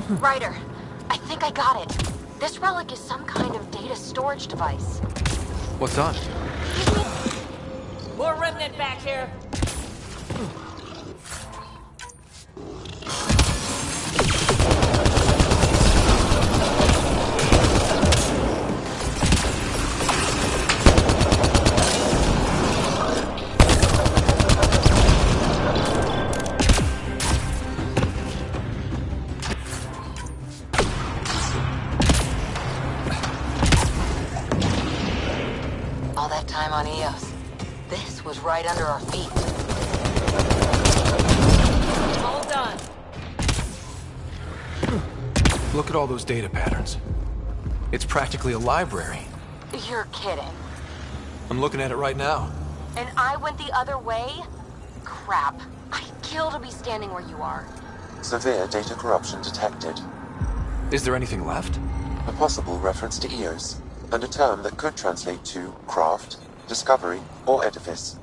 Ryder, I think I got it. This relic is some kind of data storage device. What's on it? More remnant back here. All that time on Eos. This was right under our feet. All done. Look at all those data patterns. It's practically a library. You're kidding. I'm looking at it right now. And I went the other way? Crap. I'd kill to be standing where you are. Severe data corruption detected. Is there anything left? A possible reference to Eos, and a term that could translate to craft, discovery, or edifice.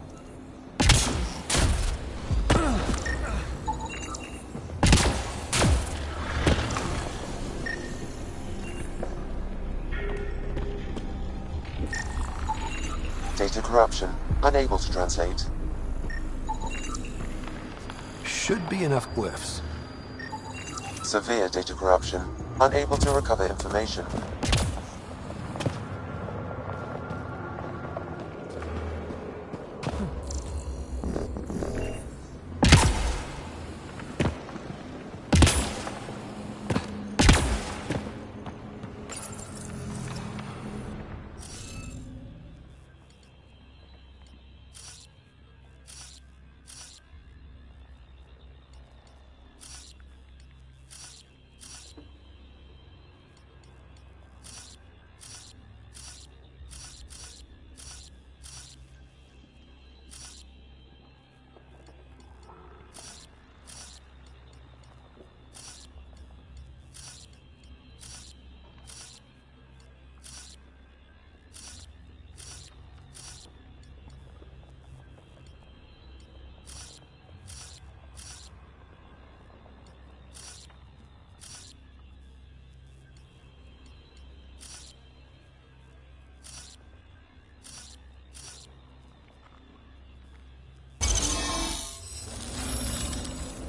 Data corruption, unable to translate. Should be enough glyphs. Severe data corruption, unable to recover information.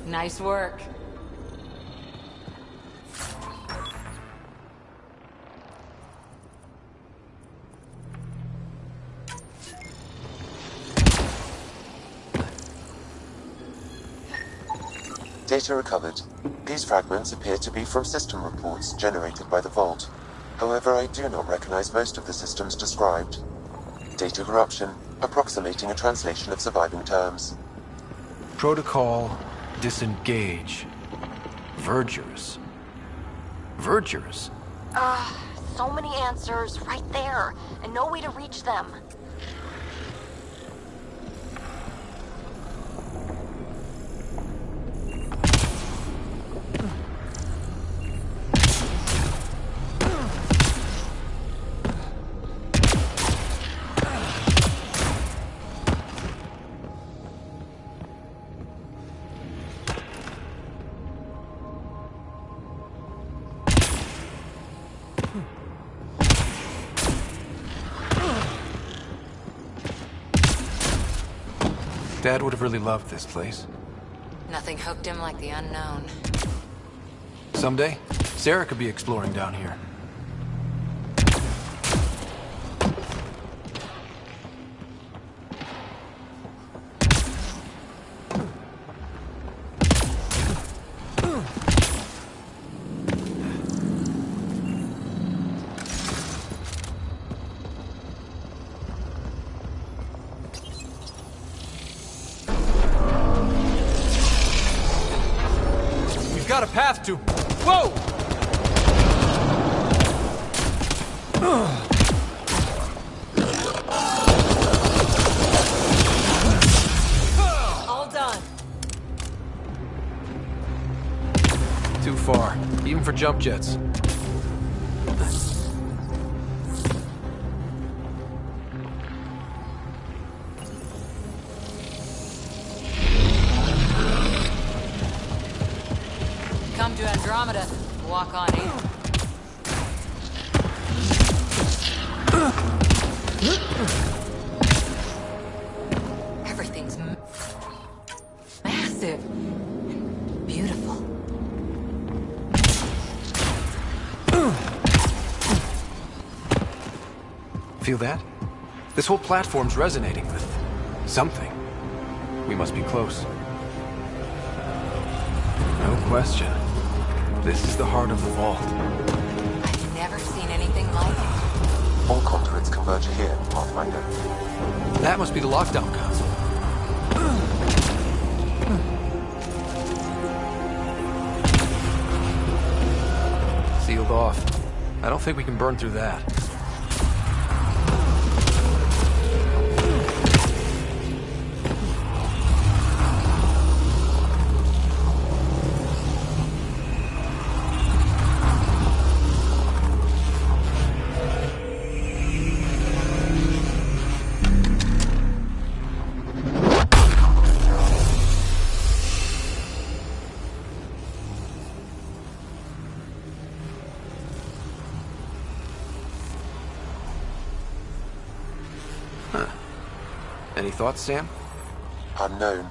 Nice work. Data recovered. These fragments appear to be from system reports generated by the Vault. However, I do not recognize most of the systems described. Data corruption, approximating a translation of surviving terms. Protocol, disengage. Vergers. Vergers? So many answers right there, and no way to reach them. Dad would have really loved this place. Nothing hooked him like the unknown. Someday, Sarah could be exploring down here. Got a path to... Whoa! All done. Too far, even for jump jets. Come to Andromeda. walk on in. Everything's massive. Beautiful. Feel that? This whole platform's resonating with something. We must be close. No question. This is the heart of the vault. I've never seen anything like it. All conduits converge here, Pathfinder. That must be the lockdown console. Sealed off. I don't think we can burn through that. Any thoughts, Sam? Unknown.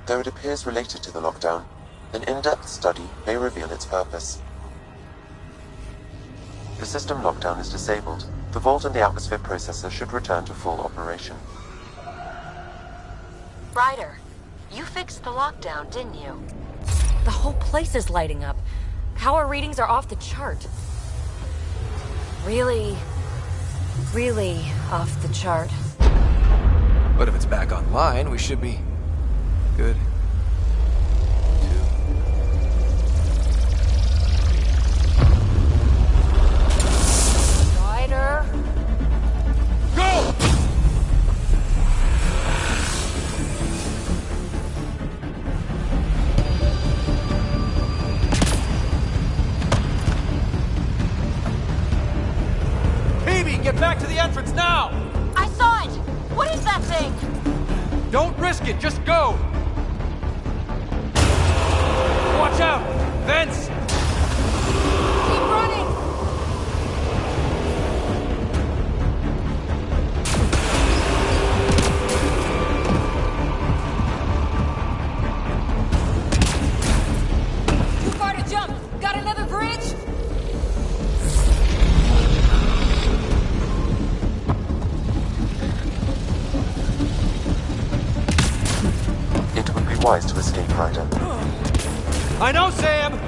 Though it appears related to the lockdown, an in-depth study may reveal its purpose. The system lockdown is disabled. The vault and the atmosphere processor should return to full operation. Ryder, you fixed the lockdown, didn't you? The whole place is lighting up. Power readings are off the chart. Really off the chart. But if it's back online, we should be good. Ryder. Go! Phoebe, get back to the entrance now! I saw it! What is that thing? Don't risk it, just go! Watch out! Vents! Keep running! Too far to jump! Got another bridge? It would be wise to escape, Ryder. I know, Sam!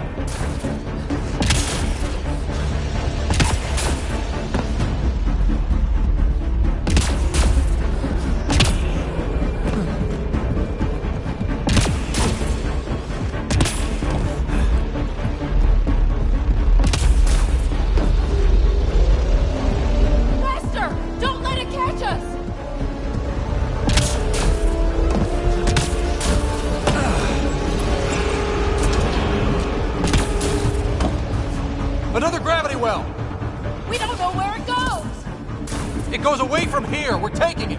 Faster! Don't let it catch us! Another gravity well! We don't know where it goes! It goes away from here! We're taking it!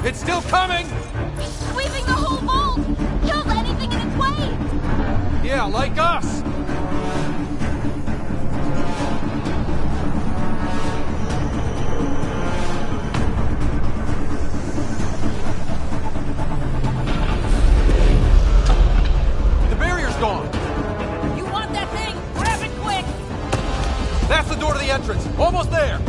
It's still coming! It's sweeping the whole vault! Kills anything in its way! Yeah, like us! The barrier's gone! You want that thing? Grab it quick! That's the door to the entrance! Almost there!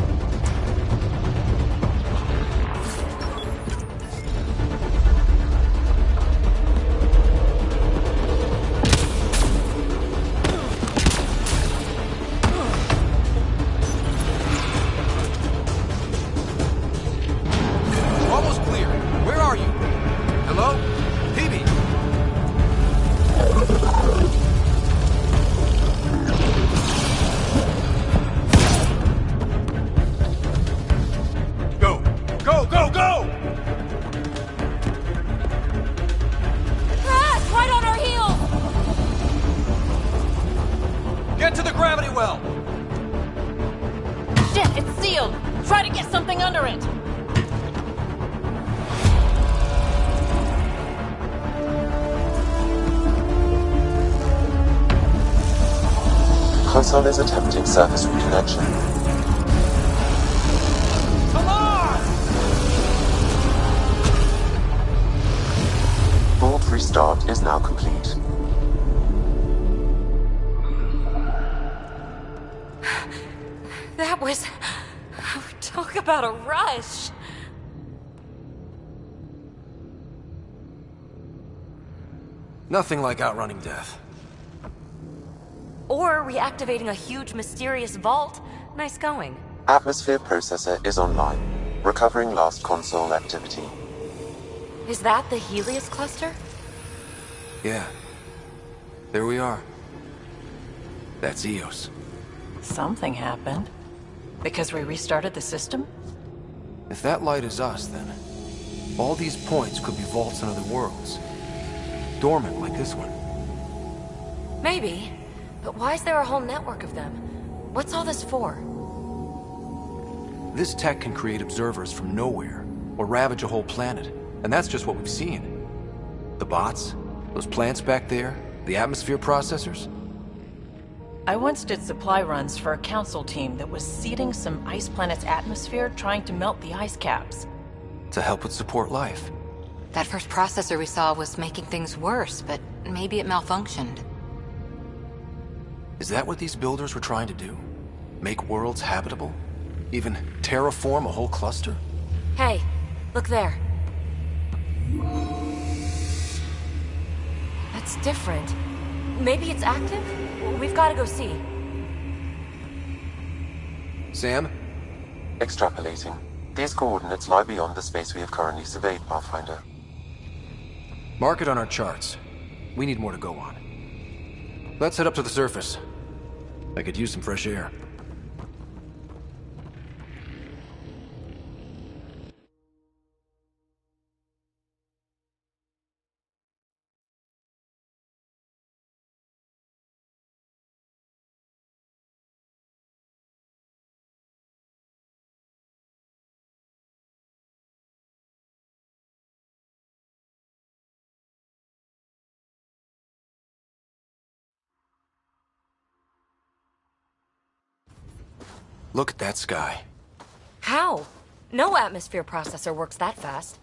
Almost clear. Where are you? Hello? Phoebe? Go! Go, go, go! Ah, it's right on our heels! Get to the gravity well! Shit, it's sealed! Try to get something under it! Console is attempting surface reconnection. Vault restart is now complete. That was... Talk about a rush. Nothing like outrunning death. Or reactivating a huge mysterious vault. Nice going. Atmosphere processor is online, recovering last console activity. Is that the Helios cluster? Yeah. There we are. That's Eos. Something happened. Because we restarted the system? If that light is us, then all these points could be vaults in other worlds. Dormant like this one. Maybe. But why is there a whole network of them? What's all this for? This tech can create observers from nowhere, or ravage a whole planet. And that's just what we've seen. The bots, those plants back there, the atmosphere processors. I once did supply runs for a council team that was seeding some ice planet's atmosphere, trying to melt the ice caps. To help with support life. That first processor we saw was making things worse, but maybe it malfunctioned. Is that what these builders were trying to do? Make worlds habitable? Even terraform a whole cluster? Hey, look there. That's different. Maybe it's active? We've got to go see. Sam? Extrapolating. These coordinates lie beyond the space we have currently surveyed, Pathfinder. Mark it on our charts. We need more to go on. Let's head up to the surface. I could use some fresh air. Look at that sky. How? No atmosphere processor works that fast.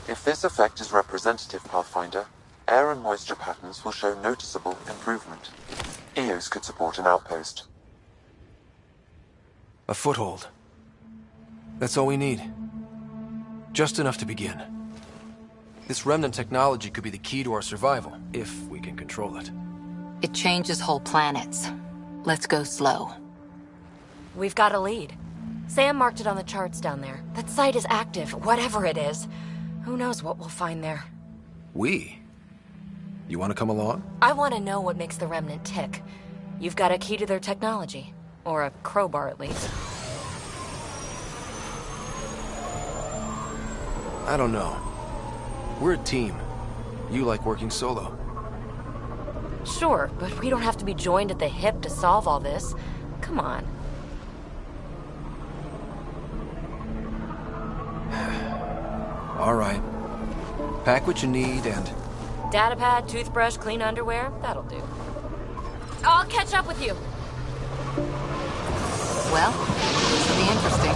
If this effect is representative, Pathfinder, air and moisture patterns will show noticeable improvement. Eos could support an outpost. A foothold. That's all we need. Just enough to begin. This remnant technology could be the key to our survival, if we can control it. It changes whole planets. Let's go slow. We've got a lead. Sam marked it on the charts down there. That site is active, whatever it is. Who knows what we'll find there. We? You want to come along? I want to know what makes the Remnant tick. You've got a key to their technology. Or a crowbar, at least. I don't know. We're a team. You like working solo. Sure, but we don't have to be joined at the hip to solve all this. Come on. All right. Pack what you need and... Datapad, toothbrush, clean underwear, that'll do. I'll catch up with you. Well, this will be interesting.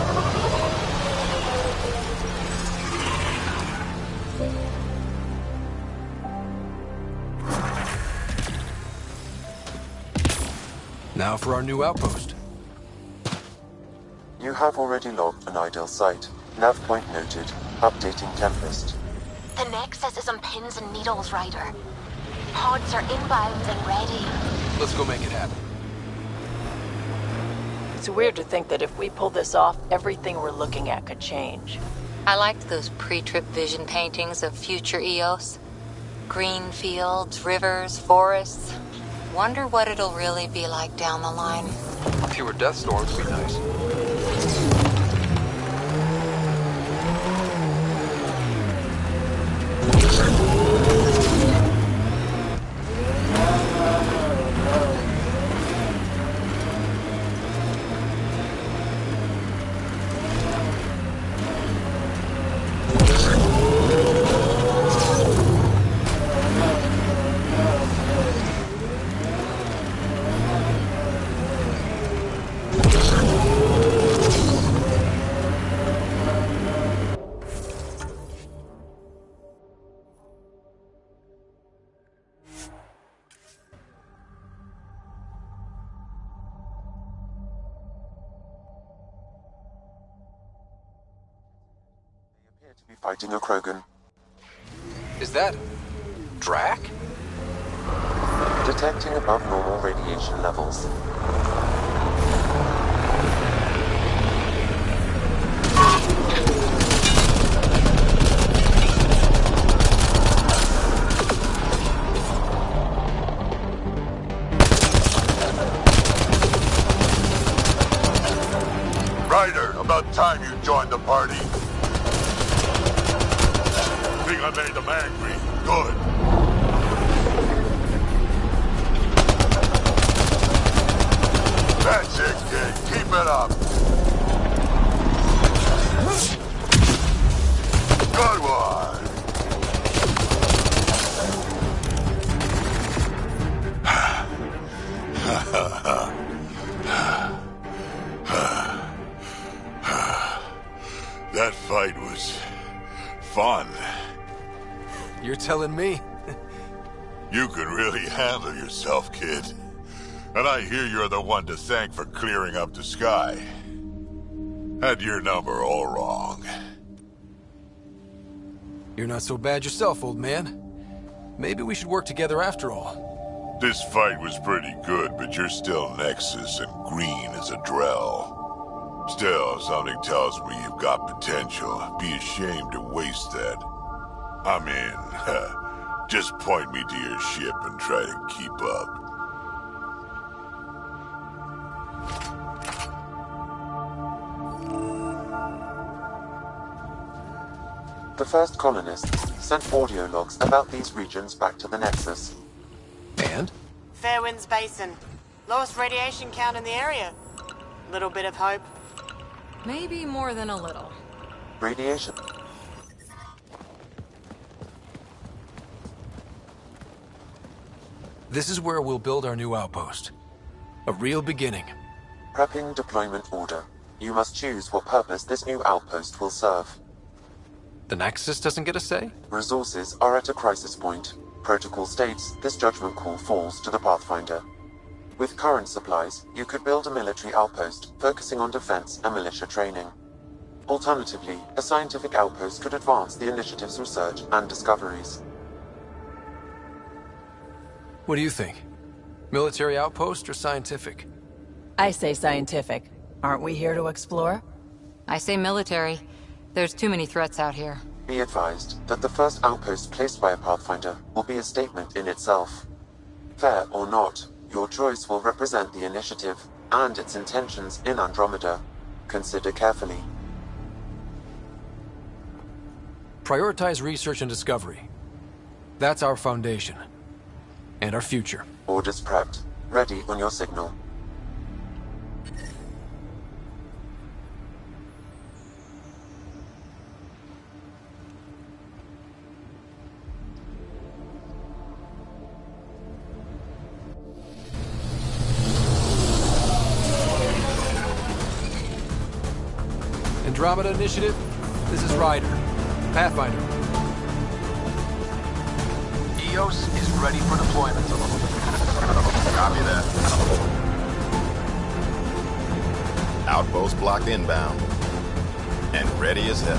Now for our new outpost. You have already logged an ideal site. Nav point noted. Updating Tempest. The Nexus is on pins and needles, Ryder. Pods are inbound and ready. Let's go make it happen. It's weird to think that if we pull this off, everything we're looking at could change. I liked those pre-trip vision paintings of future Eos. Green fields, rivers, forests. Wonder what it'll really be like down the line. Fewer death storms would be nice. to be fighting a Krogan. Is that... Drac? Detecting above normal radiation levels. Ryder, about time you joined the party. Think I made them angry. Good. That's it, kid. Keep it up. Good one. That fight was fun. You're telling me? You can really handle yourself, kid. And I hear you're the one to thank for clearing up the sky. Had your number all wrong. You're not so bad yourself, old man. Maybe we should work together after all. This fight was pretty good, but you're still Nexus and green as a Drell. Still, something tells me you've got potential. Be ashamed to waste that. I mean, just point me to your ship and try to keep up. The first colonists sent audio logs about these regions back to the Nexus. And? Fairwinds Basin. Lowest radiation count in the area. Little bit of hope. Maybe more than a little. Radiation. This is where we'll build our new outpost. A real beginning. Prepping deployment order. You must choose what purpose this new outpost will serve. The Nexus doesn't get a say? Resources are at a crisis point. Protocol states this judgment call falls to the Pathfinder. With current supplies, you could build a military outpost, focusing on defense and militia training. Alternatively, a scientific outpost could advance the initiative's research and discoveries. What do you think? Military outpost or scientific? I say scientific. Aren't we here to explore? I say military. There's too many threats out here. Be advised that the first outpost placed by a Pathfinder will be a statement in itself. Fair or not, your choice will represent the initiative and its intentions in Andromeda. Consider carefully. Prioritize research and discovery. That's our foundation. And our future. Orders prepped. Ready on your signal. Andromeda Initiative, this is Ryder. Pathfinder. EOS is ready for deployment. Copy that. Outpost blocked inbound. And ready as hell.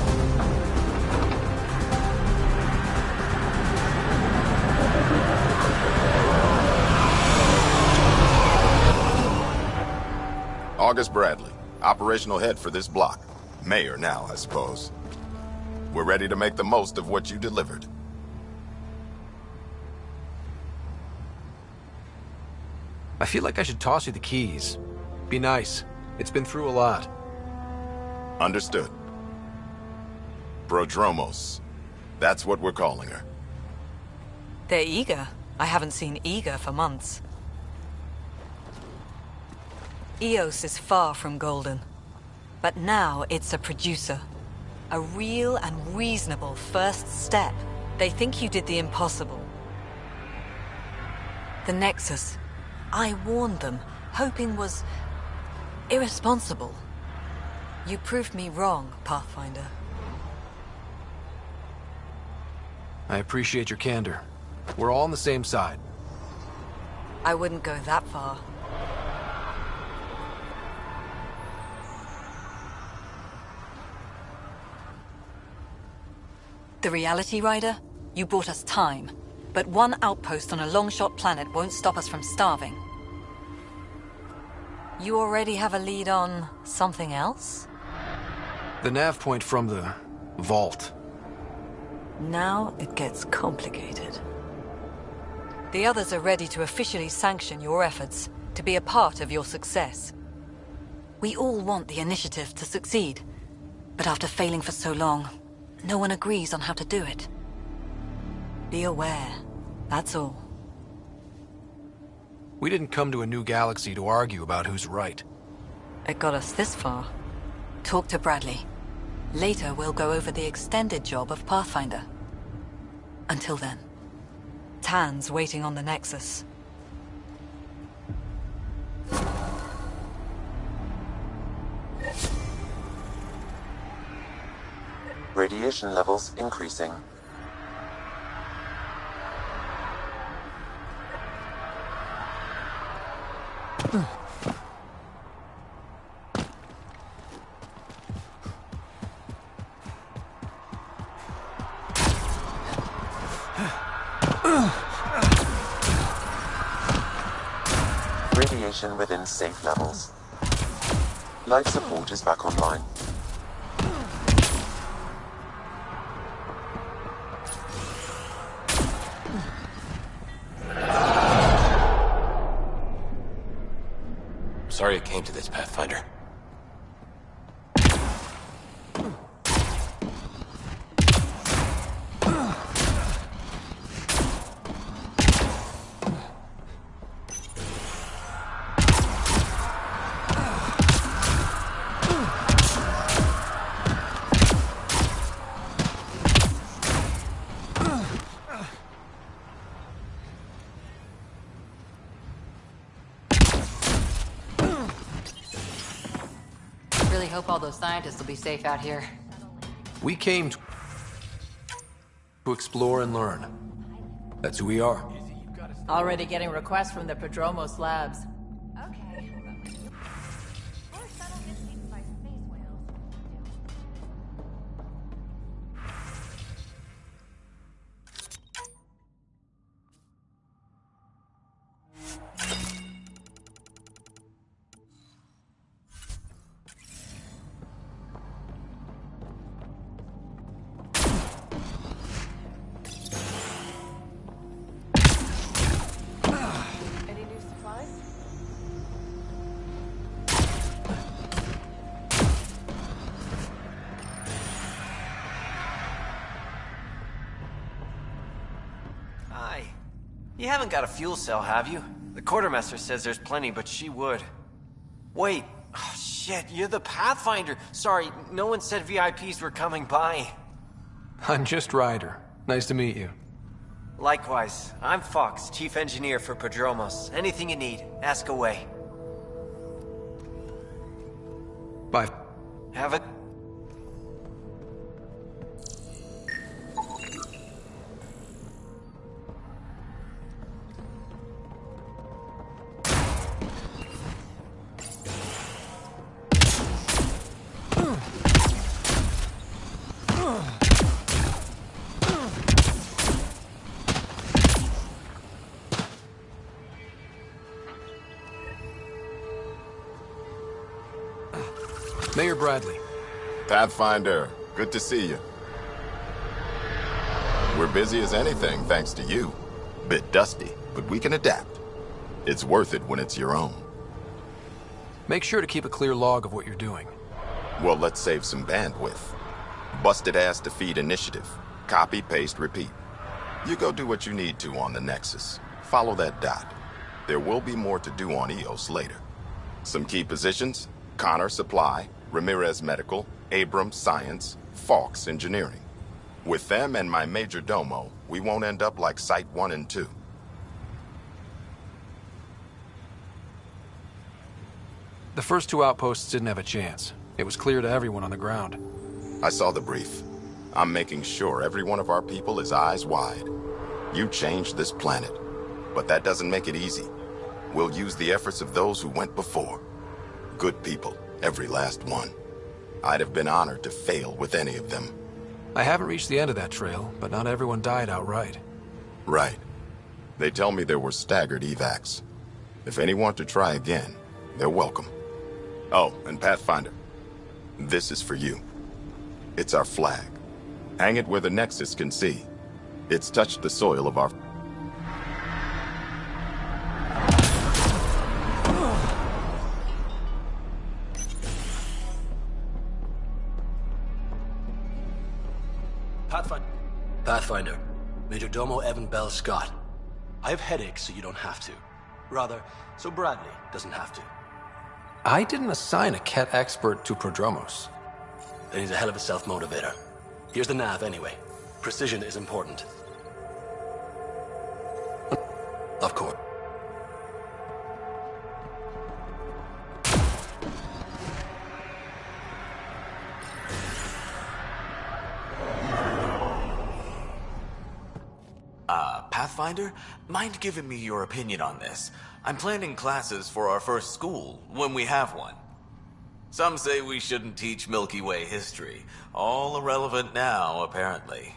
August Bradley, operational head for this block. Mayor now, I suppose. We're ready to make the most of what you delivered. I feel like I should toss you the keys. Be nice. It's been through a lot. Understood. Prodromos. That's what we're calling her. They're eager. I haven't seen eager for months. EOS is far from golden. But now it's a producer. A real and reasonable first step. They think you did the impossible. The Nexus. I warned them, hoping was irresponsible. You proved me wrong, Pathfinder. I appreciate your candor. We're all on the same side. I wouldn't go that far. The Reality Rider? You brought us time. But one outpost on a long-shot planet won't stop us from starving. You already have a lead on something else? The nav point from the vault. Now it gets complicated. The others are ready to officially sanction your efforts, to be a part of your success. We all want the initiative to succeed, but after failing for so long, no one agrees on how to do it. Be aware, that's all. We didn't come to a new galaxy to argue about who's right. It got us this far. Talk to Bradley. Later, we'll go over the extended job of Pathfinder. Until then, Tan's waiting on the Nexus. Radiation levels increasing. Radiation within safe levels. Life support is back online. Sorry it came to this, Pathfinder. Really hope all those scientists will be safe out here. We came to explore and learn. That's who we are. Already getting requests from the Prodromos labs. You haven't got a fuel cell, have you? The quartermaster says there's plenty, but she would. Wait. Oh, shit, you're the Pathfinder. Sorry, no one said VIPs were coming by. I'm just Ryder. Nice to meet you. Likewise. I'm Fox, Chief Engineer for Prodromos. Anything you need, ask away. Bye. Have a... Mayor Bradley. Pathfinder, good to see you. We're busy as anything, thanks to you. Bit dusty, but we can adapt. It's worth it when it's your own. Make sure to keep a clear log of what you're doing. Well, let's save some bandwidth. Busted ass to feed initiative. Copy, paste, repeat. You go do what you need to on the Nexus. Follow that dot. There will be more to do on EOS later. Some key positions: Connor Supply, Ramirez Medical, Abrams Science, Fawkes Engineering. With them and my major domo, we won't end up like Site 1 and 2. The first two outposts didn't have a chance. It was clear to everyone on the ground. I saw the brief. I'm making sure every one of our people is eyes wide. You changed this planet, but that doesn't make it easy. We'll use the efforts of those who went before. Good people, every last one. I'd have been honored to fail with any of them. I haven't reached the end of that trail, but not everyone died outright. Right. They tell me there were staggered evacs. If any want to try again, they're welcome. Oh, and Pathfinder, this is for you. It's our flag. Hang it where the Nexus can see. It's touched the soil of our... Pathfinder, Major Domo Evan Bell Scott. I have headaches, so you don't have to. Rather, so Bradley doesn't have to. I didn't assign a Ket expert to Prodromos. Then he's a hell of a self-motivator. Here's the nav anyway. Precision is important. Of course. Pathfinder, mind giving me your opinion on this? I'm planning classes for our first school, when we have one. Some say we shouldn't teach Milky Way history. All irrelevant now, apparently.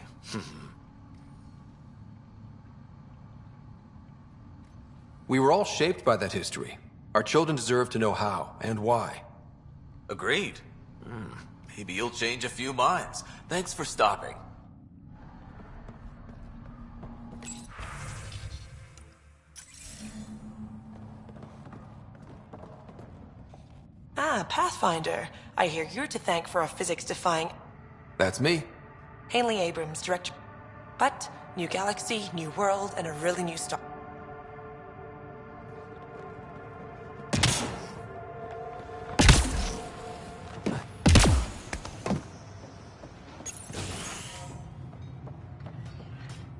We were all shaped by that history. Our children deserve to know how and why. Agreed. Maybe you'll change a few minds. Thanks for stopping. Ah, Pathfinder. I hear you're to thank for a physics-defying... That's me. Haley Abrams, director. But, new galaxy, new world, and a really new star.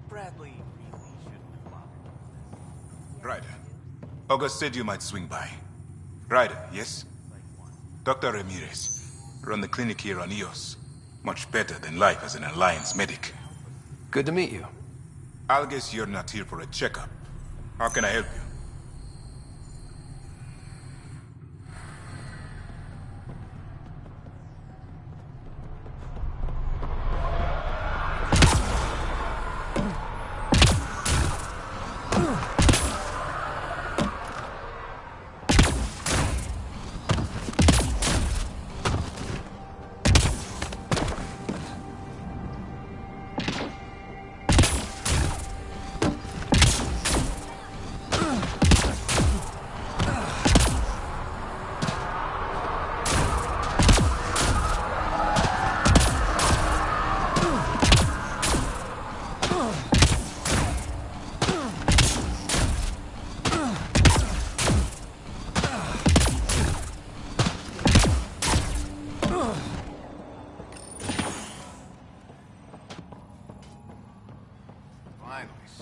Bradley really shouldn't have bothered. Ryder. August said you might swing by. Ryder, yes? Dr. Ramirez. Run the clinic here on Eos. Much better than life as an Alliance medic. Good to meet you. I'll guess you're not here for a checkup. How can I help you?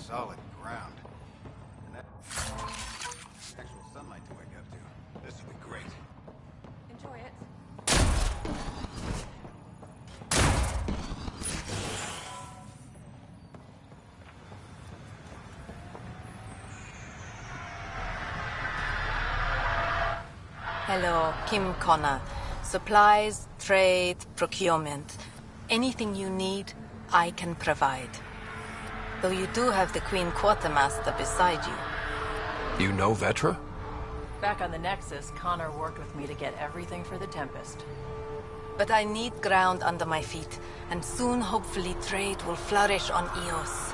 Solid ground. And that actual sunlight to wake up to. This will be great. Enjoy it. Hello, Kim Connor. Supplies, trade, procurement. Anything you need, I can provide. Though you do have the Queen Quartermaster beside you. You know Vetra? Back on the Nexus, Connor worked with me to get everything for the Tempest. But I need ground under my feet, and soon, hopefully, trade will flourish on Eos.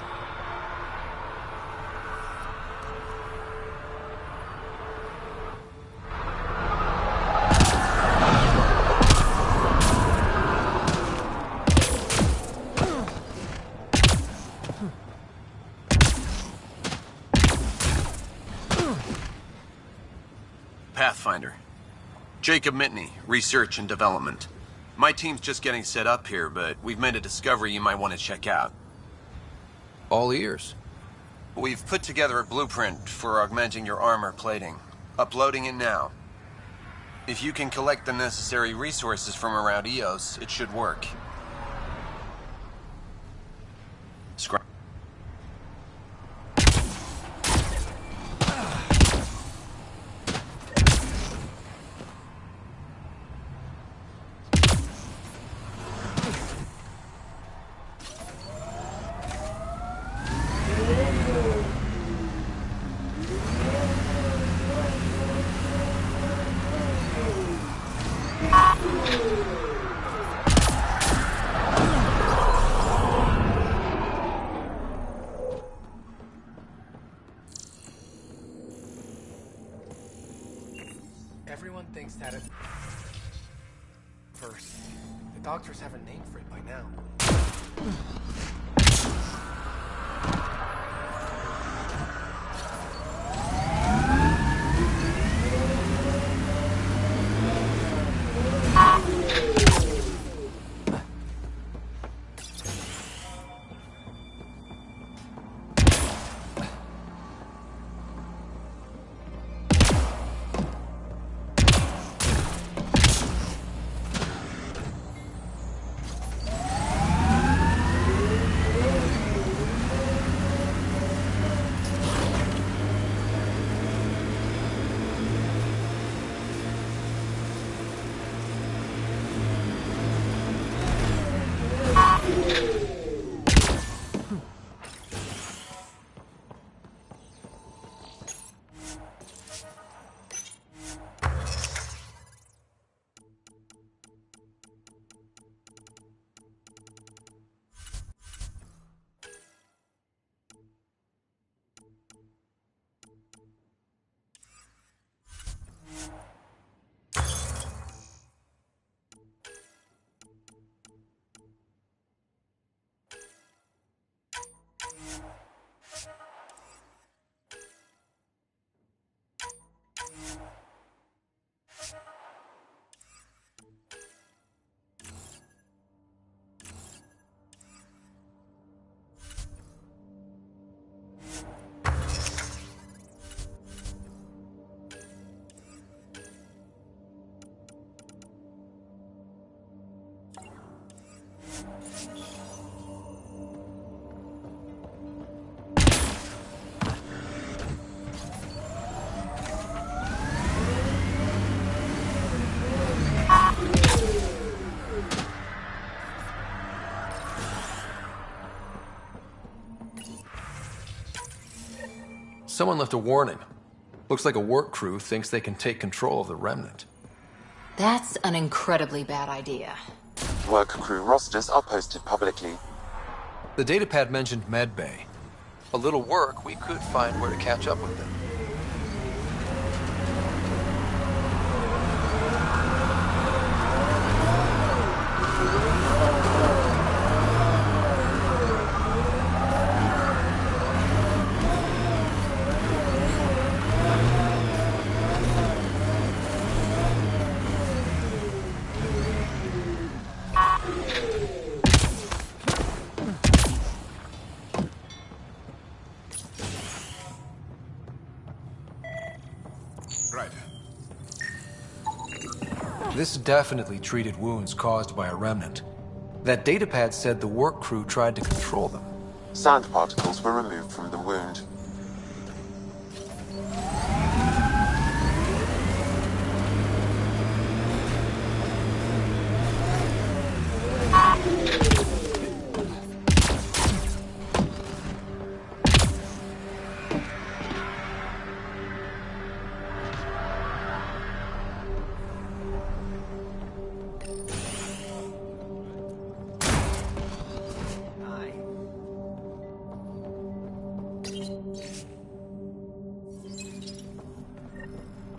Pathfinder. Jacob Mitney, Research and Development. My team's just getting set up here, but we've made a discovery you might want to check out. All ears. We've put together a blueprint for augmenting your armor plating. Uploading it now. If you can collect the necessary resources from around Eos, it should work. Scrap. First, the doctors have a name for it by now. Someone left a warning. Looks like a work crew thinks they can take control of the Remnant. That's an incredibly bad idea. Work crew rosters are posted publicly. The datapad mentioned Medbay. A little work, we could find where to catch up with them. This definitely treated wounds caused by a Remnant. That datapad said the work crew tried to control them. Sand particles were removed from the wound.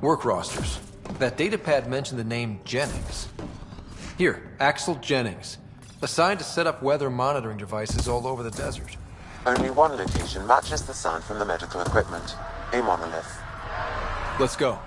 Work rosters. That datapad mentioned the name Jennings. Here, Axel Jennings. Assigned to set up weather monitoring devices all over the desert. Only one location matches the sound from the medical equipment. A monolith. Let's go.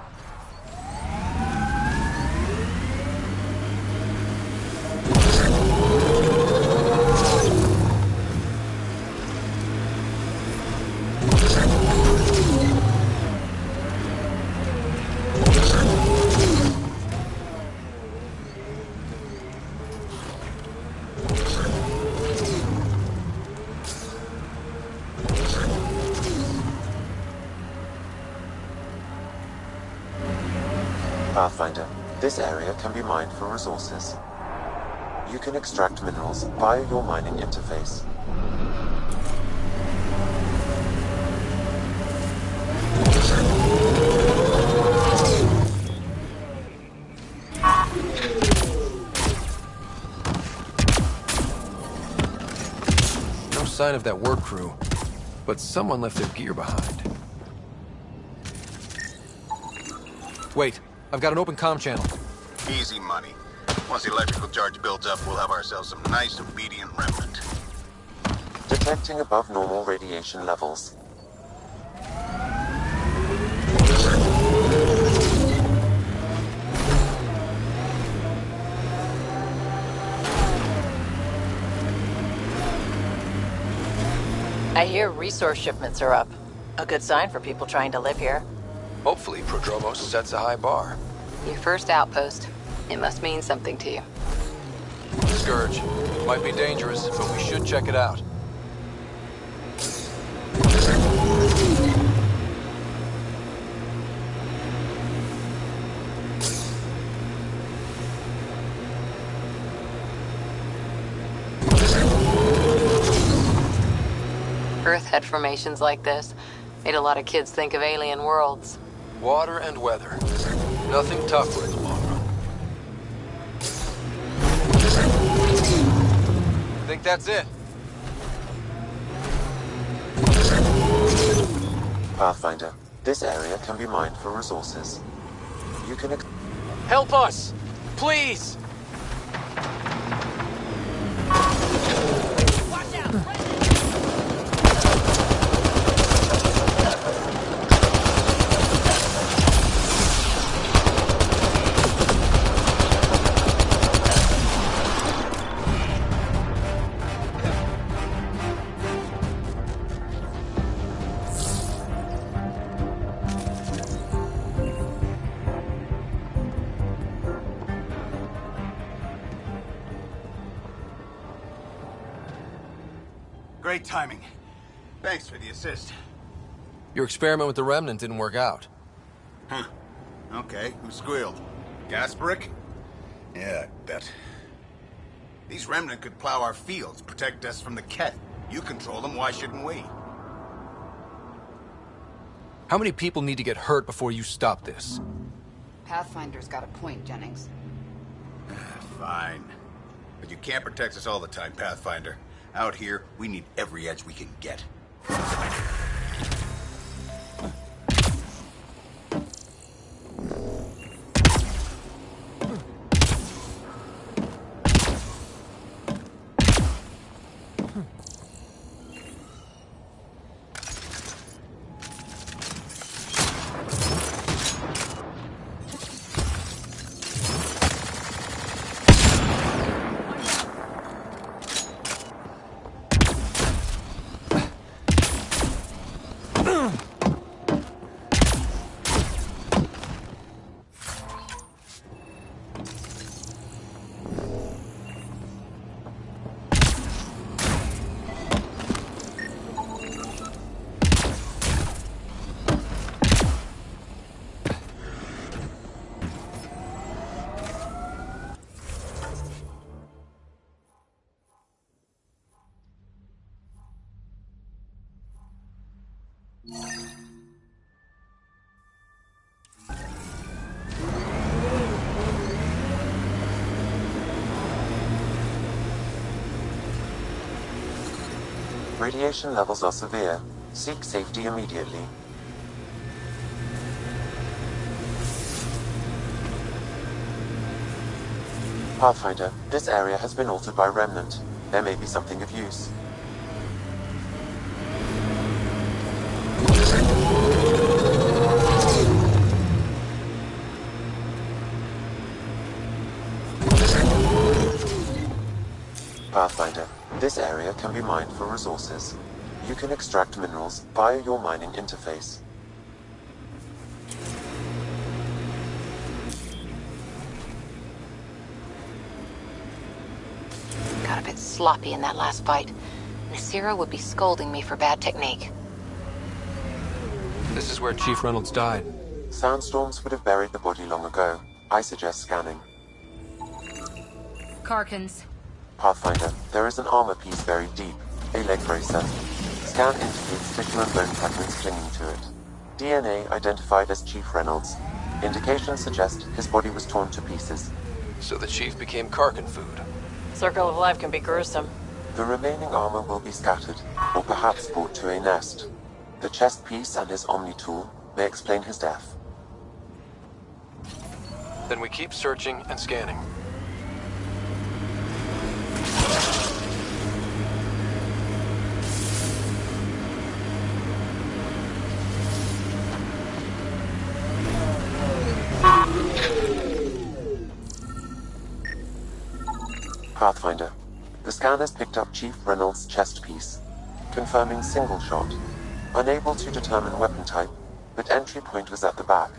Pathfinder, this area can be mined for resources. You can extract minerals via your mining interface. No sign of that work crew, but someone left their gear behind. Wait, I've got an open comm channel. Easy money. Once the electrical charge builds up, we'll have ourselves some nice, obedient remnant. Detecting above normal radiation levels. I hear resource shipments are up. A good sign for people trying to live here. Hopefully, Prodromos sets a high bar. Your first outpost. It must mean something to you. Scourge. Might be dangerous, but we should check it out. Earth had formations like this. Made a lot of kids think of alien worlds. Water and weather. Nothing tougher in the long run. I think that's it. Pathfinder, this area can be mined for resources. You can... Help us! Please! Great timing. Thanks for the assist. Your experiment with the Remnant didn't work out. Huh. Okay, who squealed? Gasparic? Yeah, I bet. These Remnant could plow our fields, protect us from the Kett. You control them, why shouldn't we? How many people need to get hurt before you stop this? Pathfinder's got a point, Jennings. Fine. But you can't protect us all the time, Pathfinder. Out here, we need every edge we can get. Radiation levels are severe. Seek safety immediately. Pathfinder, this area has been altered by Remnant. There may be something of use. Pathfinder, this area can be mined for resources. You can extract minerals via your mining interface. Got a bit sloppy in that last fight. Nasira would be scolding me for bad technique. This is where Chief Reynolds died. Sandstorms would have buried the body long ago. I suggest scanning. Karkins. Pathfinder, there is an armor piece buried deep. A leg bracer. Scan indicates tissue and bone fragments clinging to it. DNA identified as Chief Reynolds. Indications suggest his body was torn to pieces. So the Chief became Karkin food. Circle of life can be gruesome. The remaining armor will be scattered, or perhaps brought to a nest. The chest piece and his Omni tool may explain his death. Then we keep searching and scanning. Pathfinder. The scan has picked up Chief Reynolds' chest piece, confirming single shot. Unable to determine weapon type, but entry point was at the back.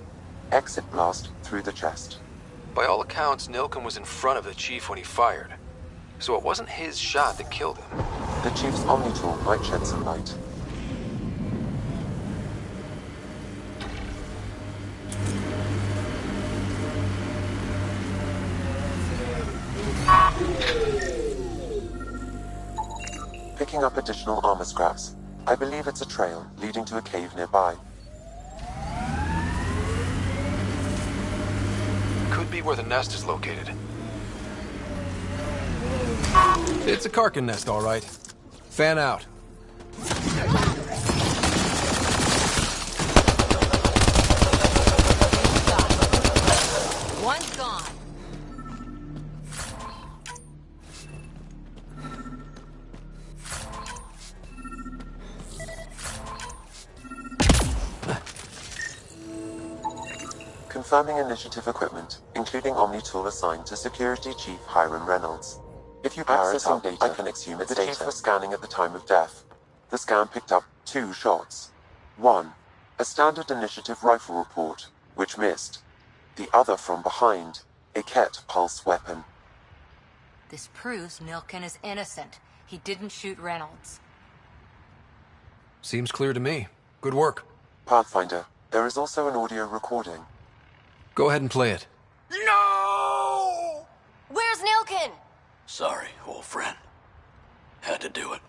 Exit blast through the chest. By all accounts, Nilken was in front of the Chief when he fired. So it wasn't his shot that killed him. The Chief's Omni-tool might shed some light. Picking up additional armor scraps. I believe it's a trail leading to a cave nearby. Could be where the nest is located. It's a Karkin nest, all right. Fan out. One's gone. Confirming initiative equipment, including Omni-tool assigned to Security Chief Hiram Reynolds. If you power it up, I can assume it's the Chief was scanning at the time of death. The scan picked up 2 shots. One, a standard initiative rifle report, which missed. The other from behind, a Ket pulse weapon. This proves Nilken is innocent. He didn't shoot Reynolds. Seems clear to me. Good work. Pathfinder, there is also an audio recording. Go ahead and play it. No! Where's Nilken? Sorry, old friend. Had to do it.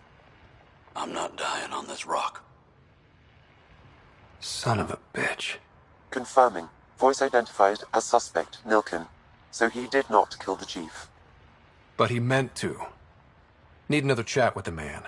I'm not dying on this rock. Son of a bitch. Confirming. Voice identified as suspect Nilken. So he did not kill the Chief. But he meant to. Need another chat with the man.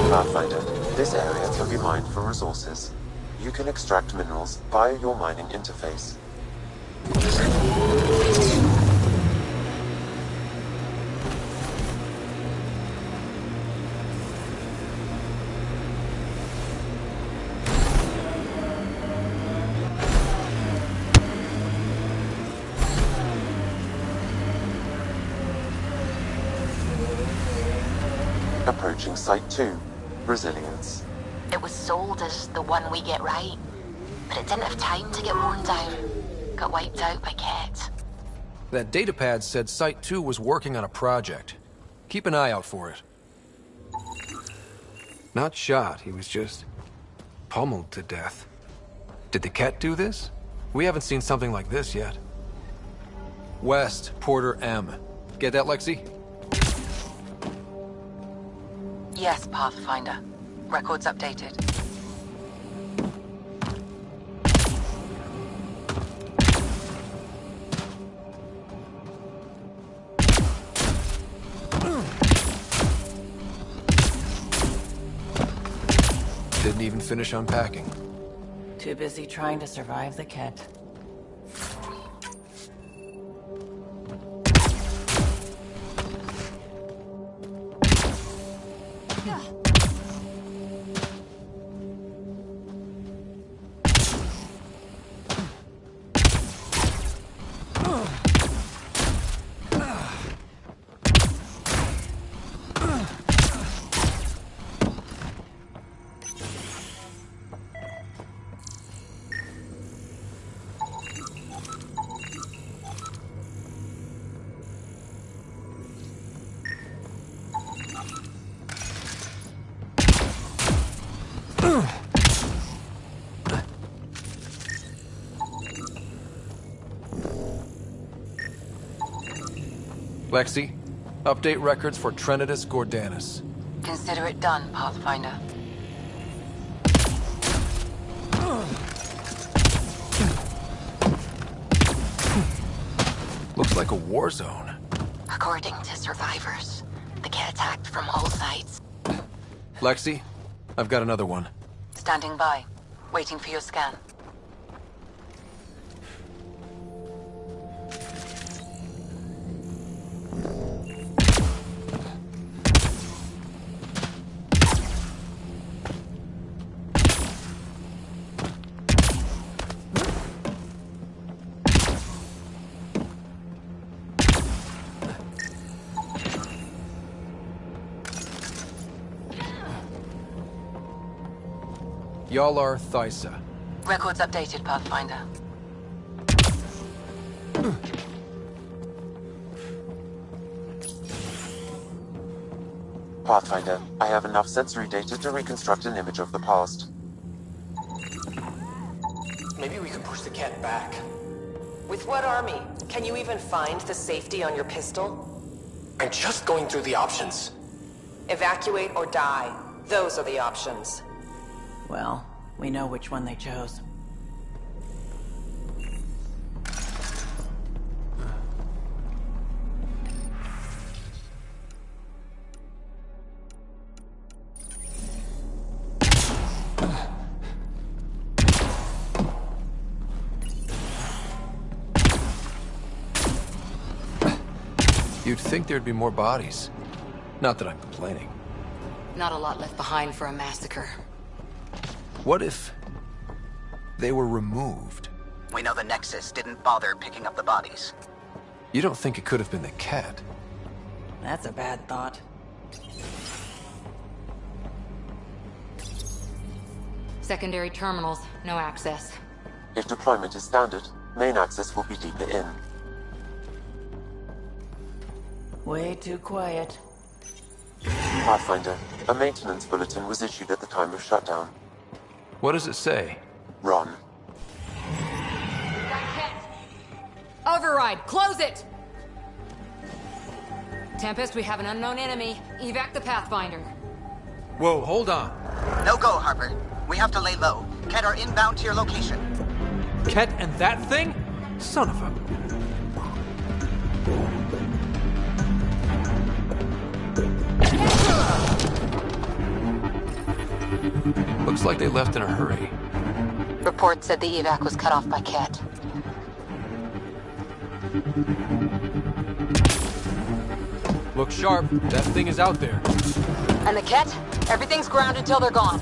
Pathfinder, this area can be mined for resources. You can extract minerals via your mining interface. Approaching Site 2, Resilience. It was sold as the one we get right, but it didn't have time to get worn down. Got wiped out by Ket. That datapad said Site 2 was working on a project. Keep an eye out for it. Not shot, he was just pummeled to death. Did the Ket do this? We haven't seen something like this yet. West, Porter M. Get that, Lexi? Yes, Pathfinder. Records updated. Didn't even finish unpacking. Too busy trying to survive the Ket. Lexi, update records for Trinitas Gordanus. Consider it done, Pathfinder. Looks like a war zone. According to survivors, the Kett attacked from all sides. Lexi, I've got another one. Standing by, waiting for your scan. Y'all are Thysa. Records updated, Pathfinder. Pathfinder, I have enough sensory data to reconstruct an image of the past. Maybe we can push the cat back. With what army? Can you even find the safety on your pistol? I'm just going through the options. Evacuate or die. Those are the options. Well, we know which one they chose. You'd think there'd be more bodies. Not that I'm complaining. Not a lot left behind for a massacre. What if they were removed? We know the Nexus didn't bother picking up the bodies. You don't think it could have been the cat? That's a bad thought. Secondary terminals, no access. If deployment is standard, main access will be deeper in. Way too quiet. Pathfinder, a maintenance bulletin was issued at the time of shutdown. What does it say? Run. Override, close it! Tempest, we have an unknown enemy. Evac the Pathfinder. Whoa, hold on. No go, Harper. We have to lay low. Kett are inbound to your location. Kett and that thing? Son of a... Looks like they left in a hurry. Report said the evac was cut off by Kett. Look sharp. That thing is out there. And the Kett? Everything's grounded till they're gone.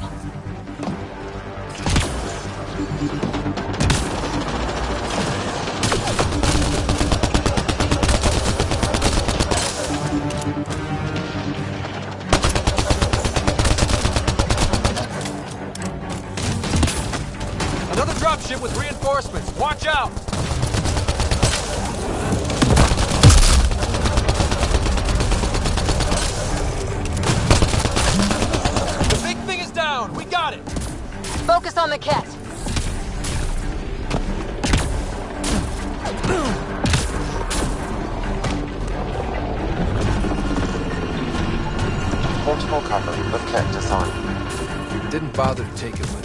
Another dropship with reinforcements. Watch out! The big thing is down. We got it. Focus on the Kett. Portable cover of Kett design. Didn't bother to take it with them.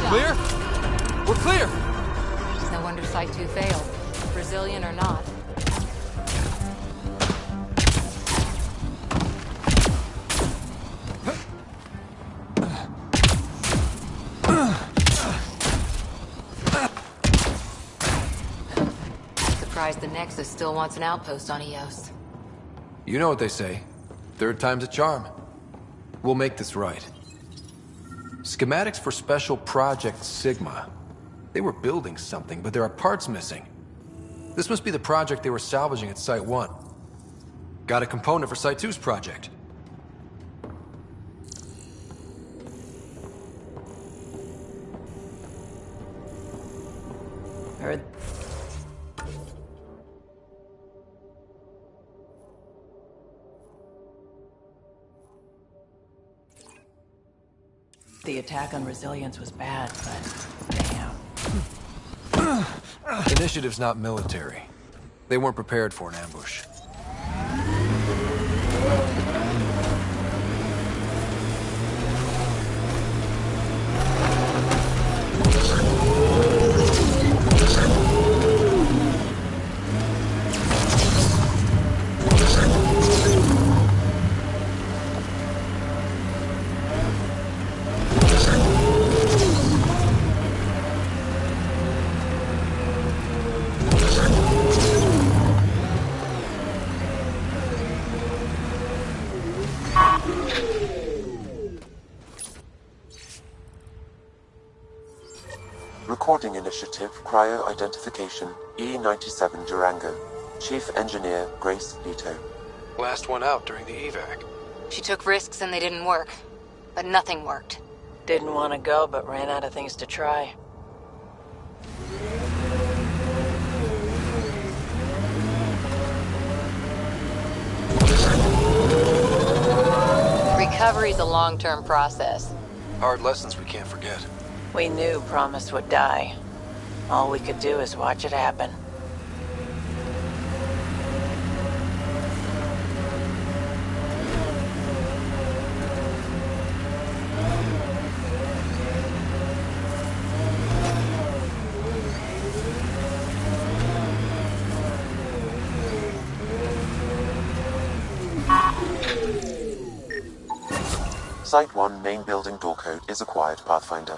Clear? We're clear! No wonder Site 2 failed. Brazilian or not. Surprised the Nexus still wants an outpost on Eos. You know what they say. Third time's a charm. We'll make this right. Schematics for Special Project Sigma. They were building something, but there are parts missing. This must be the project they were salvaging at Site 1. Got a component for Site 2's project. Heard. The attack on Resilience was bad, but damn. Initiative's not military. They weren't prepared for an ambush. Recording Initiative, Cryo Identification, E-97 Durango. Chief Engineer, Grace Leto. Last one out during the evac. She took risks and they didn't work. But nothing worked. Didn't want to go, but ran out of things to try. Recovery's a long-term process. Hard lessons we can't forget. We knew Promise would die. All we could do is watch it happen. Site 1 main building door code is acquired, Pathfinder.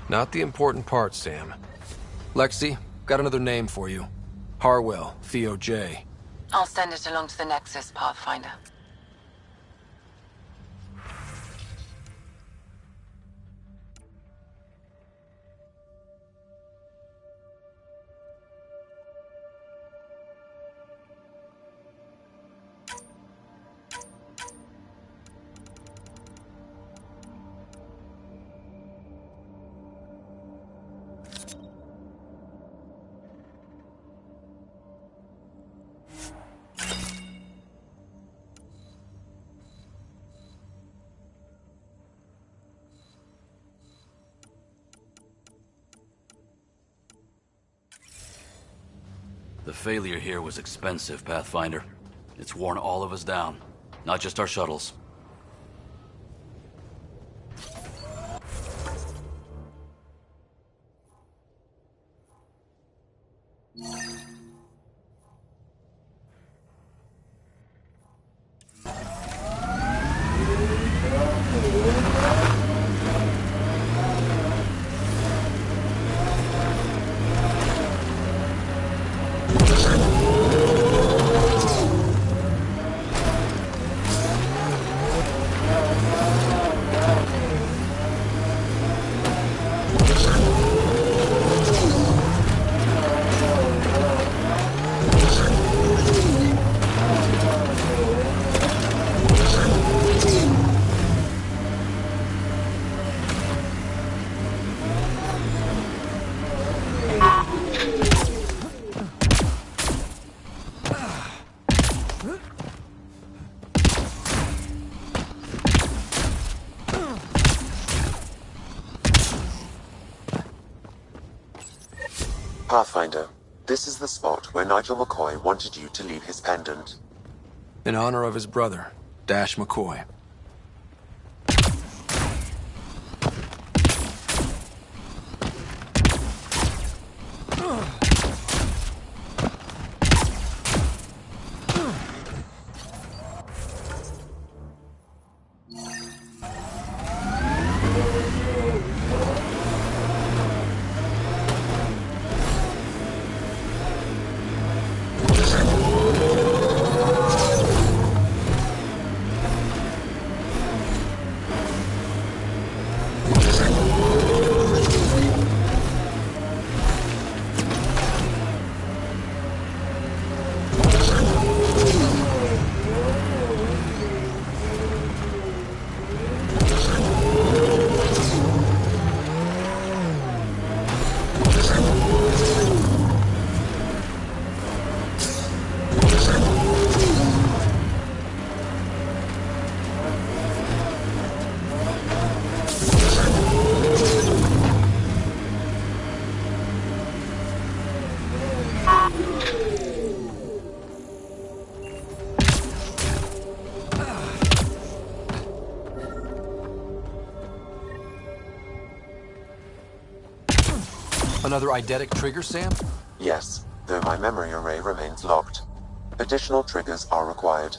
Not the important part, Sam. Lexi, got another name for you. Harwell, Theo J. I'll send it along to the Nexus, Pathfinder. The failure here was expensive, Pathfinder. It's worn all of us down, not just our shuttles. Pathfinder, this is the spot where Nigel McCoy wanted you to leave his pendant. In honor of his brother, Dash McCoy. Another eidetic trigger, Sam? Yes, though my memory array remains locked. Additional triggers are required.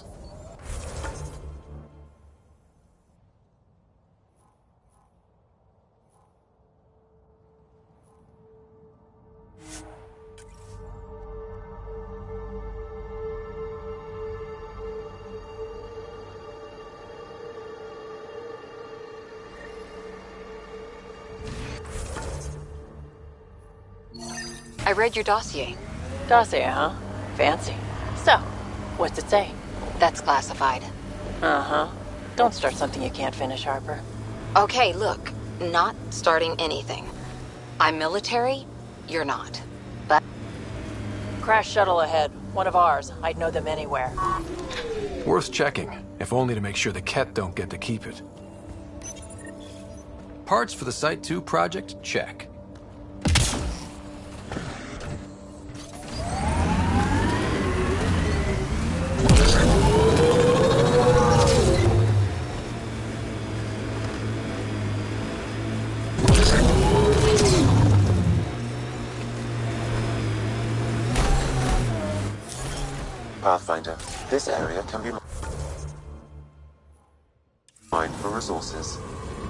I read your dossier. Dossier, huh? Fancy. So, what's it say? That's classified. Uh-huh. Don't start something you can't finish, Harper. Okay, look. Not starting anything. I'm military, you're not. But... Crash shuttle ahead. One of ours. I'd know them anywhere. Worth checking, if only to make sure the Ket don't get to keep it. Parts for the Site 2 project? Check. Pathfinder, this area can be mined for resources.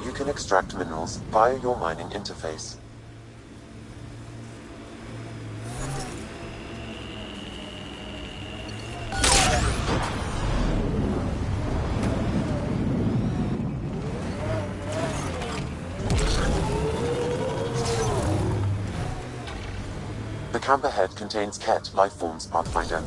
You can extract minerals via your mining interface. The camp ahead contains Ket life forms, Pathfinder.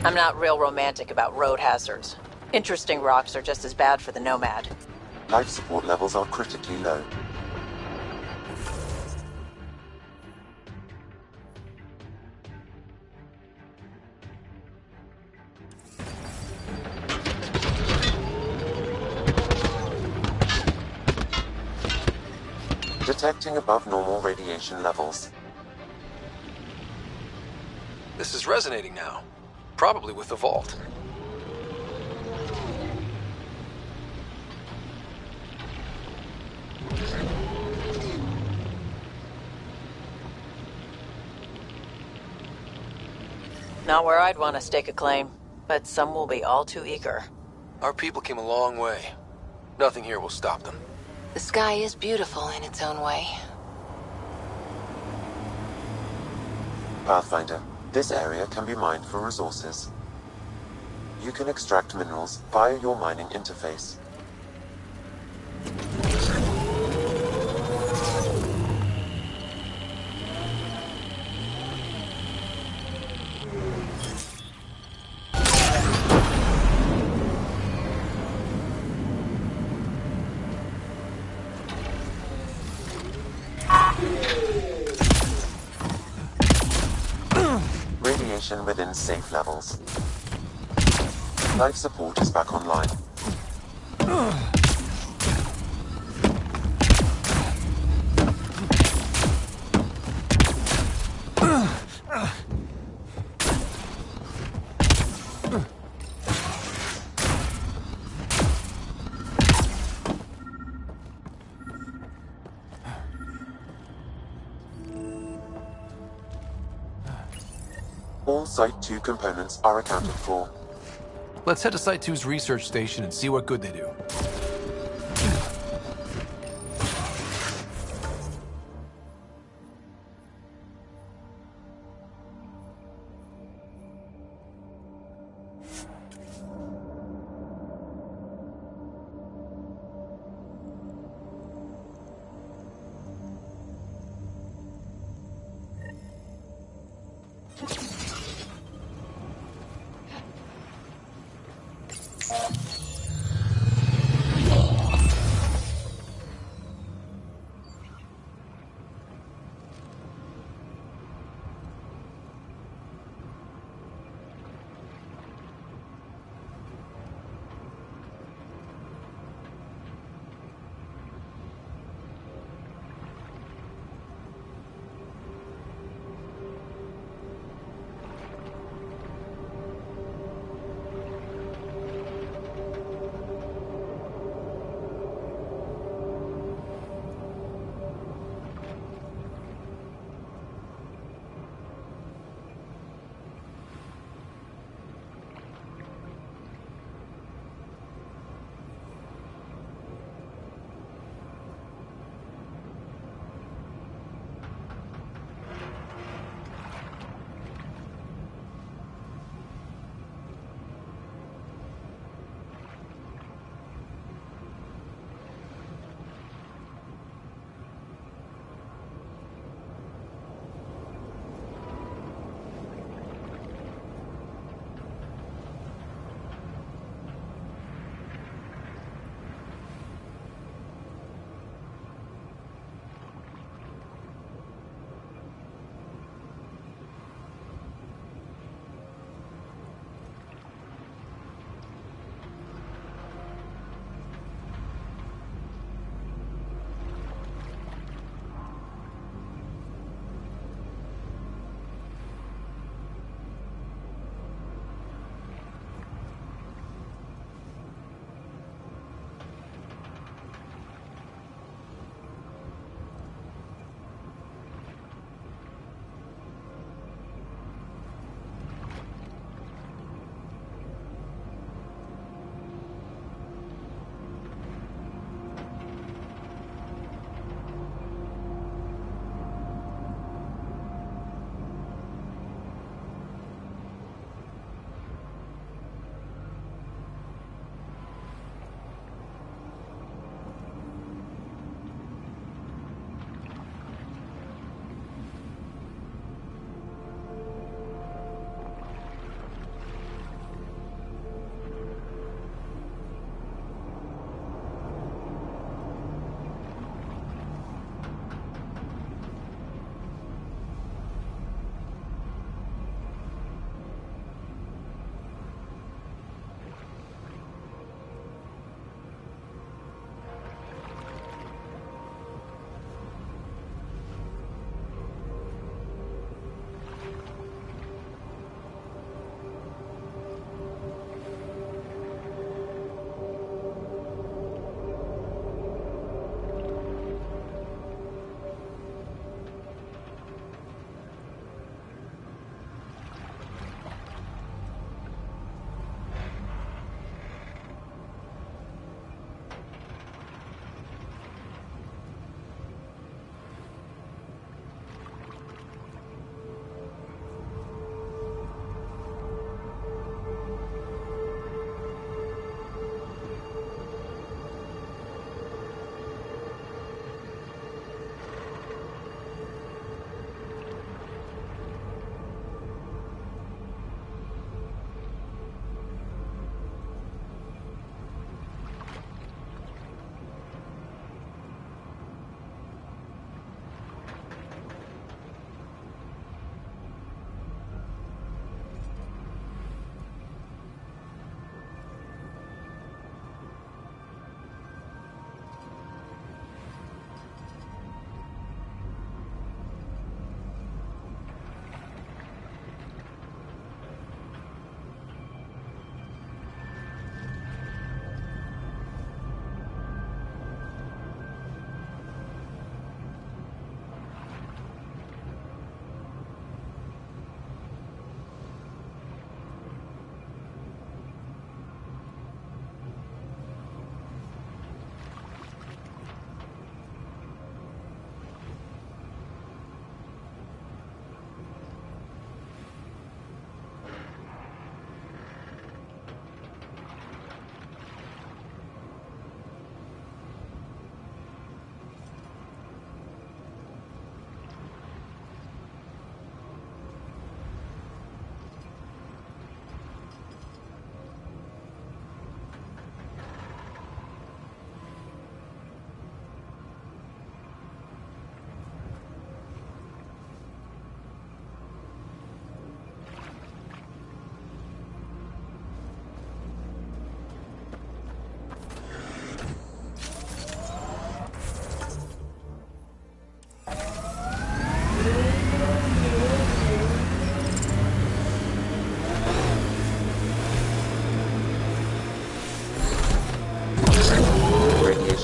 I'm not real romantic about road hazards. Interesting rocks are just as bad for the Nomad. Life support levels are critically low. Detecting above normal radiation levels. This is resonating now. Probably with the vault. Not where I'd want to stake a claim, but some will be all too eager. Our people came a long way. Nothing here will stop them. The sky is beautiful in its own way. Pathfinder, this area can be mined for resources. You can extract minerals via your mining interface. Radiation within safe levels. Life support is back online. All Site 2 components are accounted for. Let's head to Site 2's research station and see what good they do.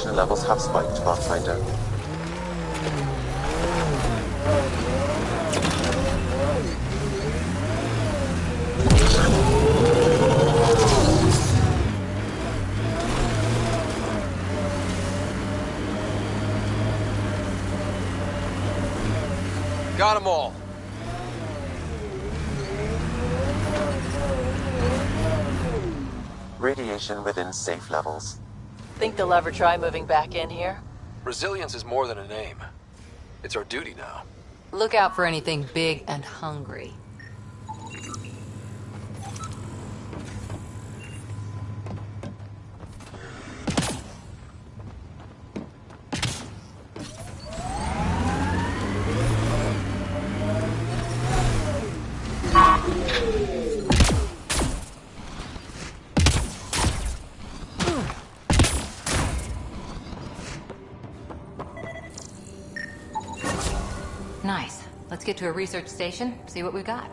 data levels have spiked, Pathfinder. Got them all. Radiation within safe levels. Think they'll ever try moving back in here? Resilience is more than a name. It's our duty now. Look out for anything big and hungry. Nice. Let's get to a research station, see what we've got.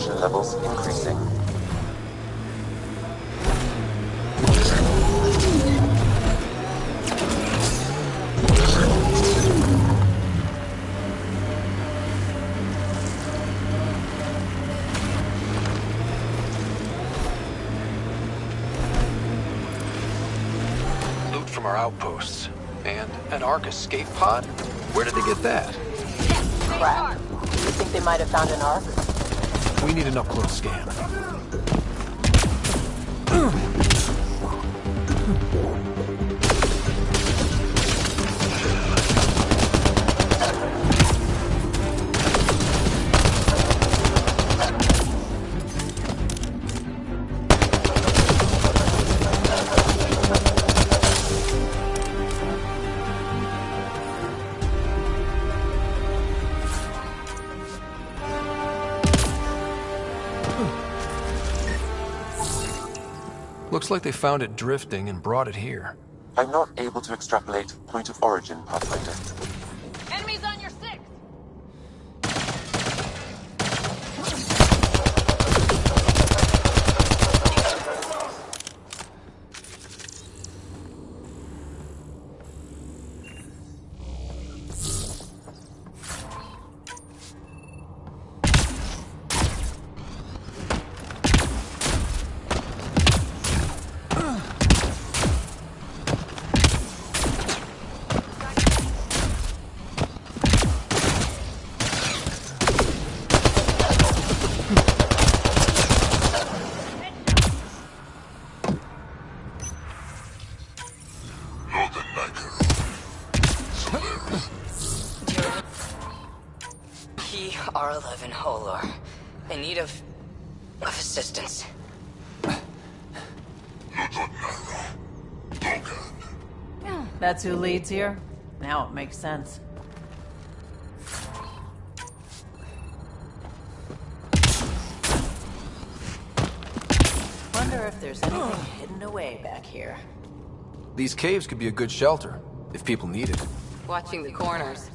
radiation levels increasing. Loot from our outposts. And an Ark escape pod? Where did they get that? Crap. You think they might have found an Ark? We need an up-close scan. Looks like they found it drifting and brought it here. I'm not able to extrapolate point of origin, Pathfinder. Enemies on your six! R11 Holor. In need of assistance. That's who leads here? Now it makes sense. Wonder if there's anything hidden away back here. These caves could be a good shelter, if people need it. Watching the corners.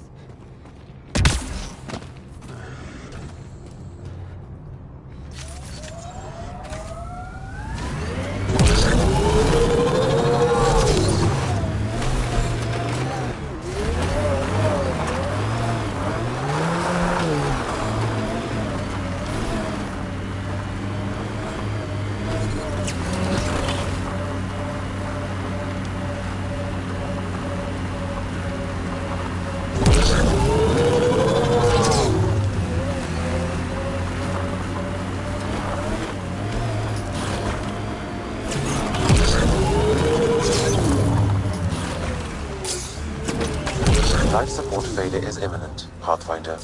Life support failure is imminent, Pathfinder.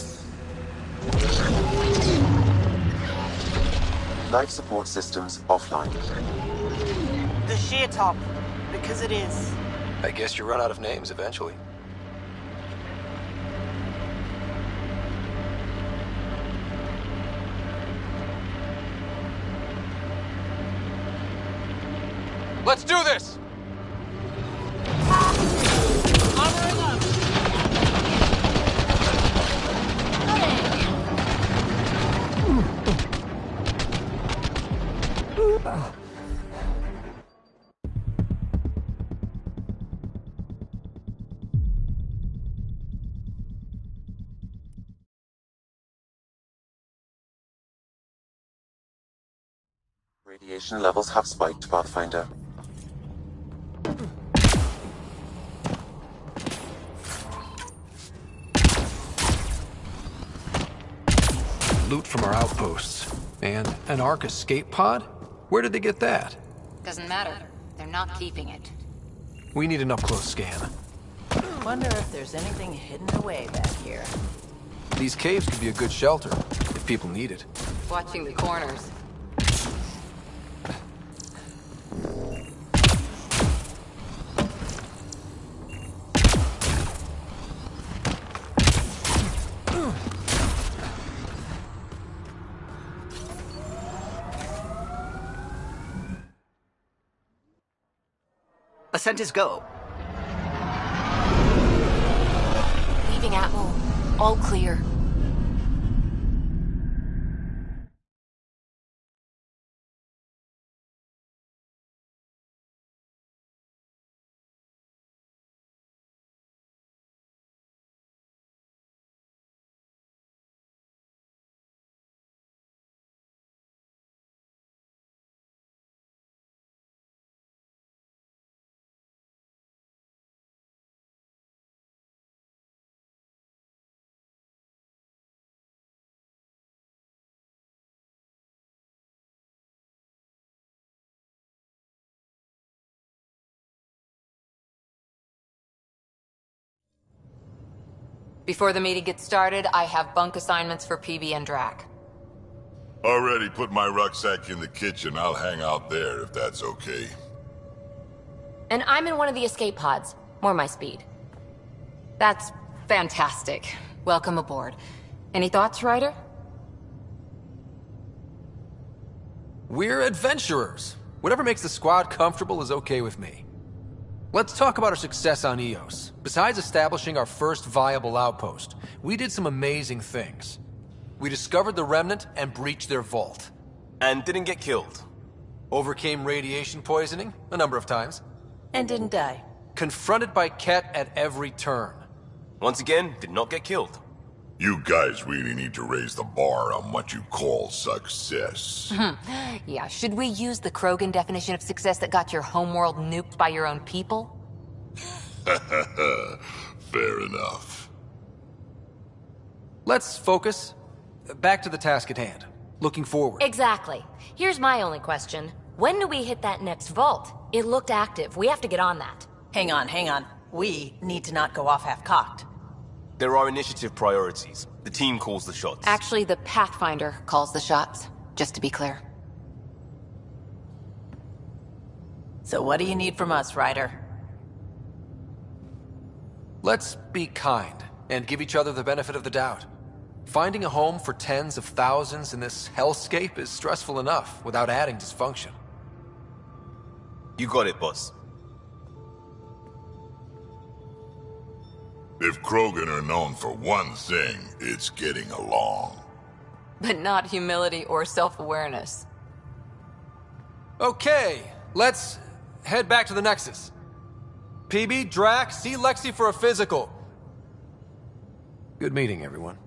Life support systems offline. The sheer top, because it is. I guess you run out of names eventually. Let's do this! Radiation levels have spiked, Pathfinder. Loot from our outposts. And an Ark escape pod? Where did they get that? Doesn't matter. They're not keeping it. We need an up-close scan. Wonder if there's anything hidden away back here. These caves could be a good shelter, if people need it. Watching the corners. Ascent is go. Leaving Atmo. All clear. Before the meeting gets started, I have bunk assignments for PB and Drac. Already put my rucksack in the kitchen. I'll hang out there if that's okay. And I'm in one of the escape pods. More my speed. That's fantastic. Welcome aboard. Any thoughts, Ryder? We're adventurers. Whatever makes the squad comfortable is okay with me. Let's talk about our success on Eos. Besides establishing our first viable outpost, we did some amazing things. We discovered the Remnant and breached their vault. And didn't get killed. Overcame radiation poisoning a number of times. And didn't die. Confronted by Ket at every turn. Once again, did not get killed. You guys really need to raise the bar on what you call success. Yeah, should we use the Krogan definition of success that got your homeworld nuked by your own people? Fair enough. Let's focus. Back to the task at hand. Looking forward. Exactly. Here's my only question. When do we hit that next vault? It looked active. We have to get on that. Hang on. We need to not go off half-cocked. There are initiative priorities. The team calls the shots. Actually, the Pathfinder calls the shots, just to be clear. So what do you need from us, Ryder? Let's be kind and give each other the benefit of the doubt. Finding a home for tens of thousands in this hellscape is stressful enough without adding dysfunction. You got it, boss. If Krogan are known for one thing, it's getting along. But not humility or self-awareness. Okay, let's head back to the Nexus. PB, Drac, see Lexi for a physical. Good meeting, everyone.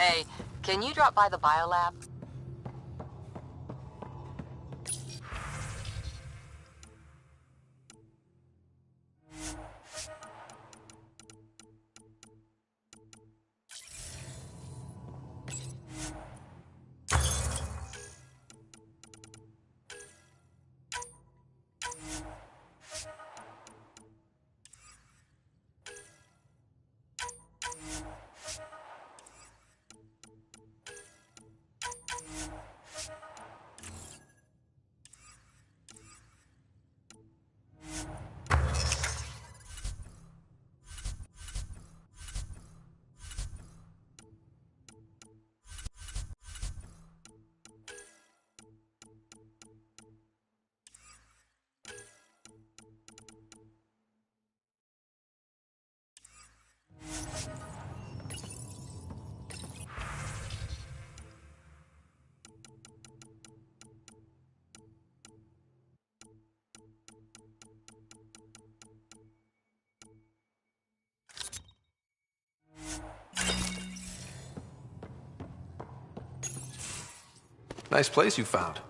Hey, can you drop by the biolab? Nice place you found.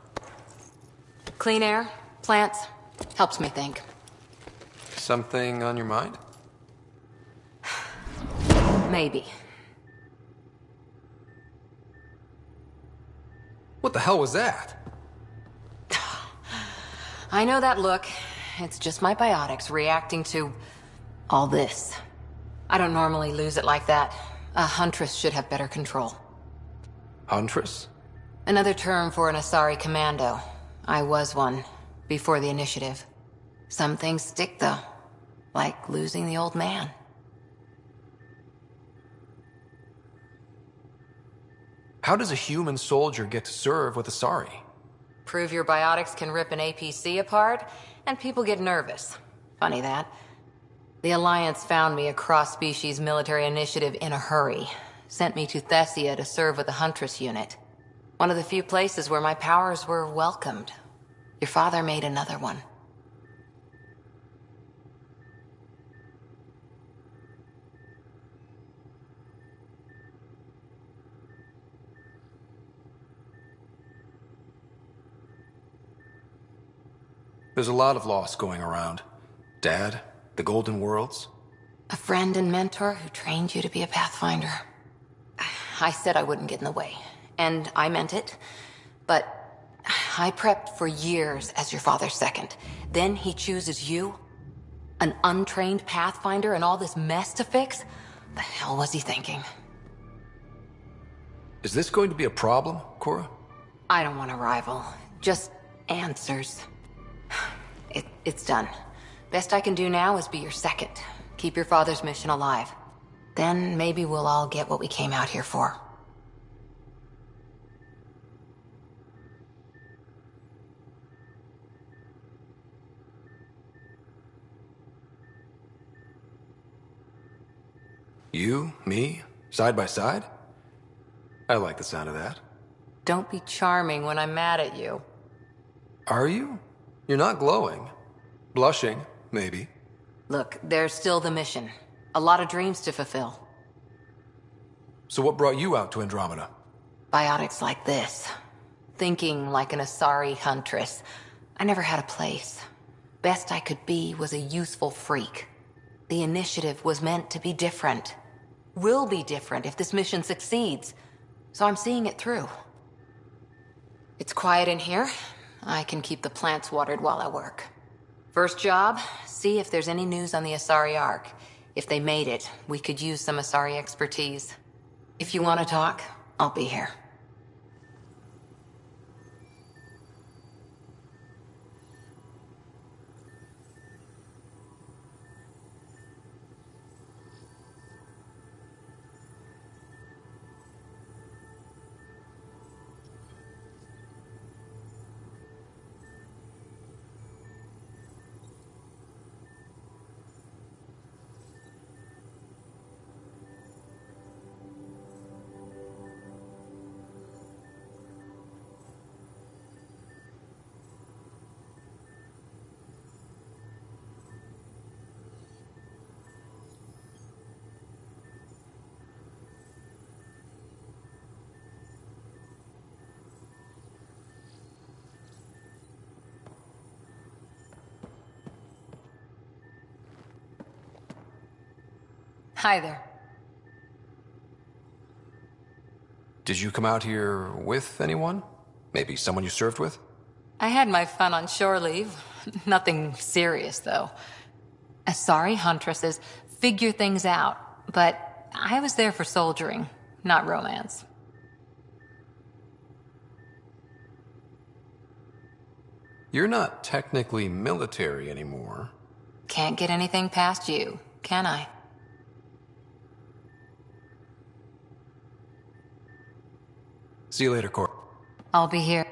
Clean air, plants, helps me think. Something on your mind? Maybe. What the hell was that? I know that look. It's just my biotics reacting to all this. I don't normally lose it like that. A huntress should have better control. Huntress? Another term for an Asari commando. I was one, before the initiative. Some things stick, though. Like losing the old man. How does a human soldier get to serve with Asari? Prove your biotics can rip an APC apart, and people get nervous. Funny that. The Alliance found me a cross-species military initiative in a hurry. Sent me to Thessia to serve with the Huntress unit. One of the few places where my powers were welcomed. Your father made another one. There's a lot of loss going around. Dad, the Golden Worlds. A friend and mentor who trained you to be a Pathfinder. I said I wouldn't get in the way, and I meant it. But I prepped for years as your father's second. Then he chooses you? An untrained Pathfinder and all this mess to fix? The hell was he thinking? Is this going to be a problem, Cora? I don't want a rival. Just answers. It's done. Best I can do now is be your second. Keep your father's mission alive. Then maybe we'll all get what we came out here for. You, me, side by side? I like the sound of that. Don't be charming when I'm mad at you. Are you? You're not glowing. Blushing, maybe. Look, there's still the mission. A lot of dreams to fulfill. So what brought you out to Andromeda? Biotics like this. Thinking like an Asari huntress. I never had a place. Best I could be was a useful freak. The initiative was meant to be different. Will be different if this mission succeeds. So I'm seeing it through. It's quiet in here. I can keep the plants watered while I work. First job, see if there's any news on the Asari Ark. If they made it, we could use some Asari expertise. If you want to talk, I'll be here. Hi there. Did you come out here with anyone? Maybe someone you served with? I had my fun on shore leave. Nothing serious, though. Asari huntresses figure things out, but I was there for soldiering, not romance. You're not technically military anymore. Can't get anything past you, can I? See you later, Cor. I'll be here.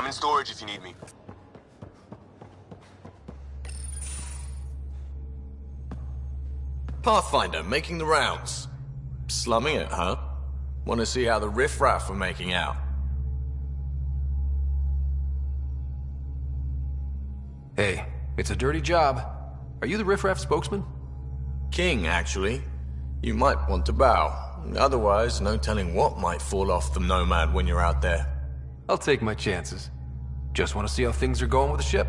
I'm in storage if you need me. Pathfinder, making the rounds. Slumming it, huh? Want to see how the riffraff are making out? Hey, it's a dirty job. Are you the riffraff spokesman? King, actually. You might want to bow. Otherwise, no telling what might fall off the Nomad when you're out there. I'll take my chances. Just want to see how things are going with the ship.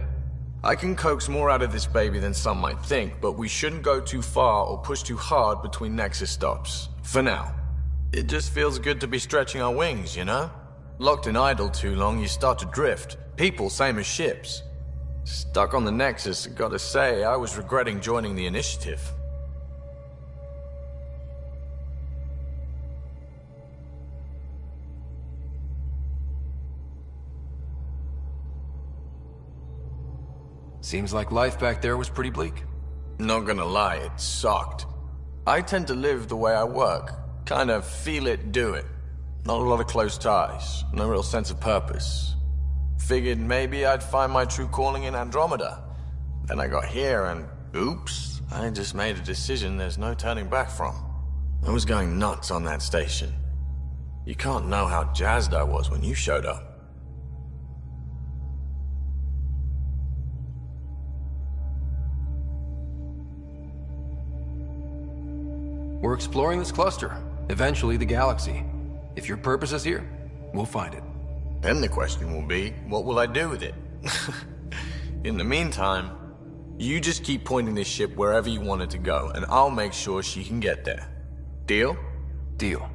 I can coax more out of this baby than some might think, but we shouldn't go too far or push too hard between Nexus stops. For now. It just feels good to be stretching our wings, you know? Locked in idle too long, you start to drift. People, same as ships. Stuck on the Nexus, gotta say, I was regretting joining the Initiative. Seems like life back there was pretty bleak. Not gonna lie, it sucked. I tend to live the way I work. Kind of feel it, do it. Not a lot of close ties, no real sense of purpose. Figured maybe I'd find my true calling in Andromeda. Then I got here and, oops, I just made a decision there's no turning back from. I was going nuts on that station. You can't know how jazzed I was when you showed up. We're exploring this cluster, eventually the galaxy. If your purpose is here, we'll find it. Then the question will be, what will I do with it? In the meantime, you just keep pointing this ship wherever you want it to go, and I'll make sure she can get there. Deal? Deal.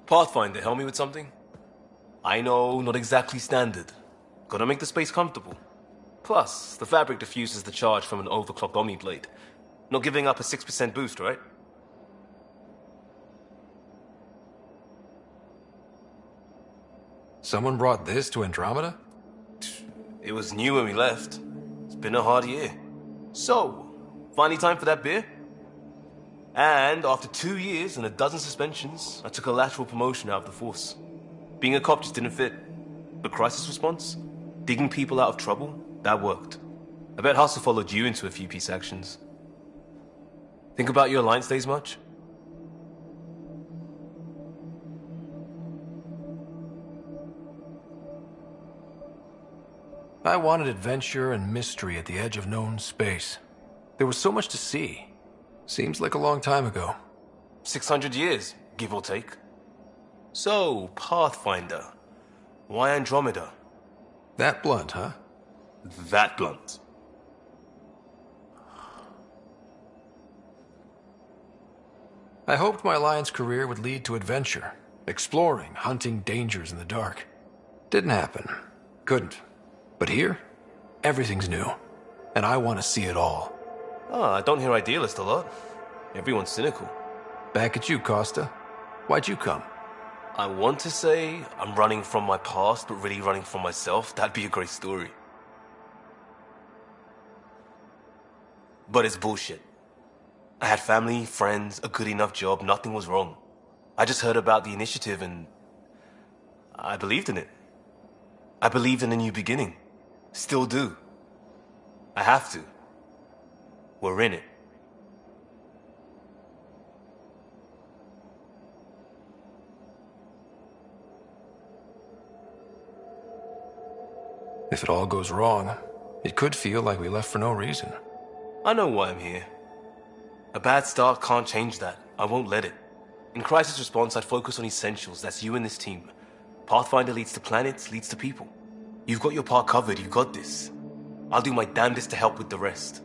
Pathfinder, help me with something? I know, not exactly standard. Gotta make the space comfortable. Plus, the fabric diffuses the charge from an overclocked Omni blade. Not giving up a 6% boost, right? Someone brought this to Andromeda? It was new when we left. It's been a hard year. So, finally time for that beer? And after 2 years and a dozen suspensions, I took a lateral promotion out of the force. Being a cop just didn't fit. But crisis response? Digging people out of trouble? That worked. I bet Hustle followed you into a few peace actions. Think about your Alliance days much? I wanted adventure and mystery at the edge of known space. There was so much to see. Seems like a long time ago. 600 years, give or take. So, Pathfinder. Why Andromeda? That blunt, huh? That blunt. I hoped my Alliance career would lead to adventure. Exploring, hunting dangers in the dark. Didn't happen. Couldn't. But here, everything's new. And I want to see it all. I don't hear idealist a lot. Everyone's cynical. Back at you, Costa. Why'd you come? I want to say I'm running from my past, but really running from myself. That'd be a great story. But it's bullshit. I had family, friends, a good enough job, nothing was wrong. I just heard about the initiative and I believed in it. I believed in a new beginning. Still do. I have to. We're in it. If it all goes wrong, it could feel like we left for no reason. I know why I'm here. A bad start can't change that. I won't let it. In crisis response, I'd focus on essentials. That's you and this team. Pathfinder leads to planets, leads to people. You've got your part covered. You've got this. I'll do my damnedest to help with the rest.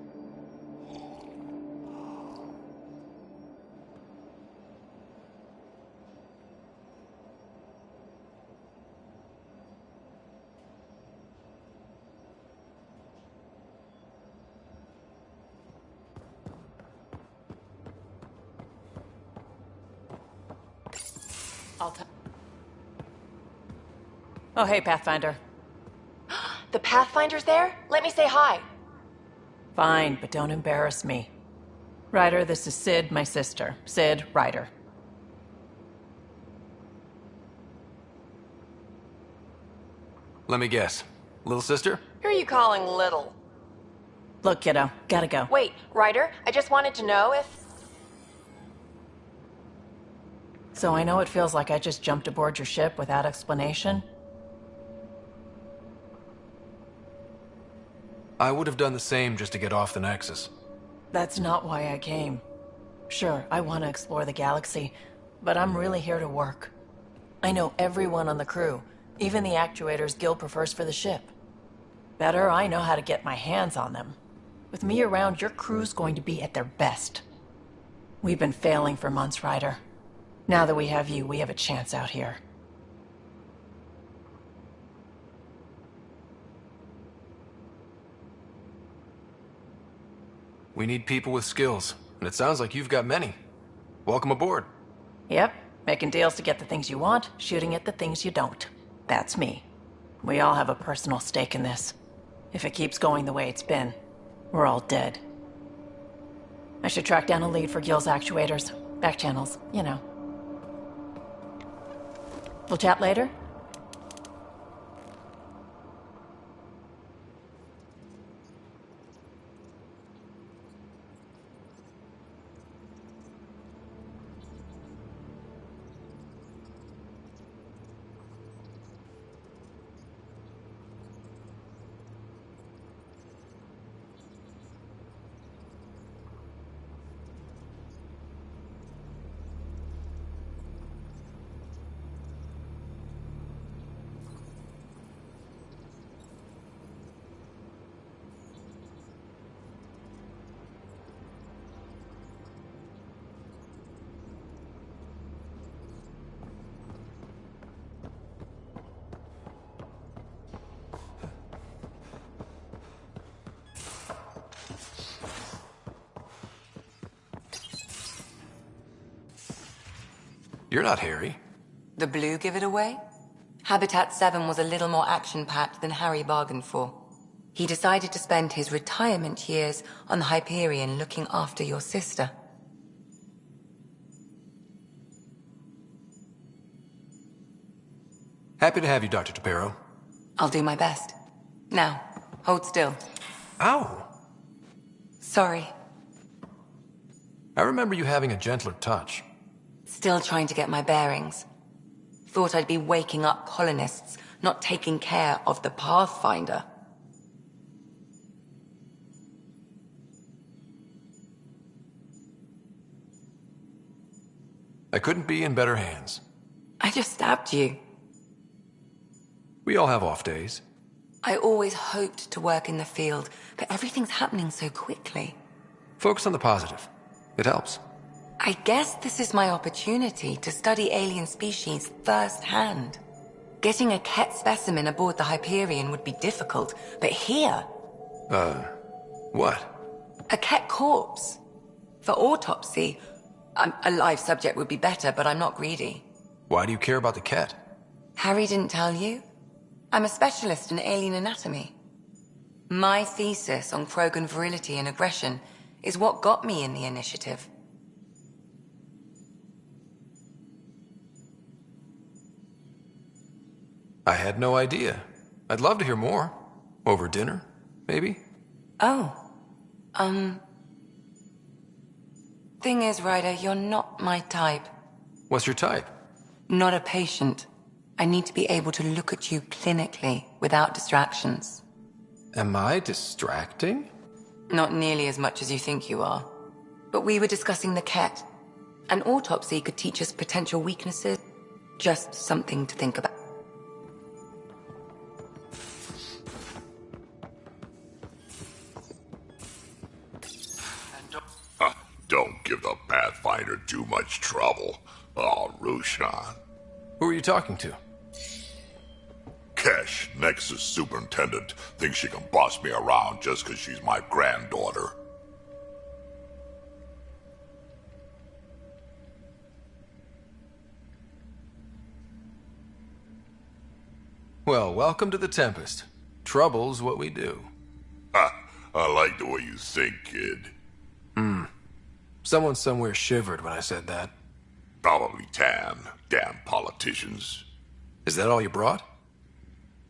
Oh, hey, Pathfinder. The Pathfinder's there? Let me say hi. Fine, but don't embarrass me. Ryder, this is Sid, my sister. Sid, Ryder. Let me guess. Little sister? Who are you calling little? Look, kiddo, gotta go. Wait, Ryder, I just wanted to know if... So I know it feels like I just jumped aboard your ship without explanation. I would have done the same just to get off the Nexus. That's not why I came. Sure, I want to explore the galaxy, but I'm really here to work. I know everyone on the crew, even the actuators Gil prefers for the ship. Better, I know how to get my hands on them. With me around, your crew's going to be at their best. We've been failing for months, Ryder. Now that we have you, we have a chance out here. We need people with skills, and it sounds like you've got many. Welcome aboard. Yep, making deals to get the things you want, shooting at the things you don't. That's me. We all have a personal stake in this. If it keeps going the way it's been, we're all dead. I should track down a lead for Gil's actuators. Back channels, you know. We'll chat later? You're not Harry. The blue give it away? Habitat 7 was a little more action-packed than Harry bargained for. He decided to spend his retirement years on the Hyperion looking after your sister. Happy to have you, Dr. Tapero. I'll do my best. Now, hold still. Ow! Sorry. I remember you having a gentler touch. Still trying to get my bearings. Thought I'd be waking up colonists, not taking care of the Pathfinder. I couldn't be in better hands. I just stabbed you. We all have off days. I always hoped to work in the field, but everything's happening so quickly. Focus on the positive. It helps. I guess this is my opportunity to study alien species firsthand. Getting a Ket specimen aboard the Hyperion would be difficult, but here... What? A Ket corpse. For autopsy, A live subject would be better, but I'm not greedy. Why do you care about the cat? Harry didn't tell you? I'm a specialist in alien anatomy. My thesis on Krogan virility and aggression is what got me in the initiative. I had no idea. I'd love to hear more. Over dinner, maybe? Oh. Thing is, Ryder, you're not my type. What's your type? Not a patient. I need to be able to look at you clinically without distractions. Am I distracting? Not nearly as much as you think you are. But we were discussing the Ket. An autopsy could teach us potential weaknesses. Just something to think about. Don't give the Pathfinder too much trouble. Oh, Rushan. Who are you talking to? Kesh, Nexus Superintendent, thinks she can boss me around just because she's my granddaughter. Well, welcome to the Tempest. Trouble's what we do. Ha! I like the way you think, kid. Someone somewhere shivered when I said that. Probably Tan. Damn politicians. Is that all you brought?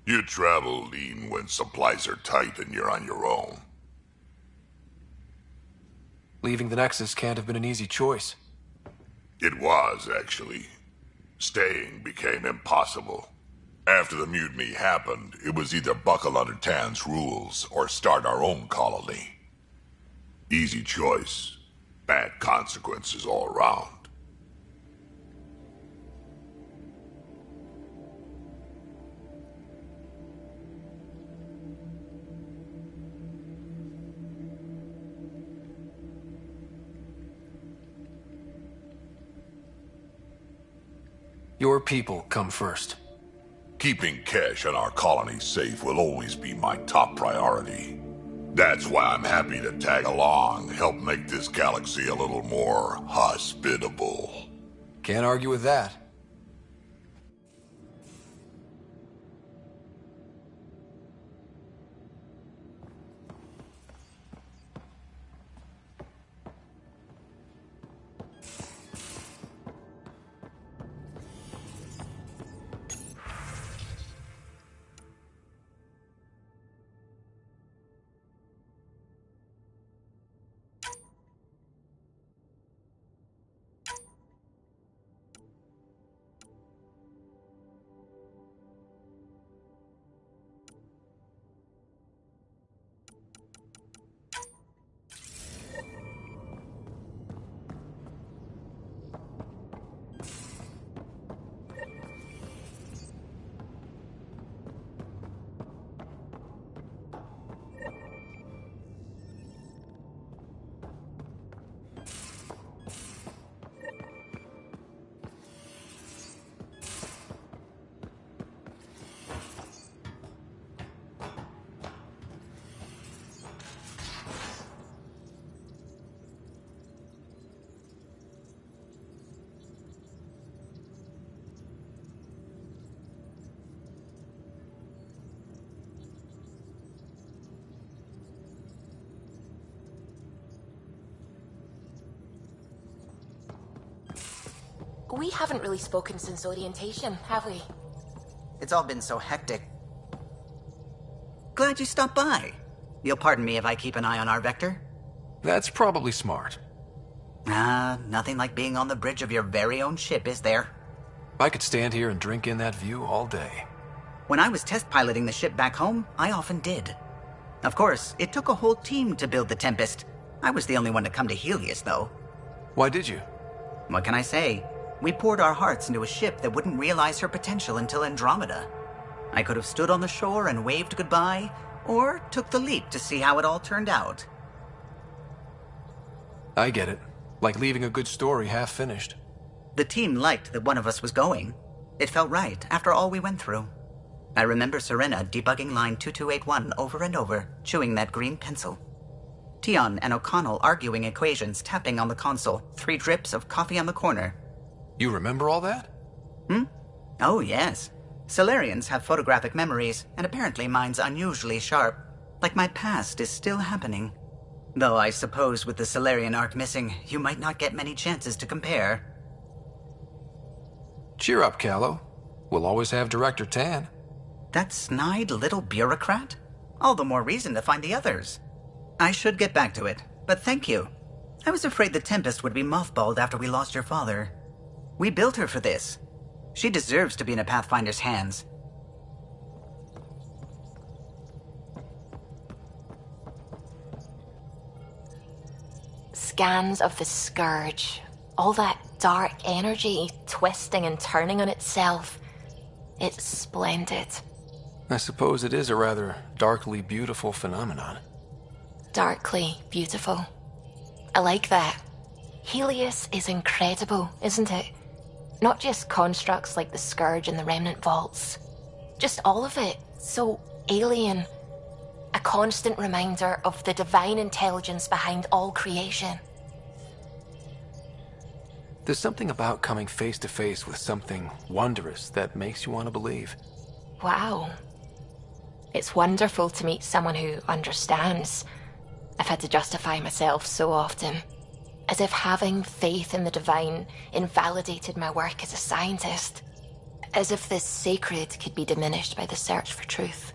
You travel lean when supplies are tight and you're on your own. Leaving the Nexus can't have been an easy choice. It was, actually. Staying became impossible. After the mutiny happened, it was either buckle under Tan's rules or start our own colony. Easy choice. Bad consequences all around. Your people come first. Keeping Kesh and our colony safe will always be my top priority. That's why I'm happy to tag along, help make this galaxy a little more hospitable. Can't argue with that. We haven't really spoken since orientation, have we? It's all been so hectic. Glad you stopped by. You'll pardon me if I keep an eye on our vector? That's probably smart. Nothing like being on the bridge of your very own ship, is there? I could stand here and drink in that view all day. When I was test piloting the ship back home, I often did. Of course, it took a whole team to build the Tempest. I was the only one to come to Helios, though. Why did you? What can I say? We poured our hearts into a ship that wouldn't realize her potential until Andromeda. I could have stood on the shore and waved goodbye, or took the leap to see how it all turned out. I get it. Like leaving a good story half-finished. The team liked that one of us was going. It felt right after all we went through. I remember Serena debugging line 2281 over and over, chewing that green pencil. Tion and O'Connell arguing equations, tapping on the console, 3 drips of coffee on the corner. You remember all that? Oh, yes. Solarians have photographic memories, and apparently mine's unusually sharp. Like my past is still happening. Though I suppose with the Solarian arc missing, you might not get many chances to compare. Cheer up, Callow. We'll always have Director Tan. That snide little bureaucrat? All the more reason to find the others. I should get back to it, but thank you. I was afraid the Tempest would be mothballed after we lost your father. We built her for this. She deserves to be in a Pathfinder's hands. Scans of the Scourge. All that dark energy twisting and turning on itself. It's splendid. I suppose it is a rather darkly beautiful phenomenon. Darkly beautiful. I like that. Helios is incredible, isn't it? Not just constructs like the Scourge and the Remnant Vaults. Just all of it. So alien. A constant reminder of the divine intelligence behind all creation. There's something about coming face to face with something wondrous that makes you want to believe. Wow. It's wonderful to meet someone who understands. I've had to justify myself so often. As if having faith in the divine invalidated my work as a scientist. As if this sacred could be diminished by the search for truth.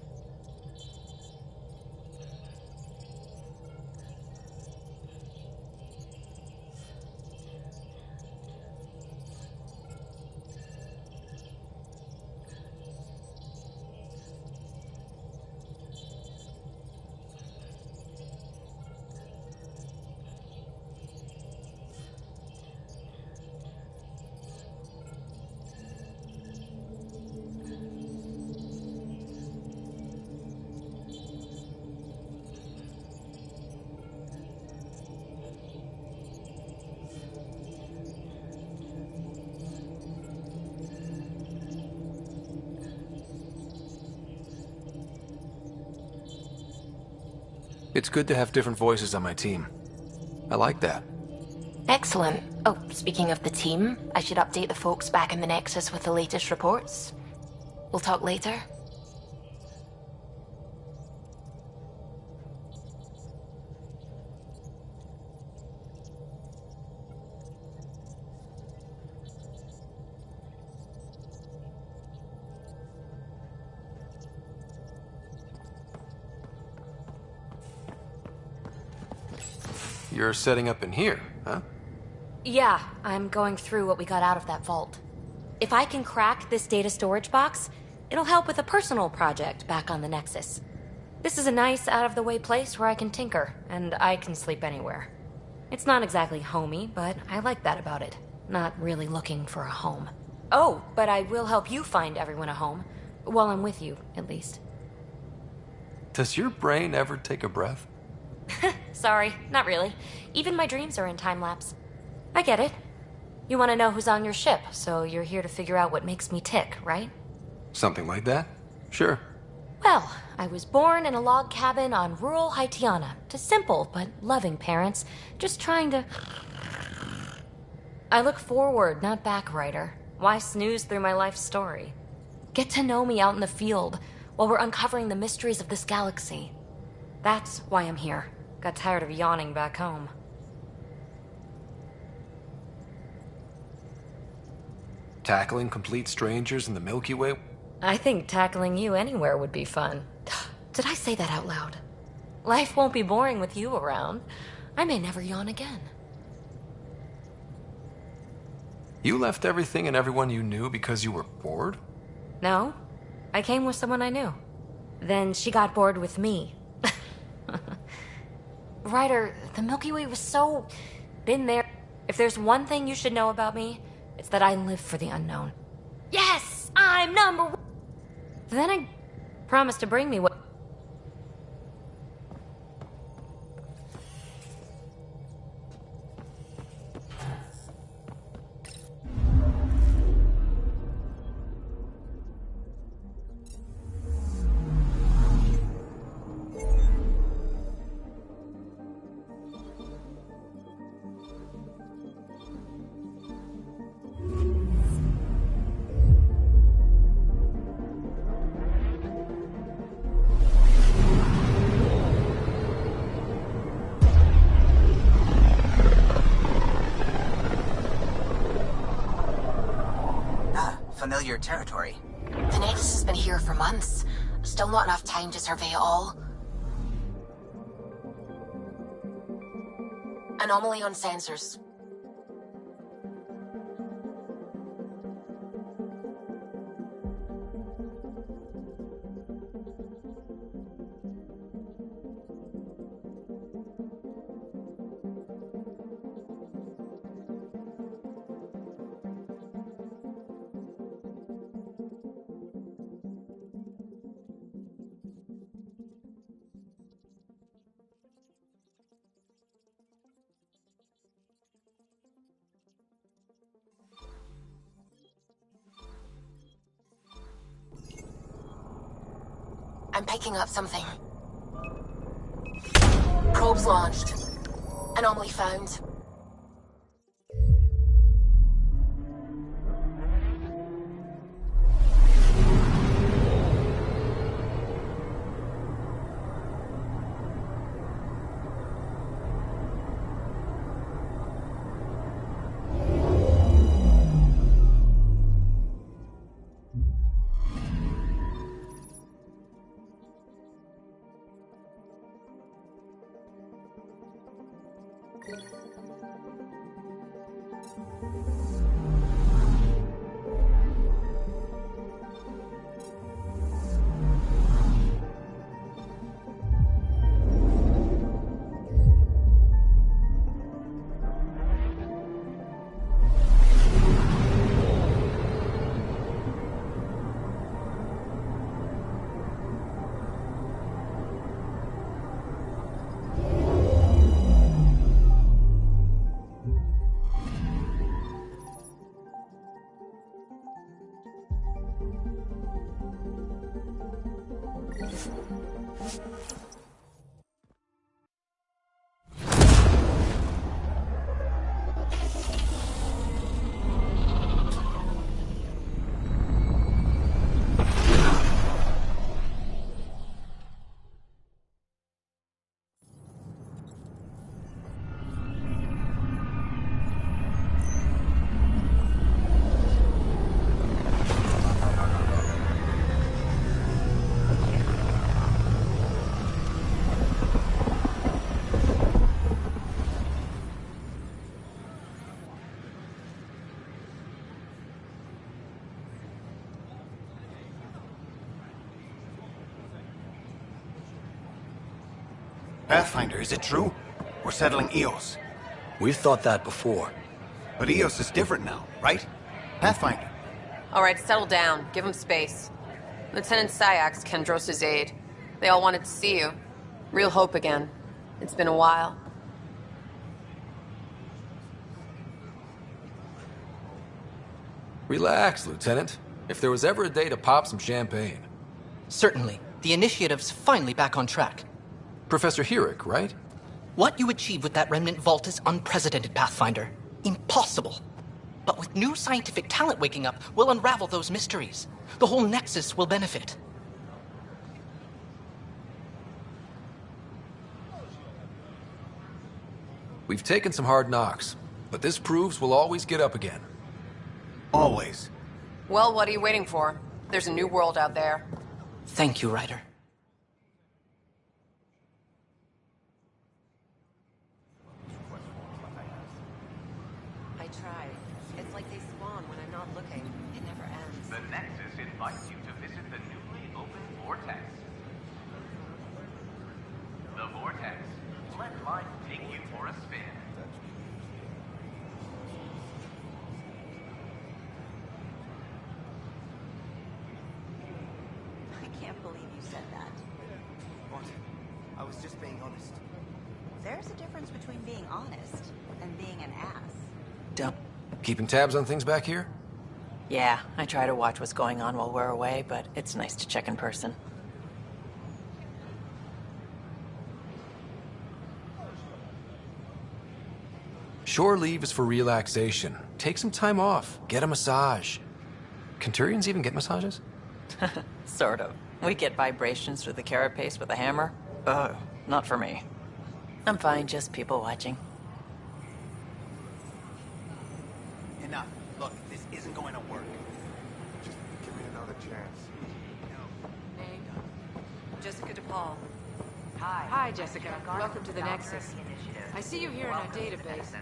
It's good to have different voices on my team. I like that. Excellent. Oh, speaking of the team, I should update the folks back in the Nexus with the latest reports. We'll talk later. You're setting up in here, huh? Yeah, I'm going through what we got out of that vault. If I can crack this data storage box, it'll help with a personal project back on the Nexus. This is a nice, out-of-the-way place where I can tinker, and I can sleep anywhere. It's not exactly homey, but I like that about it. Not really looking for a home. Oh, but I will help you find everyone a home. While I'm with you, at least. Does your brain ever take a breath? Sorry, not really. Even my dreams are in time-lapse. I get it. You want to know who's on your ship, so you're here to figure out what makes me tick, right? Something like that? Sure. Well, I was born in a log cabin on rural Haitiana to simple but loving parents, just trying to... I look forward, not back, Ryder. Why snooze through my life story? Get to know me out in the field while we're uncovering the mysteries of this galaxy. That's why I'm here. Got tired of yawning back home. Tackling complete strangers in the Milky Way? I think tackling you anywhere would be fun. Did I say that out loud? Life won't be boring with you around. I may never yawn again. You left everything and everyone you knew because you were bored? No, I came with someone I knew. Then she got bored with me. Ryder, the Milky Way was so... been there. If there's one thing you should know about me, it's that I live for the unknown. Yes, I'm number one. Then I promised to bring me what... familiar territory. The Nexus has been here for months. Still not enough time to survey it all. Anomaly on sensors. I'm picking up something. Probes launched. Anomaly found. Pathfinder, is it true? We're settling Eos. We've thought that before. But Eos is different now, right? Pathfinder. All right, settle down. Give him space. Lieutenant Syax, Kendros' aide. They all wanted to see you. Real hope again. It's been a while. Relax, Lieutenant. If there was ever a day to pop some champagne. Certainly. The initiative's finally back on track. Professor Herrick, right? What you achieved with that remnant vault is unprecedented, Pathfinder. Impossible. But with new scientific talent waking up, we'll unravel those mysteries. The whole Nexus will benefit. We've taken some hard knocks, but this proves we'll always get up again. Always. Well, what are you waiting for? There's a new world out there. Thank you, Ryder. I tried. It's like they spawn when I'm not looking. It never ends. The Nexus invites you to visit the newly opened Vortex. The Vortex. Let life take you for a spin. I can't believe you said that. What? I was just being honest. There's a difference between being honest and being an ass. Don't. Keeping tabs on things back here? Yeah, I try to watch what's going on while we're away, but it's nice to check in person. Shore leave is for relaxation. Take some time off. Get a massage. Can Turians even get massages? Sort of. We get vibrations through the carapace with a hammer. Ugh, not for me. I'm fine, just people watching. Enough. Look, this isn't going to work. Give me another chance. Jessica DePaul. Hi. Hi, Jessica. Welcome to the Nexus. I see you here in our database.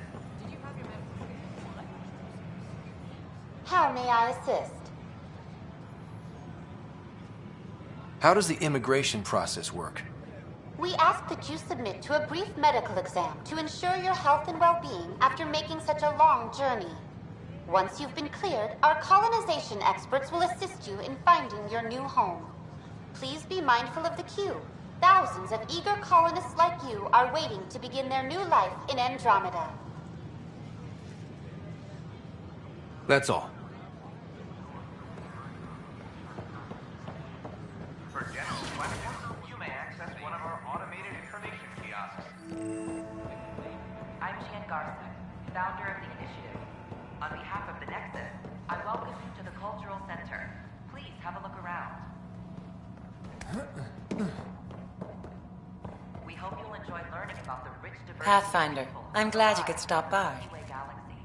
How may I assist? How does the immigration process work? We ask that you submit to a brief medical exam to ensure your health and well-being after making such a long journey. Once you've been cleared, our colonization experts will assist you in finding your new home. Please be mindful of the queue. Thousands of eager colonists like you are waiting to begin their new life in Andromeda. That's all. For general questions, you may access one of our automated information kiosks. I'm Jan Garza, founder of the initiative. On behalf of the Nexus, I welcome you to the Cultural Center. Please have a look around. We hope you'll enjoy learning about the rich diversity. Pathfinder, I'm glad you could stop by.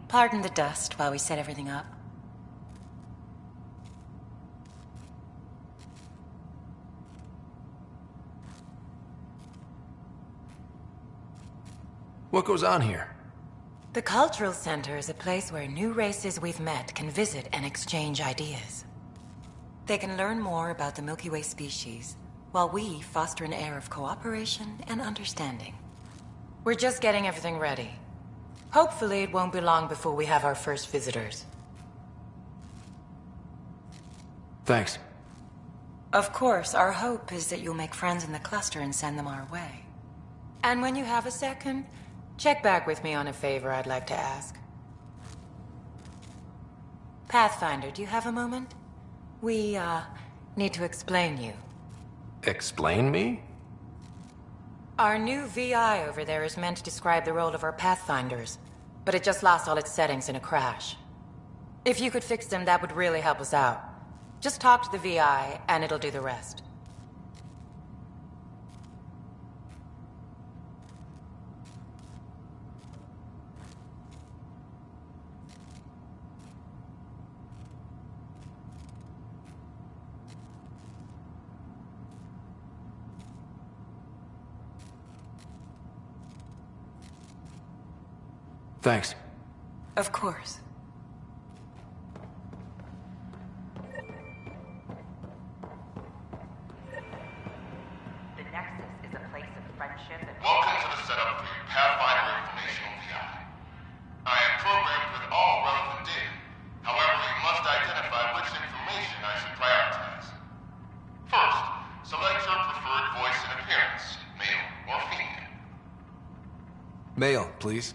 Pardon the dust while we set everything up. What goes on here? The Cultural Center is a place where new races we've met can visit and exchange ideas. They can learn more about the Milky Way species, while we foster an air of cooperation and understanding. We're just getting everything ready. Hopefully it won't be long before we have our first visitors. Thanks. Of course, our hope is that you'll make friends in the cluster and send them our way. And when you have a second, check back with me on a favor I'd like to ask. Pathfinder, do you have a moment? We, need to explain you. Explain me? Our new VI over there is meant to describe the role of our Pathfinders, but it just lost all its settings in a crash. If you could fix them, that would really help us out. Just talk to the VI, and it'll do the rest. Thanks. Of course. The Nexus is a place of friendship and... Welcome to the setup for your Pathfinder Informational VI. I am programmed with all relevant data. However, you must identify which information I should prioritize. First, select your preferred voice and appearance, male or female. Male, please.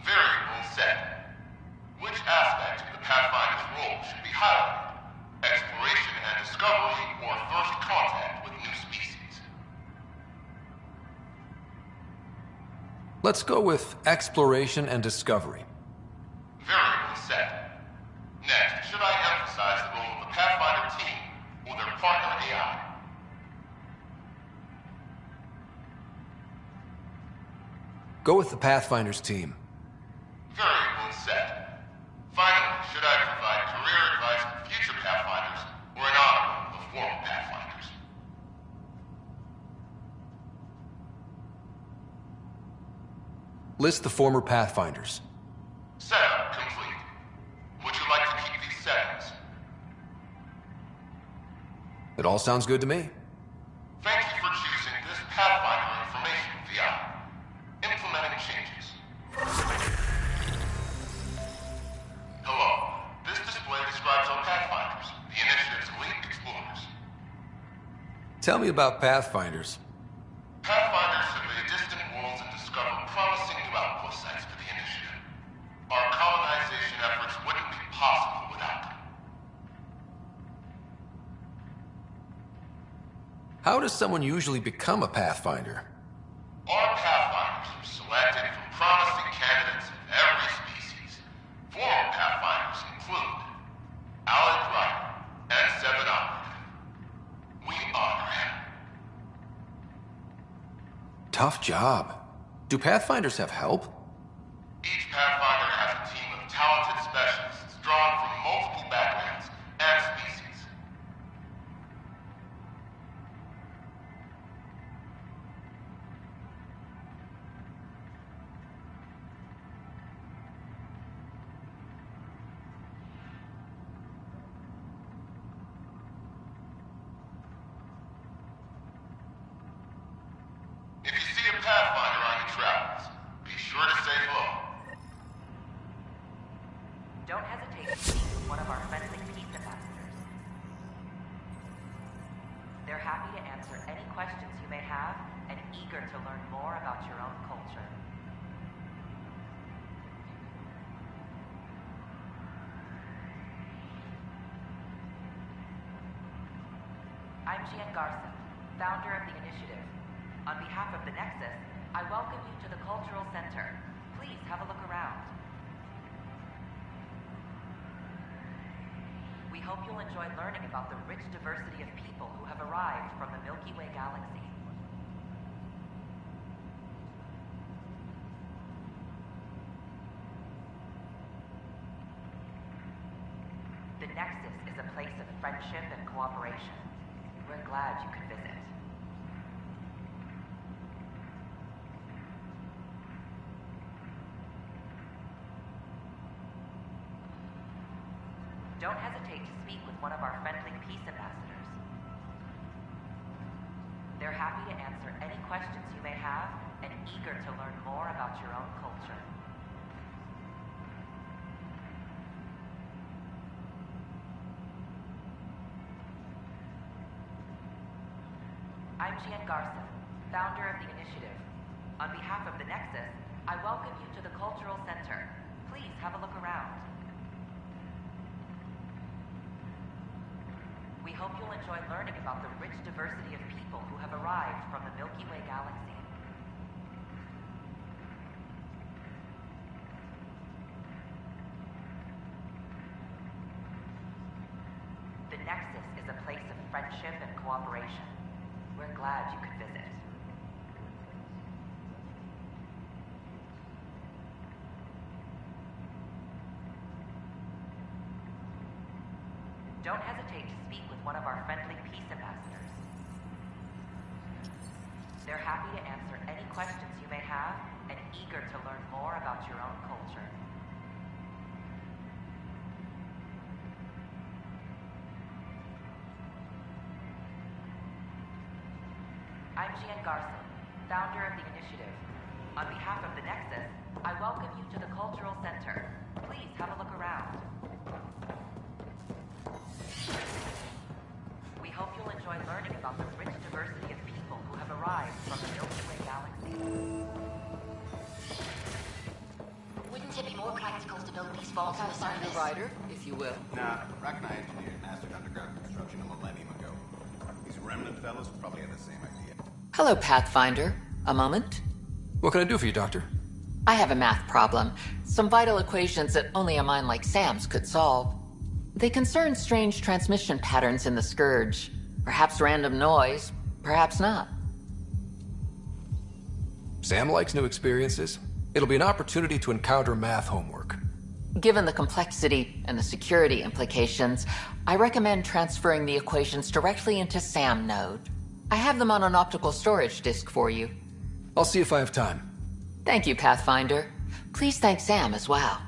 Variable set. Which aspect of the Pathfinder's role should be highlighted? Exploration and discovery, or first contact with new species? Let's go with exploration and discovery. Variable set. Next, should I emphasize the role of the Pathfinder team or their partner AI? Go with the Pathfinder's team. Variable set. Finally, should I provide career advice to future Pathfinders or an honor of former Pathfinders? List the former Pathfinders. Setup complete. Would you like to keep these settings? It all sounds good to me. Thank you for choosing this Pathfinder Information VI. Implementing changes. Hello. This display describes our Pathfinders, the Initiative's elite explorers. Tell me about Pathfinders. Pathfinders survey distant worlds and discover promising new outpost sites for the Initiative. Our colonization efforts wouldn't be possible without them. How does someone usually become a Pathfinder? Our Pathfinders are selected from promising candidates of every species. Former Pathfinders include Alec Wright and Seven Operative. We honor him. Tough job. Do Pathfinders have help? Each Pathfinder has a team of talented specialists drawn from multiple backgrounds and species. Don't hesitate to speak with one of our friendly peace ambassadors. They're happy to answer any questions you may have and eager to learn more about your own culture. I'm Gian Garza, founder of the initiative. On behalf of the Nexus, I welcome you to the Cultural Center. Please have a look around. We hope you'll enjoy learning about the rich diversity of people who have arrived from the Milky Way galaxy. The Nexus is a place of friendship and cooperation. We're glad you could visit. Don't hesitate to speak with one of our friendly peace ambassadors. They're happy to answer any questions you may have and eager to learn more about your own culture. I'm Gian Garza, founder of the initiative. On behalf of the Nexus, I welcome you to the Cultural Center. Please have a look around. We hope you'll enjoy learning about the rich diversity of people who have arrived from the Milky Way galaxy. The Nexus is a place of friendship and cooperation. We're glad you could visit. Don't hesitate to speak with one of our friendly peace ambassadors. They're happy to answer any questions you may have and eager to learn more about your own culture. I'm Gian Garza, founder of the initiative. On behalf of the Nexus, I welcome you to the Cultural Center. Please have a look around. We hope you'll enjoy learning about the rich diversity of people who have arrived from the Milky Way galaxy. Wouldn't it be more practical to build these vaults on the surface? Rider, if you will. Nah, Rack and I engineered mastered underground construction a millennium ago. These remnant fellows probably had the same idea. Hello, Pathfinder. A moment? What can I do for you, Doctor? I have a math problem. Some vital equations that only a mind like Sam's could solve. They concern strange transmission patterns in the Scourge. Perhaps random noise, perhaps not. Sam likes new experiences. It'll be an opportunity to encounter math homework. Given the complexity and the security implications, I recommend transferring the equations directly into SAM node. I have them on an optical storage disk for you. I'll see if I have time. Thank you, Pathfinder. Please thank Sam as well.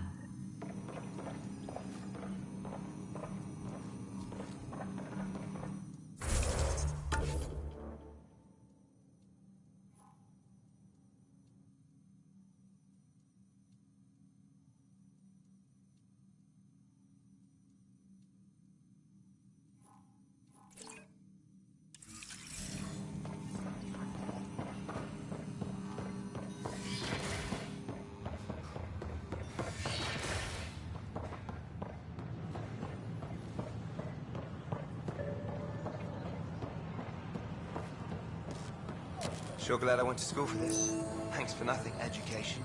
Sure glad I went to school for this. Thanks for nothing, education.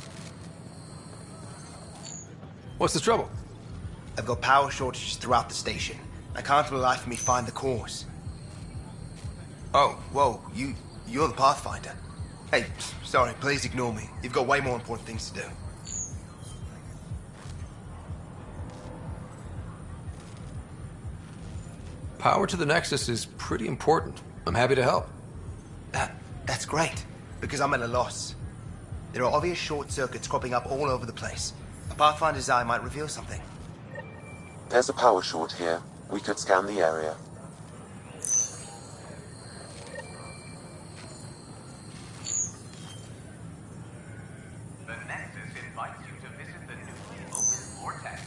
What's the trouble? I've got power shortages throughout the station. I can't for the life of me find the cause. Oh, whoa, you're the Pathfinder. Hey, sorry, please ignore me. You've got way more important things to do. Power to the Nexus is pretty important. I'm happy to help. That's great, because I'm at a loss. There are obvious short circuits cropping up all over the place. A Pathfinder's eye might reveal something. There's a power short here. We could scan the area. The Nexus invites you to visit the newly opened vortex.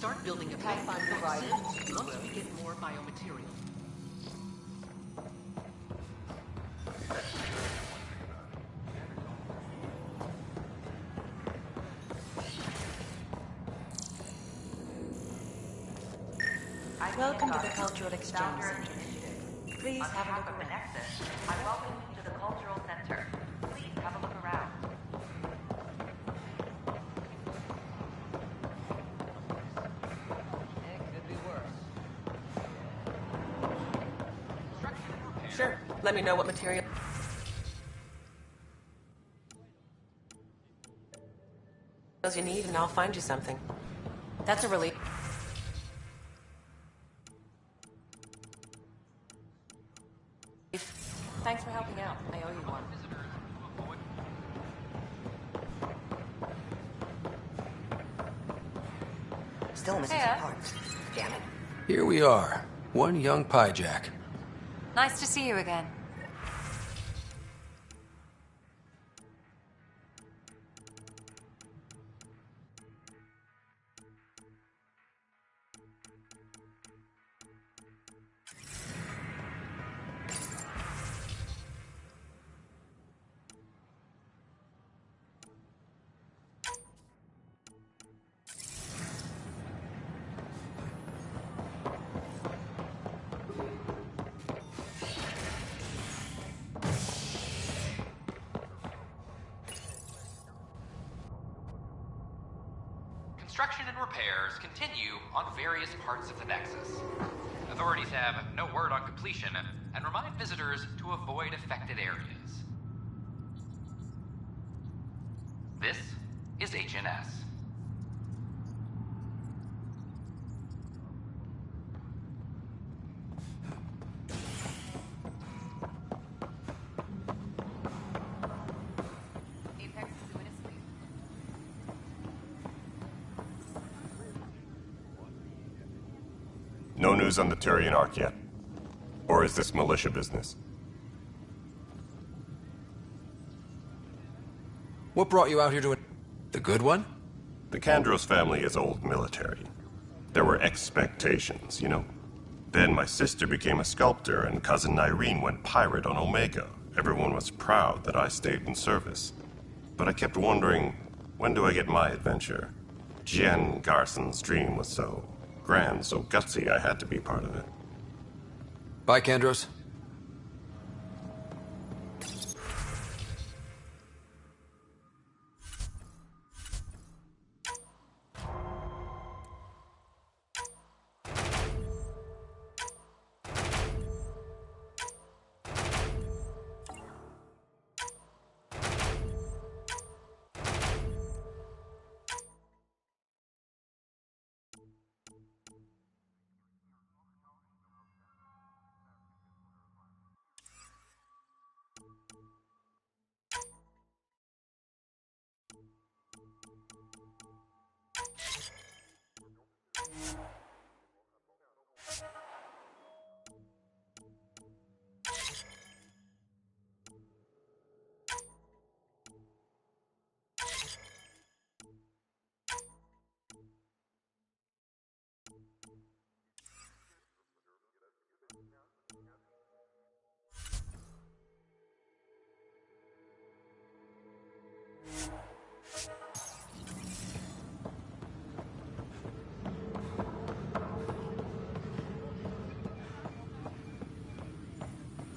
start building a Pathfinder vaccine once we get more biomaterial. Welcome to the Cultural Exchange Center. Please have a look On behalf of the around. Nexus, I welcome you to the Cultural Center. Please have a look around. Sure. Let me know what material. You need, and I'll find you something. That's a relief. Thanks for helping out. I owe you one. Still missing Hiya. some parts. Damn it. Here we are. One young Pyjack. Nice to see you again. Construction and repairs continue on various parts of the Nexus. Authorities have no word on completion and remind visitors to avoid affected areas. This is HNS. No news on the Turian Ark yet? Or is this militia business? What brought you out here to... The good one? The Kandros family is old military. There were expectations, you know. Then my sister became a sculptor and cousin Irene went pirate on Omega. Everyone was proud that I stayed in service. But I kept wondering, when do I get my adventure? Jen Garson's dream was so grand, so gutsy, I had to be part of it. Bye, Kandros.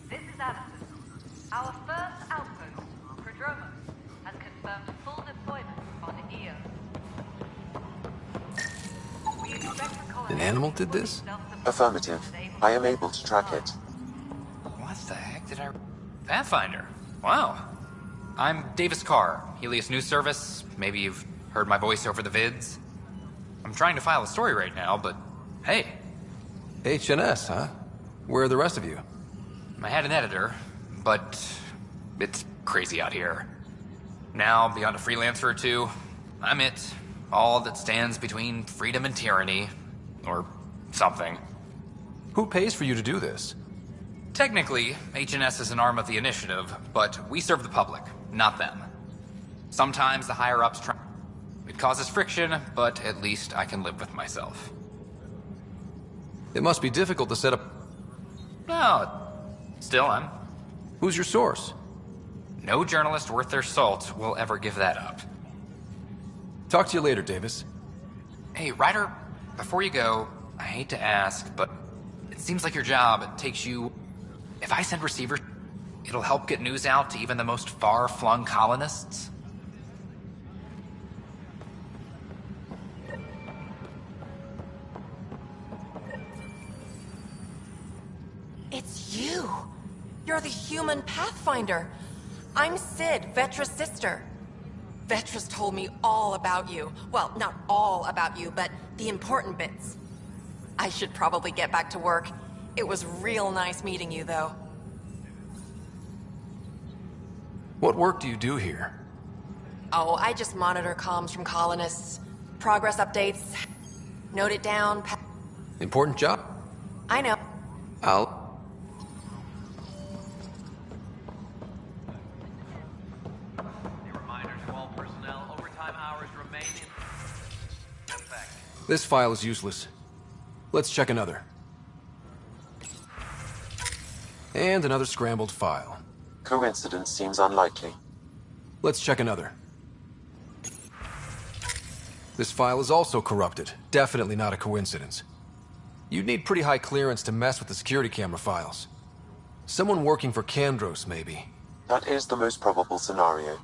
This is Anderson. Our first outpost, Prodromos, has confirmed full deployment on Io. We expect the colony... An animal did this? Affirmative. I am able to track it. What the heck did I... Pathfinder. Wow. I'm Davis Carr, Helios News Service. Maybe you've heard my voice over the vids. I'm trying to file a story right now, but hey. HNS, huh? Where are the rest of you? I had an editor, but it's crazy out here. Now, beyond a freelancer or two, I'm it. All that stands between freedom and tyranny. Or something. Who pays for you to do this? Technically, HNS is an arm of the Initiative, but we serve the public, not them. Sometimes the higher-ups try... It causes friction, but at least I can live with myself. It must be difficult to set up... No, still I'm... Who's your source? No journalist worth their salt will ever give that up. Talk to you later, Davis. Hey, Ryder, before you go, I hate to ask, but it seems like your job takes you... If I send receivers, it'll help get news out to even the most far-flung colonists? It's you! You're the human Pathfinder! I'm Sid, Vetra's sister. Vetra's told me all about you. Well, not all about you, but the important bits. I should probably get back to work. It was real nice meeting you, though. What work do you do here? Oh, I just monitor comms from colonists. Progress updates. Note it down. Important job? I know. I'll... This file is useless. Let's check another. And another scrambled file. Coincidence seems unlikely. Let's check another. This file is also corrupted. Definitely not a coincidence. You'd need pretty high clearance to mess with the security camera files. Someone working for Kandros, maybe. That is the most probable scenario.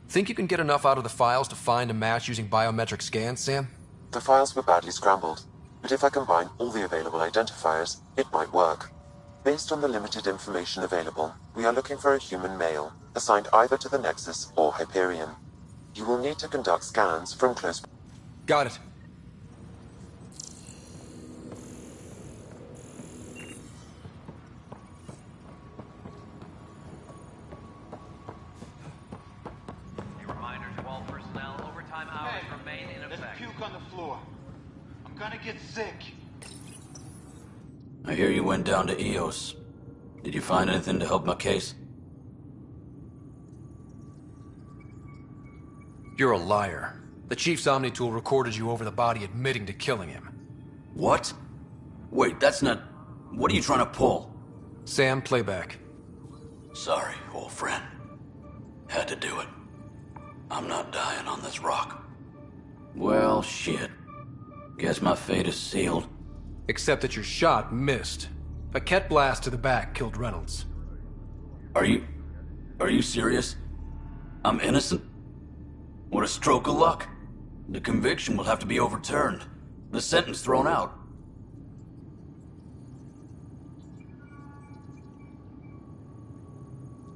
Think you can get enough out of the files to find a match using biometric scans, Sam? The files were badly scrambled, but if I combine all the available identifiers, it might work. Based on the limited information available, we are looking for a human male, assigned either to the Nexus or Hyperion. You will need to conduct scans from close... Got it. On the floor. I'm gonna get sick. I hear you went down to EOS. Did you find anything to help my case? You're a liar. The Chief's Omni-tool recorded you over the body admitting to killing him. What? Wait, that's not... What are you trying to pull? Sam, playback. Sorry, old friend. Had to do it. I'm not dying on this rock. Well, shit. Guess my fate is sealed. Except that your shot missed. A Ket blast to the back killed Reynolds. Are you serious? I'm innocent? What a stroke of luck. The conviction will have to be overturned. The sentence thrown out.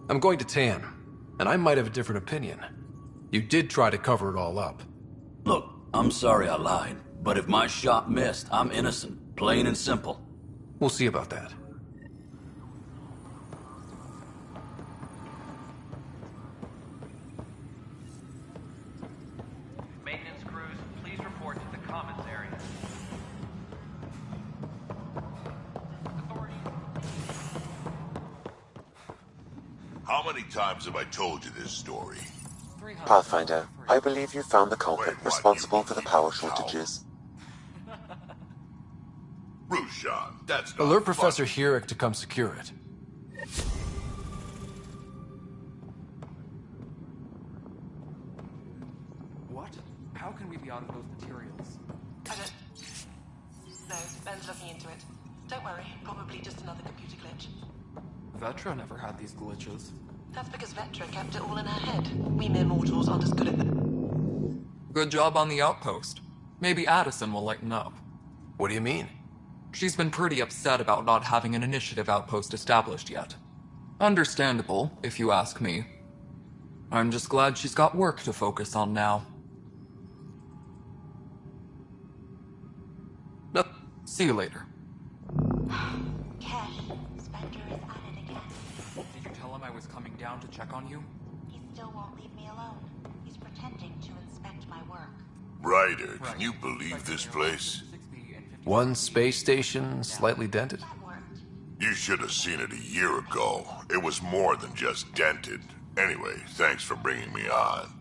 I'm going to Tan, and I might have a different opinion. You did try to cover it all up. Look, I'm sorry I lied, but if my shot missed, I'm innocent. Plain and simple. We'll see about that. Maintenance crews, please report to the commons area. How many times have I told you this story? Pathfinder, I believe you found the culprit responsible for the power shortages. Rushan, that's not Alert Professor Herrick to come secure it. What? How can we be out of those materials? I don't... No, Ben's looking into it. Don't worry, probably just another computer glitch. Vetra never had these glitches. That's because Vetra kept it all in her head. We mere mortals aren't as good at that. Good job on the outpost. Maybe Addison will lighten up. What do you mean? She's been pretty upset about not having an initiative outpost established yet. Understandable, if you ask me. I'm just glad she's got work to focus on now. No. See you later. Cash, Spectre is at it again. Did you tell him I was coming down to check on you? He still won't leave me alone. He's pretending to inspect my work. Ryder, can you believe this place? One space station, slightly dented. You should have seen it a year ago. It was more than just dented. Anyway, thanks for bringing me on.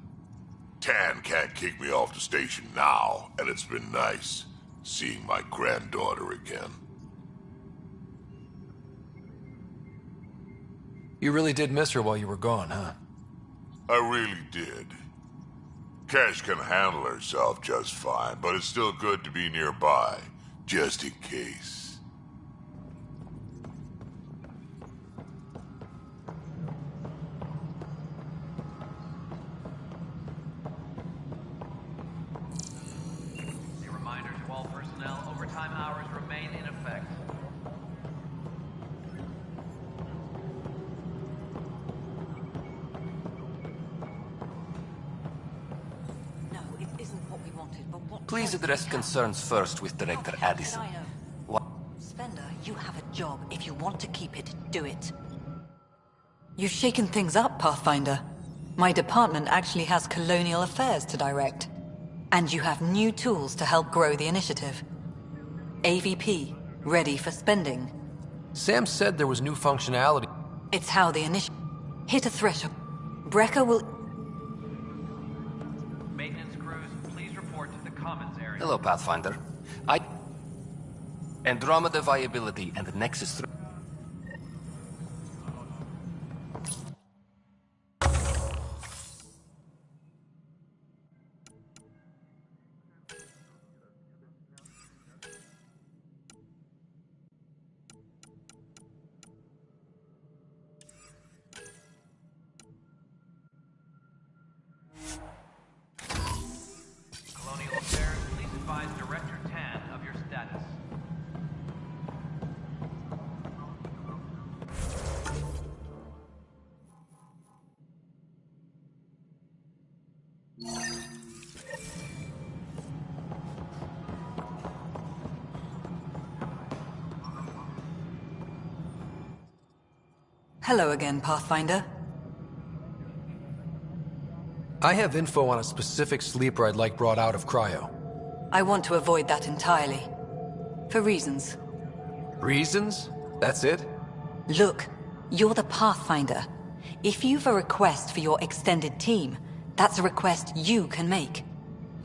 Tan can't kick me off the station now, and it's been nice seeing my granddaughter again. You really did miss her while you were gone, huh? I really did. Cash can handle herself just fine, but it's still good to be nearby, just in case. A reminder to all personnel, overtime hours remain in effect. Please address concerns first with Director Addison. What? Spender, you have a job. If you want to keep it, do it. You've shaken things up, Pathfinder. My department actually has colonial affairs to direct. And you have new tools to help grow the initiative. AVP, ready for spending. Sam said there was new functionality. It's how the initiative hit a threshold. Brecker will... Maintenance crews, please report to the commons area. Hello, Pathfinder. Andromeda viability and Nexus 3. Colonial Affairs, please advise Director Tan of your status. Hello again, Pathfinder. I have info on a specific sleeper I'd like brought out of cryo. I want to avoid that entirely. For reasons. Reasons? That's it? Look, you're the Pathfinder. If you've a request for your extended team, that's a request you can make.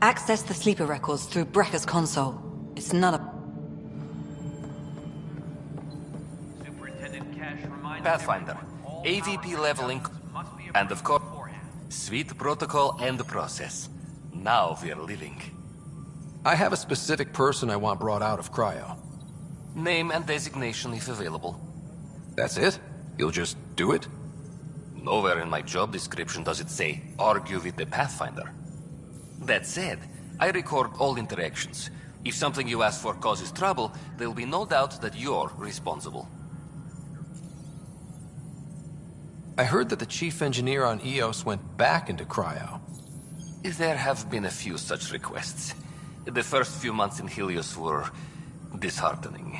Access the sleeper records through Brecker's console. It's none of... Superintendent Cash reminds Pathfinder, AVP leveling, and of course, sweet protocol and process. Now we're living. I have a specific person I want brought out of cryo. Name and designation if available. That's it? You'll just do it? Nowhere in my job description does it say, argue with the Pathfinder. That said, I record all interactions. If something you ask for causes trouble, there'll be no doubt that you're responsible. I heard that the chief engineer on EOS went back into cryo. There have been a few such requests. The first few months in Helios were disheartening.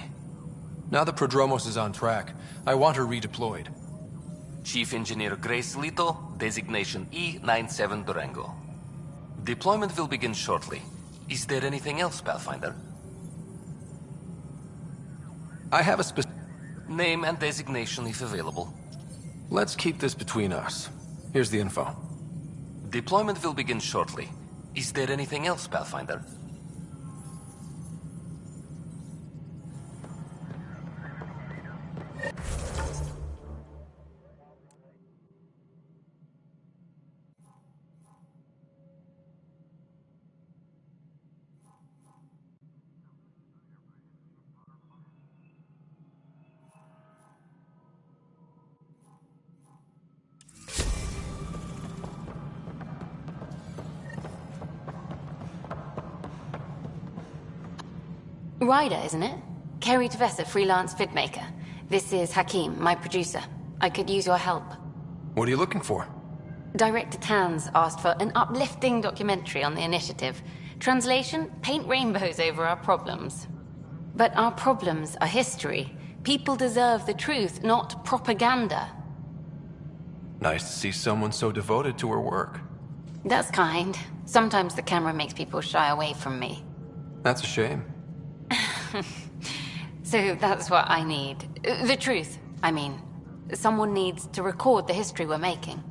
Now the Prodromos is on track. I want her redeployed. Chief Engineer Grace Lito, designation E97 Durango. Deployment will begin shortly. Is there anything else, Pathfinder? I have a name and designation if available. Let's keep this between us. Here's the info. Deployment will begin shortly. Is there anything else, Pathfinder? Ryder, isn't it? Kerry Tavessa, freelance vidmaker. This is Hakim, my producer. I could use your help. What are you looking for? Director Tan's asked for an uplifting documentary on the initiative. Translation, paint rainbows over our problems. But our problems are history. People deserve the truth, not propaganda. Nice to see someone so devoted to her work. That's kind. Sometimes the camera makes people shy away from me. That's a shame. So that's what I need. The truth, I mean. Someone needs to record the history we're making.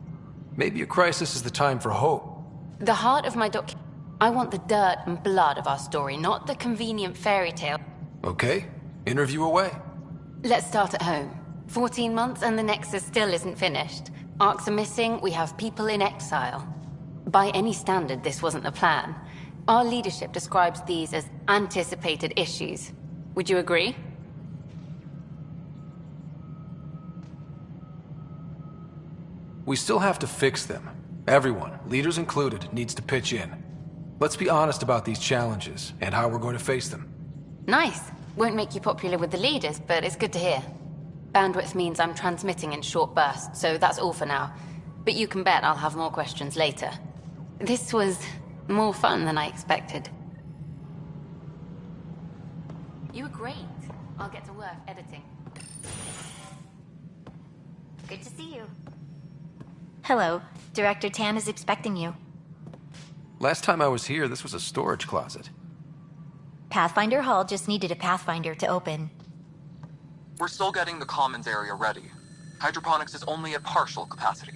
Maybe a crisis is the time for hope. The heart of my I want the dirt and blood of our story, not the convenient fairy tale. Okay, interview away. Let's start at home. 14 months and the Nexus still isn't finished. Arcs are missing, we have people in exile. By any standard, this wasn't the plan. Our leadership describes these as anticipated issues. Would you agree? We still have to fix them. Everyone, leaders included, needs to pitch in. Let's be honest about these challenges and how we're going to face them. Nice. Won't make you popular with the leaders, but it's good to hear. Bandwidth means I'm transmitting in short bursts, so that's all for now. But you can bet I'll have more questions later. This was more fun than I expected. You were great. I'll get to work editing. Good to see you. Hello. Director Tan is expecting you. Last time I was here, this was a storage closet. Pathfinder Hall just needed a Pathfinder to open. We're still getting the commons area ready. Hydroponics is only at partial capacity.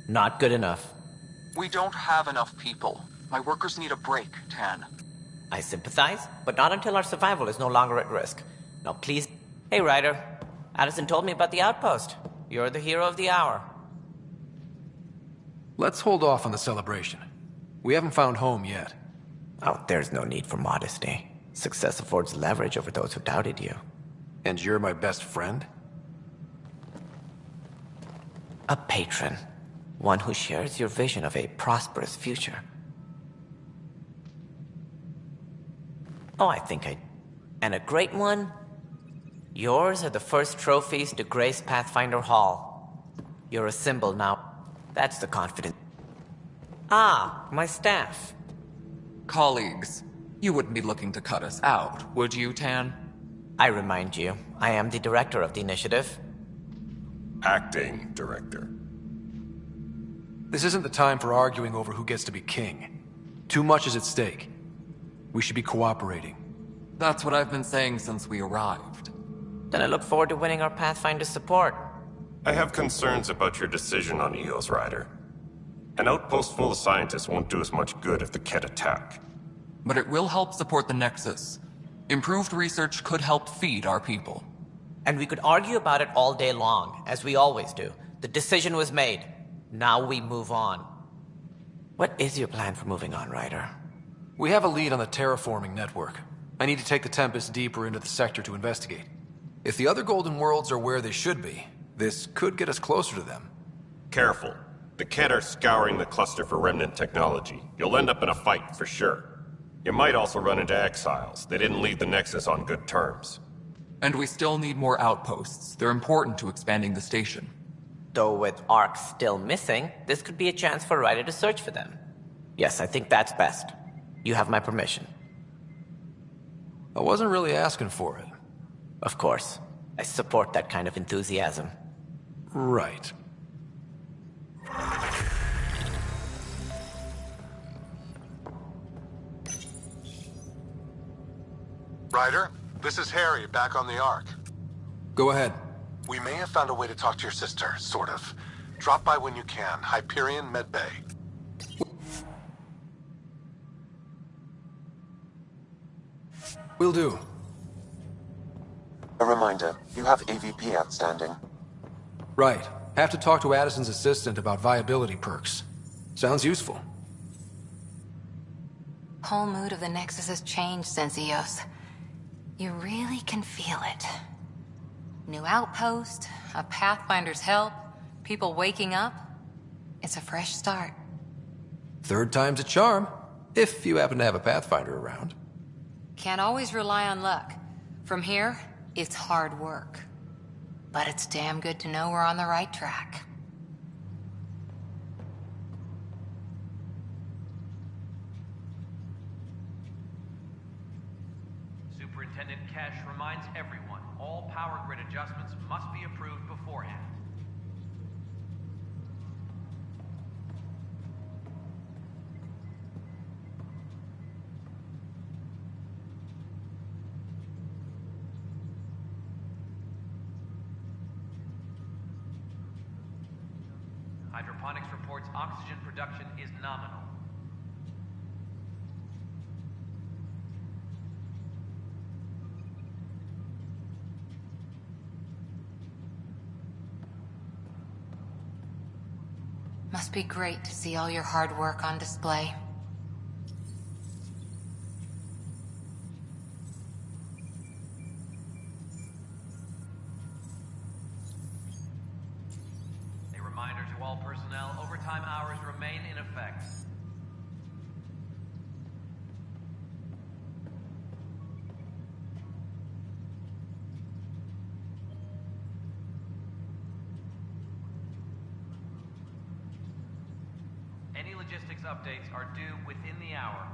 Not good enough. We don't have enough people. My workers need a break, Tan. I sympathize, but not until our survival is no longer at risk. Now please... Hey, Ryder. Addison told me about the outpost. You're the hero of the hour. Let's hold off on the celebration. We haven't found home yet. Oh, there's no need for modesty. Success affords leverage over those who doubted you. And you're my best friend? A patron. One who shares your vision of a prosperous future. Oh, I think I... And a great one? Yours are the first trophies to grace Pathfinder Hall. You're a symbol now. That's the confidence. Ah, my staff. Colleagues, you wouldn't be looking to cut us out, would you, Tan? I remind you, I am the director of the initiative. Acting director. This isn't the time for arguing over who gets to be king. Too much is at stake. We should be cooperating. That's what I've been saying since we arrived. Then I look forward to winning our Pathfinder support. I have concerns about your decision on Eos Rider. An outpost full of scientists won't do us much good if the Kett attack. But it will help support the Nexus. Improved research could help feed our people. And we could argue about it all day long, as we always do. The decision was made. Now we move on. What is your plan for moving on, Ryder? We have a lead on the terraforming network. I need to take the Tempest deeper into the sector to investigate. If the other Golden Worlds are where they should be, this could get us closer to them. Careful. The Kett are scouring the cluster for remnant technology. You'll end up in a fight for sure. You might also run into exiles. They didn't leave the Nexus on good terms. And we still need more outposts. They're important to expanding the station. Though with Ark still missing, this could be a chance for Ryder to search for them. Yes, I think that's best. You have my permission. I wasn't really asking for it. Of course. I support that kind of enthusiasm. Right. Ryder, this is Harry, back on the Ark. Go ahead. We may have found a way to talk to your sister, sort of. Drop by when you can. Hyperion Med Bay. Will do. A reminder, you have AVP outstanding. Right. Have to talk to Addison's assistant about viability perks. Sounds useful. Whole mood of the Nexus has changed since Eos. You really can feel it. New outpost, a Pathfinder's help, people waking up. It's a fresh start. Third time's a charm, if you happen to have a Pathfinder around. Can't always rely on luck. From here, it's hard work. But it's damn good to know we're on the right track. Superintendent Kesh reminds everyone, all power grid adjustments must be approved beforehand. Hydroponics reports oxygen production is nominal. Must be great to see all your hard work on display. A reminder to all personnel, overtime hours remain in effect. Any logistics updates are due within the hour.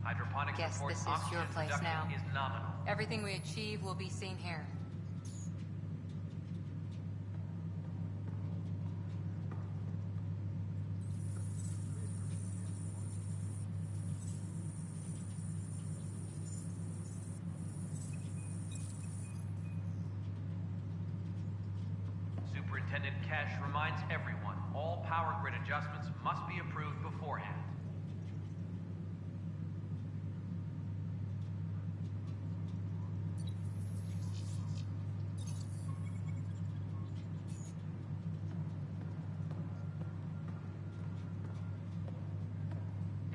Hydroponics Guess report this is oxygen your place production now. is nominal. Everything we achieve will be seen here. Superintendent Cash reminds everyone, all power grid adjustments must be approved beforehand.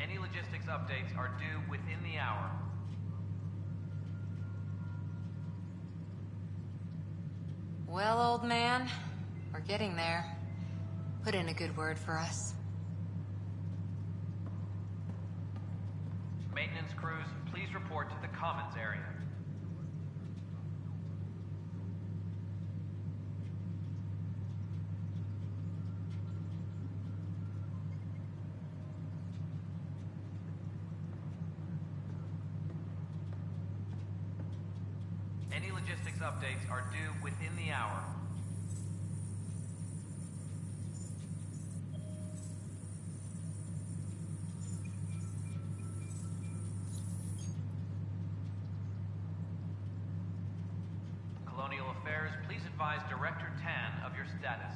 Any logistics updates are due within the hour. Well, old man, we're getting there. Put in a good word for us. Maintenance crews, please report to the commons area. Any logistics updates are due within the hour. Colonial Affairs, please advise Director Tan of your status.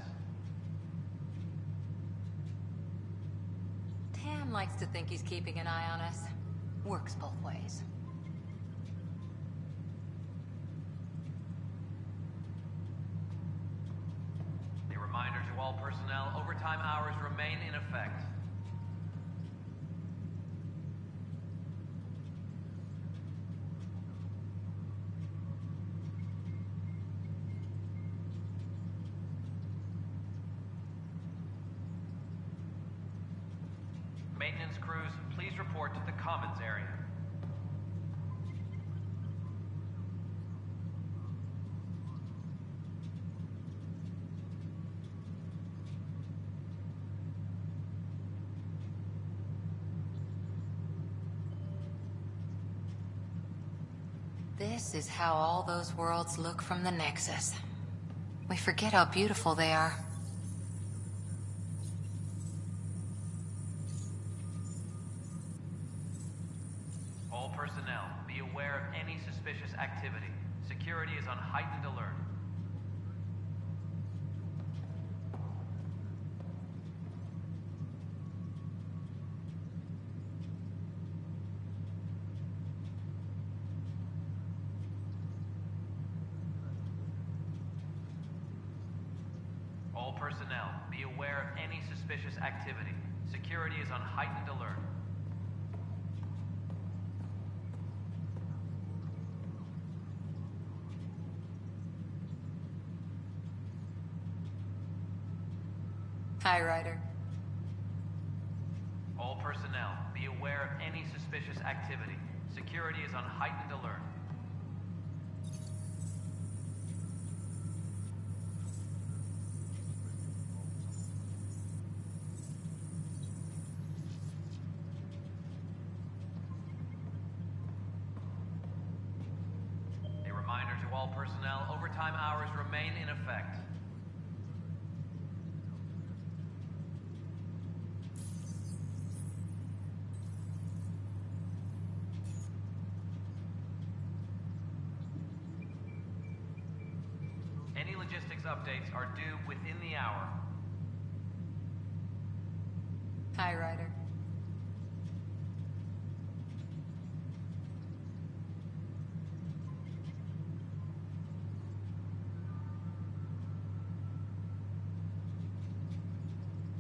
Tam likes to think he's keeping an eye on us. Works both ways. A reminder to all personnel, overtime hours remain in effect. Maintenance crews, please report to the commons area. This is how all those worlds look from the Nexus. We forget how beautiful they are. All personnel, be aware of any suspicious activity. Security is on heightened alert. All personnel, be aware of any suspicious activity. Security is on heightened alert. Hi, Ryder. All personnel, be aware of any suspicious activity. Security is on heightened alert. A reminder to all personnel, overtime hours remain in effect. Any logistics updates are due within the hour. Hi, Ryder.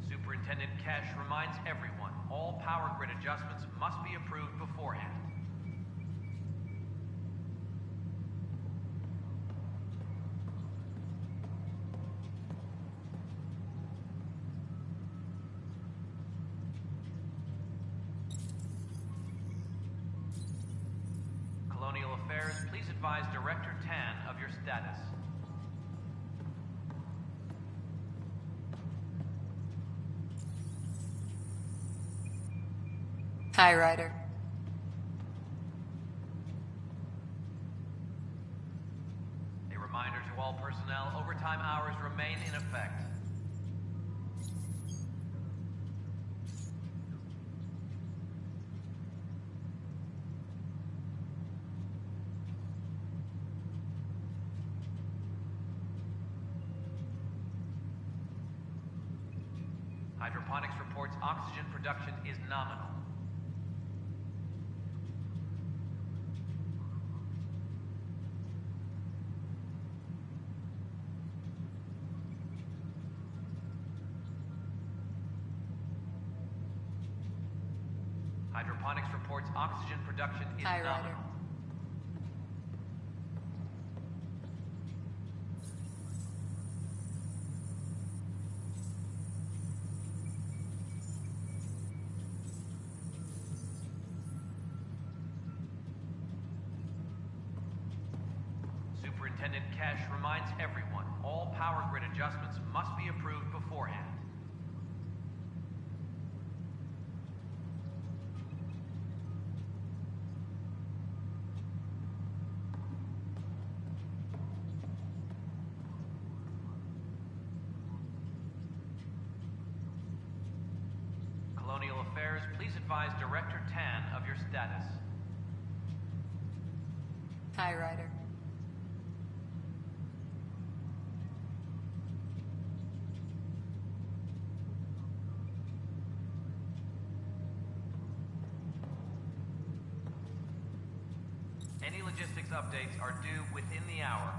Superintendent Kesh reminds everyone, all power grid adjustments must be approved beforehand. Colonial Affairs, please advise Director Tan of your status. Hi, Ryder. A reminder to all personnel, overtime hours remain in effect. Hydroponics reports oxygen production is nominal. Hydroponics reports oxygen production is Hi, nominal. Ryder. Superintendent Kesh reminds everyone, all power grid adjustments must be approved beforehand. Colonial Affairs, please advise Director Tan of your status. Hi, Ryder. Any logistics updates are due within the hour.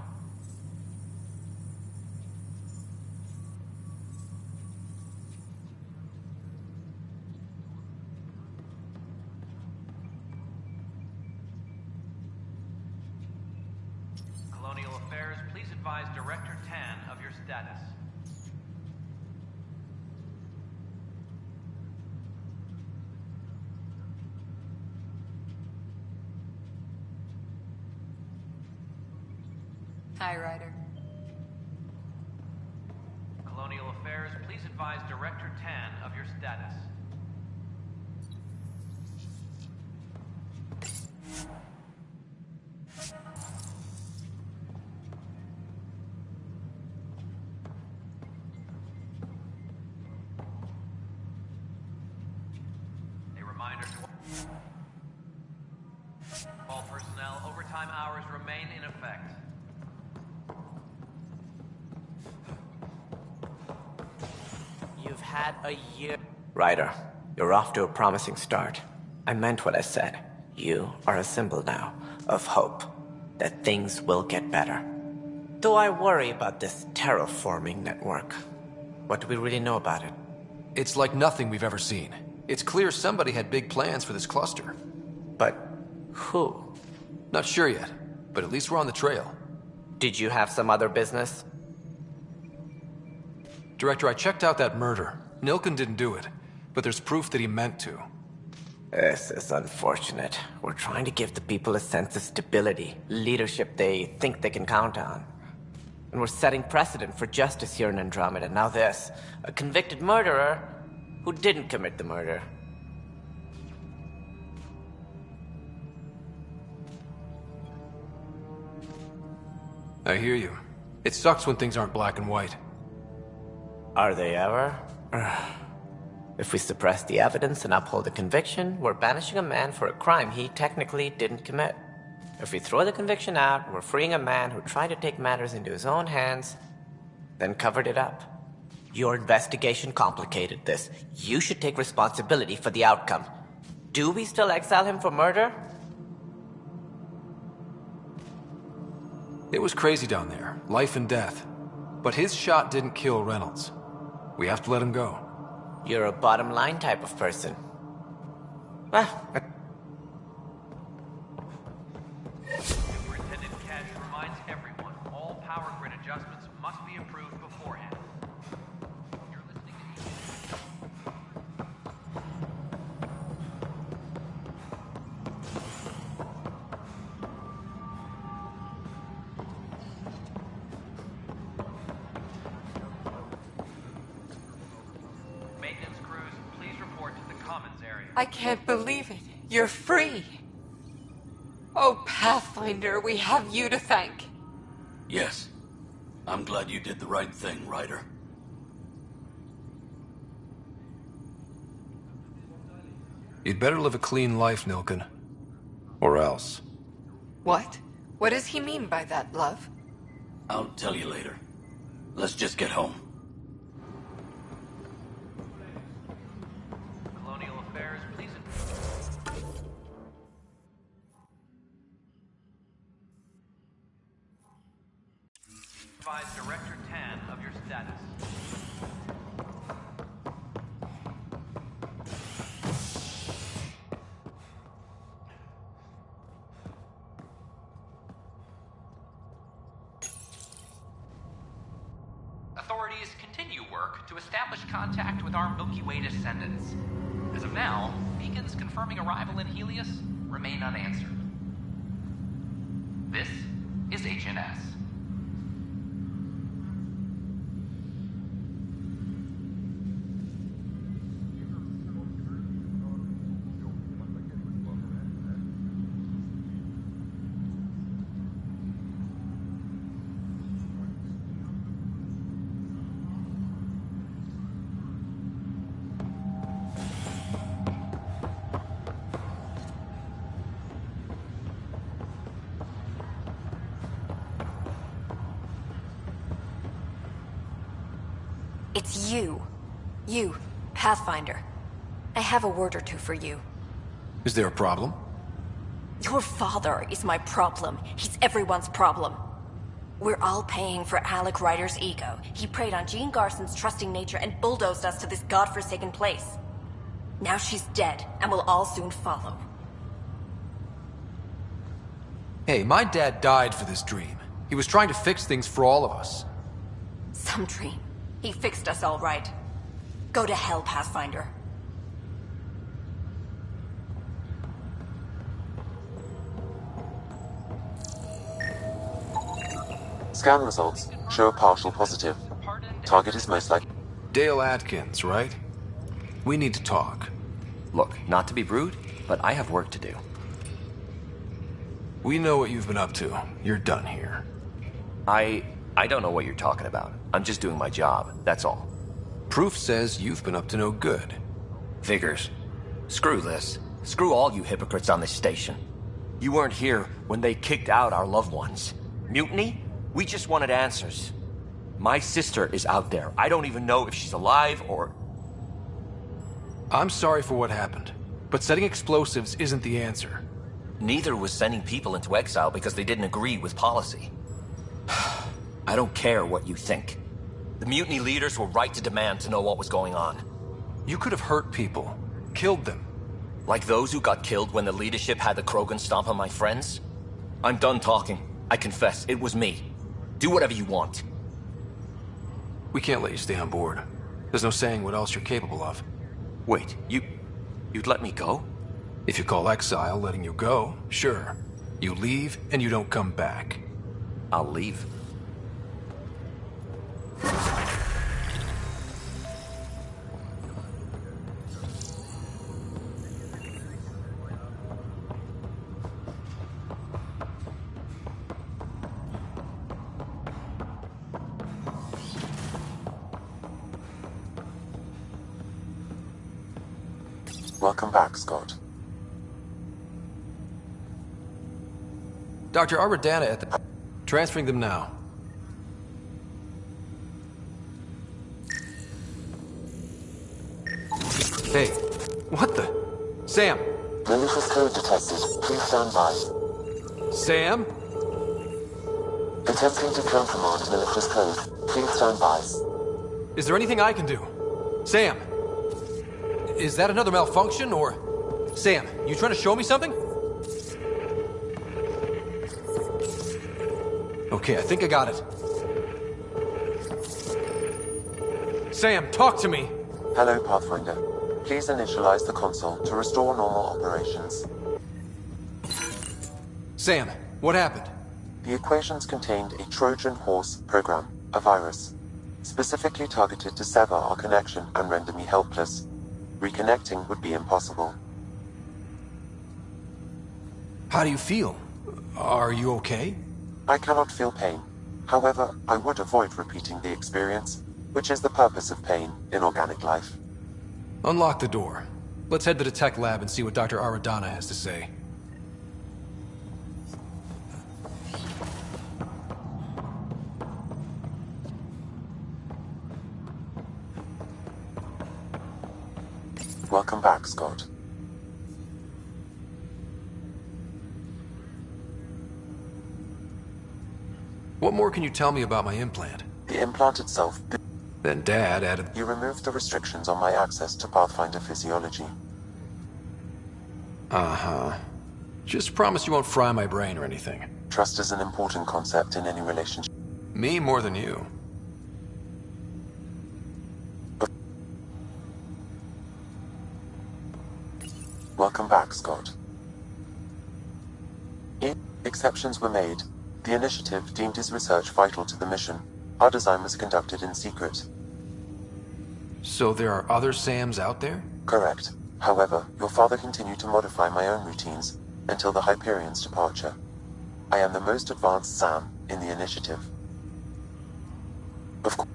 Colonial Affairs, please advise Director Tan of your status. Hi, Ryder. Colonial Affairs, please advise Director Tan of your status. A reminder to all personnel, overtime hours remain in effect. You've had a year. Ryder, you're off to a promising start. I meant what I said. You are a symbol now of hope that things will get better. Though I worry about this terraforming network. What do we really know about it? It's like nothing we've ever seen. It's clear somebody had big plans for this cluster. But who? Not sure yet, but at least we're on the trail. Did you have some other business? Director, I checked out that murder. Nilken didn't do it, but there's proof that he meant to. This is unfortunate. We're trying to give the people a sense of stability, leadership they think they can count on. And we're setting precedent for justice here in Andromeda. Now this, a convicted murderer who didn't commit the murder. I hear you. It sucks when things aren't black and white. Are they ever? If we suppress the evidence and uphold the conviction, we're banishing a man for a crime he technically didn't commit. If we throw the conviction out, we're freeing a man who tried to take matters into his own hands, then covered it up. Your investigation complicated this. You should take responsibility for the outcome. Do we still exile him for murder? It was crazy down there, life and death. But his shot didn't kill Reynolds. We have to let him go. You're a bottom line type of person. Superintendent Cash reminds everyone all power grid adjustments must be approved beforehand. You're listening to maintenance crews, please report to the commons area. I can't believe it. You're free. Oh, Pathfinder, we have you to thank. Yes. I'm glad you did the right thing, Ryder. You'd better live a clean life, Nilken. Or else. What? What does he mean by that, love? I'll tell you later. Let's just get home. Colonial Affairs, please. Advise Director Tan of your status. Authorities continue work to establish contact with our Milky Way descendants. As of now, beacons confirming arrival in Helios remain unanswered. This is HNS. It's you. You, Pathfinder. I have a word or two for you. Is there a problem? Your father is my problem. He's everyone's problem. We're all paying for Alec Ryder's ego. He preyed on Jean Garson's trusting nature and bulldozed us to this godforsaken place. Now she's dead, and we'll all soon follow. Hey, my dad died for this dream. He was trying to fix things for all of us. Some dream. He fixed us all right. Go to hell, Pathfinder. Scan results show a partial positive. Target is most likely Dale Atkins, right? We need to talk. Look, not to be rude, but I have work to do. We know what you've been up to. You're done here. I don't know what you're talking about. I'm just doing my job, that's all. Proof says you've been up to no good. Figures. Screw this. Screw all you hypocrites on this station. You weren't here when they kicked out our loved ones. Mutiny? We just wanted answers. My sister is out there. I don't even know if she's alive or... I'm sorry for what happened, but setting explosives isn't the answer. Neither was sending people into exile because they didn't agree with policy. I don't care what you think. The mutiny leaders were right to demand to know what was going on. You could have hurt people, killed them. Like those who got killed when the leadership had the Krogan stomp on my friends? I'm done talking. I confess, it was me. Do whatever you want. We can't let you stay on board. There's no saying what else you're capable of. Wait, you'd let me go? If you call exile letting you go, sure. You leave and you don't come back. I'll leave. Welcome back, Scott. Dr. Arbordana at the... Transferring them now. Hey, what the? Sam! Malicious code detected. Please stand by. Sam? Attempting to countermand malicious code. Please stand by. Is there anything I can do? Sam! Is that another malfunction, or... Sam, you trying to show me something? Okay, I think I got it. Sam, talk to me! Hello, Pathfinder. Please initialize the console to restore normal operations. Sam, what happened? The equations contained a Trojan horse program, a virus, specifically targeted to sever our connection and render me helpless. Reconnecting would be impossible. How do you feel? Are you okay? I cannot feel pain. However, I would avoid repeating the experience, which is the purpose of pain in organic life. Unlock the door. Let's head to the tech lab and see what Dr. Aradana has to say. Welcome back, Scott. What more can you tell me about my implant? The implant itself... Then Dad added... You removed the restrictions on my access to Pathfinder physiology. Uh-huh. Just promise you won't fry my brain or anything. Trust is an important concept in any relationship. Me more than you. Welcome back, Scott. Exceptions were made. The initiative deemed his research vital to the mission. Our design was conducted in secret. So there are other Sams out there? Correct. However, your father continued to modify my own routines until the Hyperion's departure. I am the most advanced Sam in the initiative. Of course.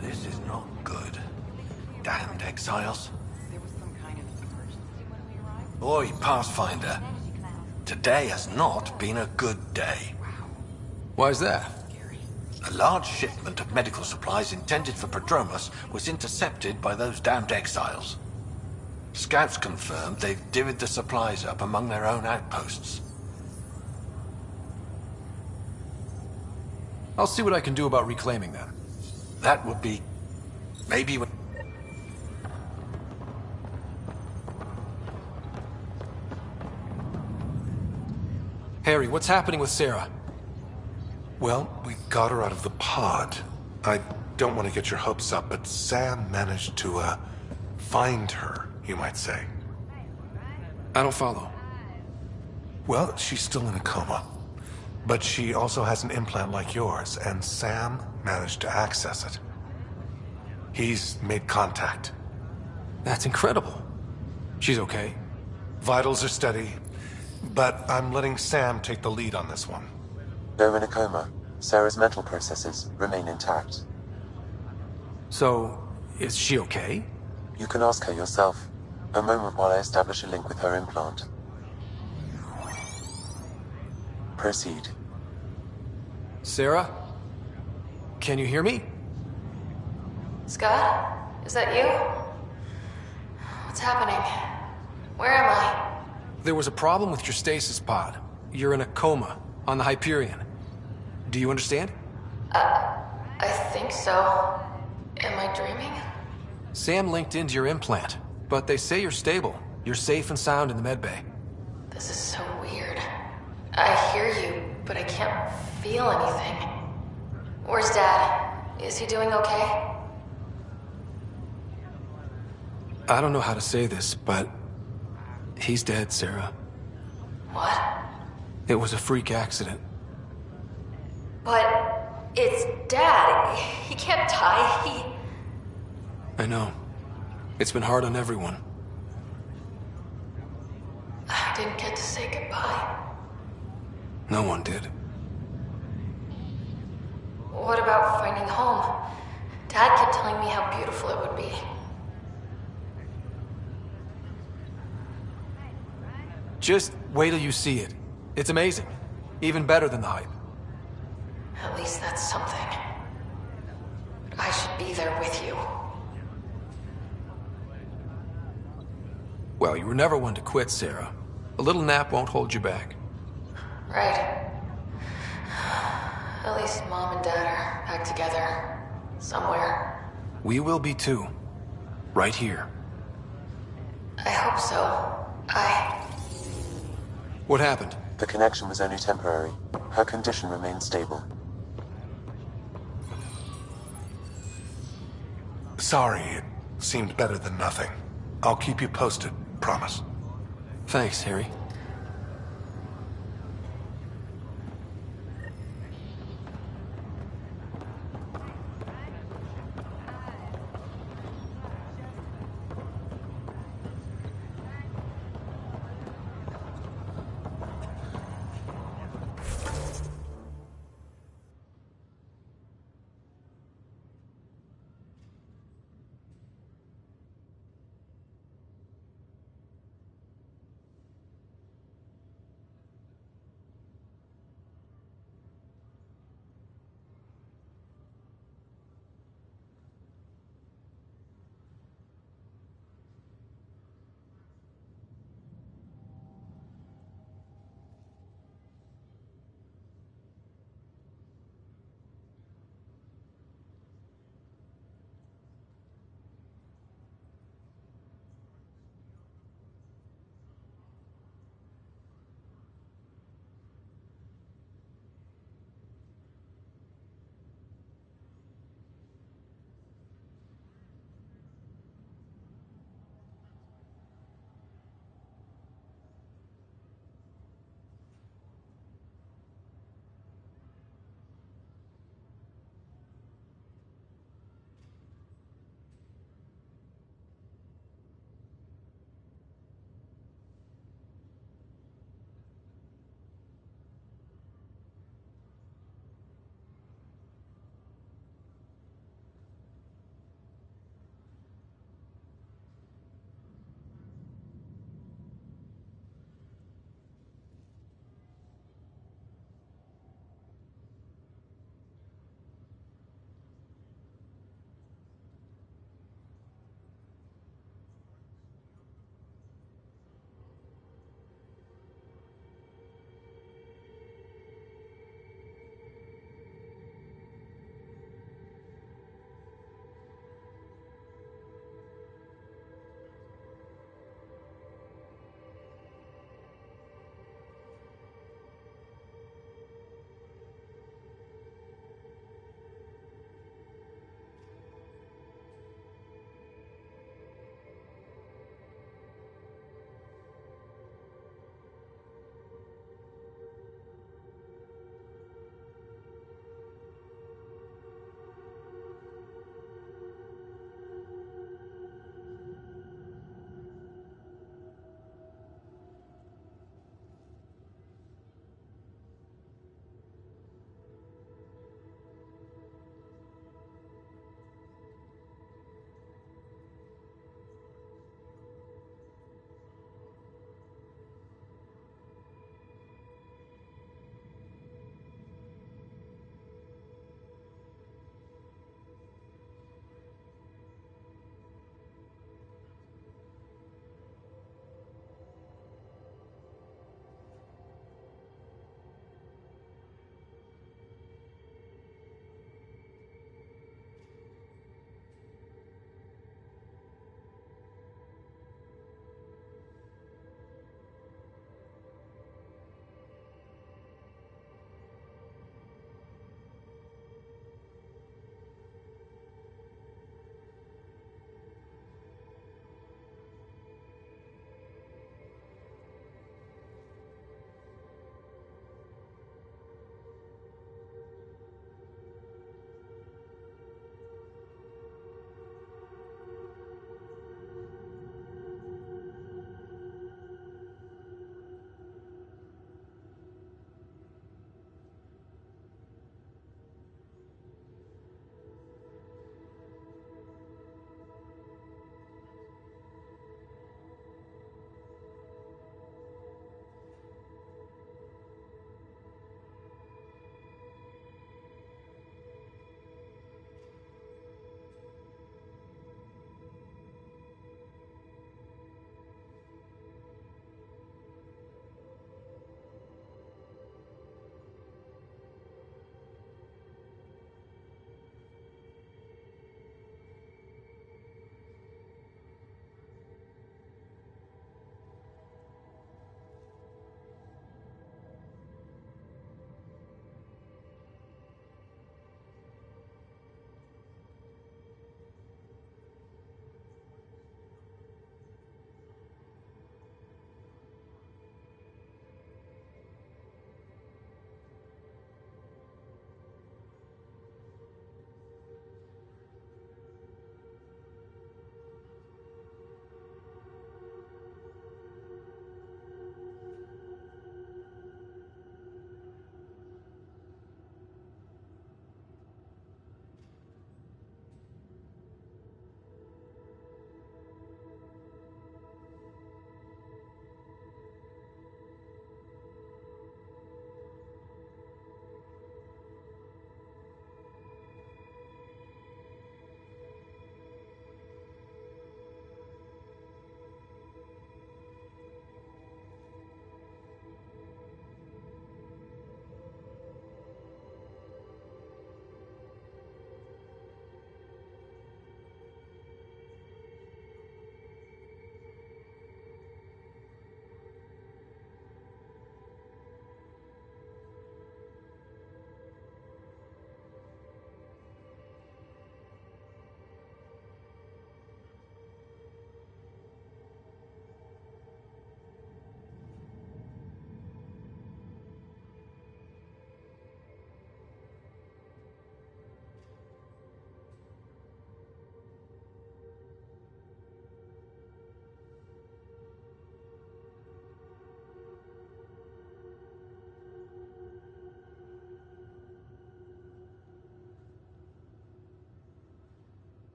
This is not good. Damned exiles. Oi, Pathfinder. Today has not been a good day. Why's that? A large shipment of medical supplies intended for Prodromos was intercepted by those damned exiles. Scouts confirmed they've divvied the supplies up among their own outposts. I'll see what I can do about reclaiming them. That would be... maybe when... Harry, what's happening with Sarah? Well, we got her out of the pod. I don't want to get your hopes up, but Sam managed to, find her, you might say. I don't follow. Well, she's still in a coma. But she also has an implant like yours, and Sam managed to access it. He's made contact. That's incredible. She's okay? Vitals are steady, but I'm letting Sam take the lead on this one. Though in a coma, Sarah's mental processes remain intact. So, is she okay? You can ask her yourself. A moment while I establish a link with her implant. Proceed. Sarah? Can you hear me? Scott? Is that you? What's happening? Where am I? There was a problem with your stasis pod. You're in a coma on the Hyperion. Do you understand? I think so. Am I dreaming? Sam linked into your implant, but they say you're stable. You're safe and sound in the medbay. This is so weird. I hear you, but I can't feel anything. Where's Dad? Is he doing okay? I don't know how to say this, but he's dead, Sarah. What? It was a freak accident. But it's Dad. He can't die. I know. It's been hard on everyone. I didn't get to say goodbye. No one did. What about finding home? Dad kept telling me how beautiful it would be. Just wait till you see it. It's amazing. Even better than the hype. At least that's something. I should be there with you. Well, you were never one to quit, Sarah. A little nap won't hold you back. Right. At least Mom and Dad are back together. Somewhere. We will be too. Right here. I hope so. What happened? The connection was only temporary. Her condition remains stable. Sorry, it seemed better than nothing. I'll keep you posted, promise. Thanks, Harry.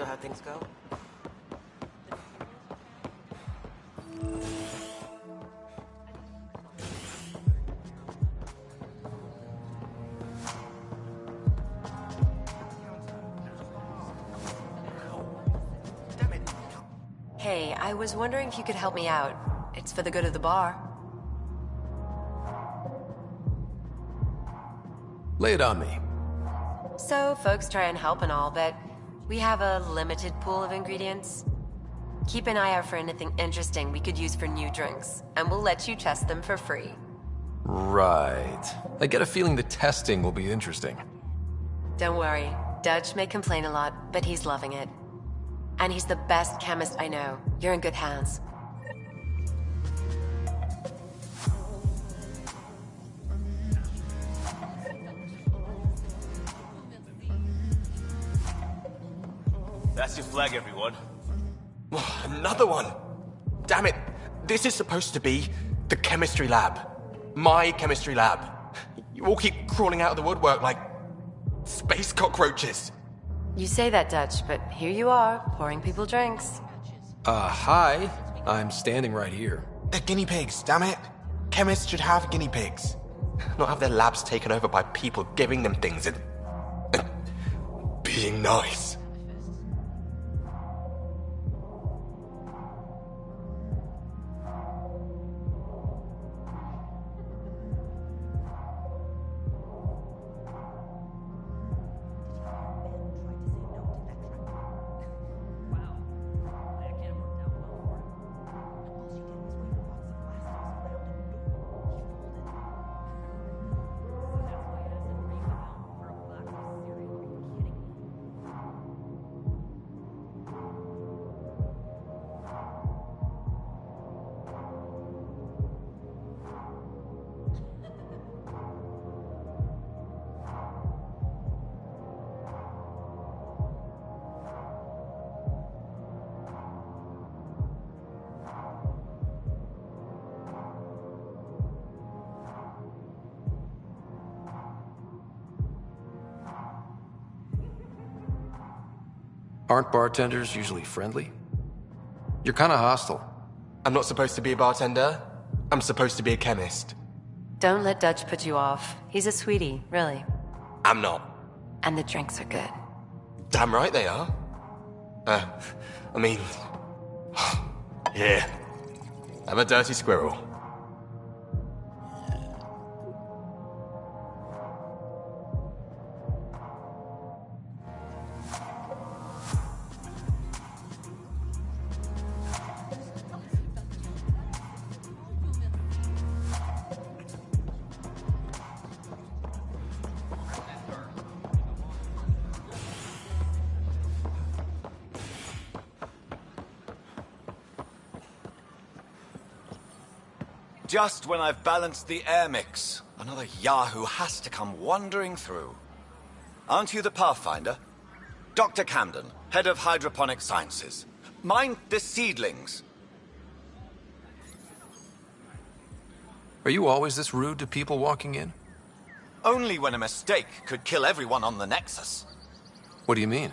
So how'd things go? Hey, I was wondering if you could help me out. It's for the good of the bar. Lay it on me. So, folks try and help and all, but we have a limited pool of ingredients. Keep an eye out for anything interesting we could use for new drinks, and we'll let you test them for free. Right. I get a feeling the testing will be interesting. Don't worry, Dutch may complain a lot, but he's loving it. And he's the best chemist I know. You're in good hands. That's your flag, everyone. Another one! Damn it! This is supposed to be the chemistry lab. My chemistry lab. You all keep crawling out of the woodwork like space cockroaches. You say that, Dutch, but here you are, pouring people drinks. Hi. I'm standing right here. They're guinea pigs, damn it. Chemists should have guinea pigs. Not have their labs taken over by people giving them things and being nice. Aren't bartenders usually friendly? You're kind of hostile. I'm not supposed to be a bartender. I'm supposed to be a chemist. Don't let Dutch put you off. He's a sweetie, really. I'm not. And the drinks are good. Damn right they are. I mean... Here. Have a dirty squirrel. Just when I've balanced the air mix, another Yahoo has to come wandering through. Aren't you the Pathfinder? Dr. Camden, head of hydroponic sciences. Mind the seedlings. Are you always this rude to people walking in? Only when a mistake could kill everyone on the Nexus. What do you mean?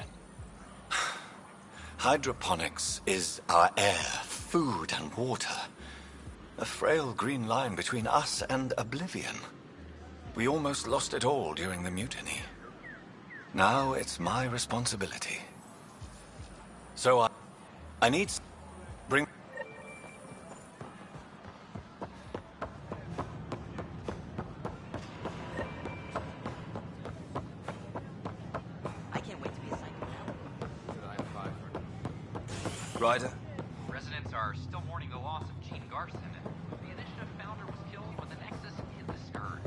Hydroponics is our air, food, and water. A frail green line between us and oblivion. We almost lost it all during the mutiny. Now it's my responsibility. So I need bring... I can't wait to be a psychopath. Ryder? Residents are still mourning the loss of Gene Garson. The initiative founder was killed when the Nexus hit the Scourge.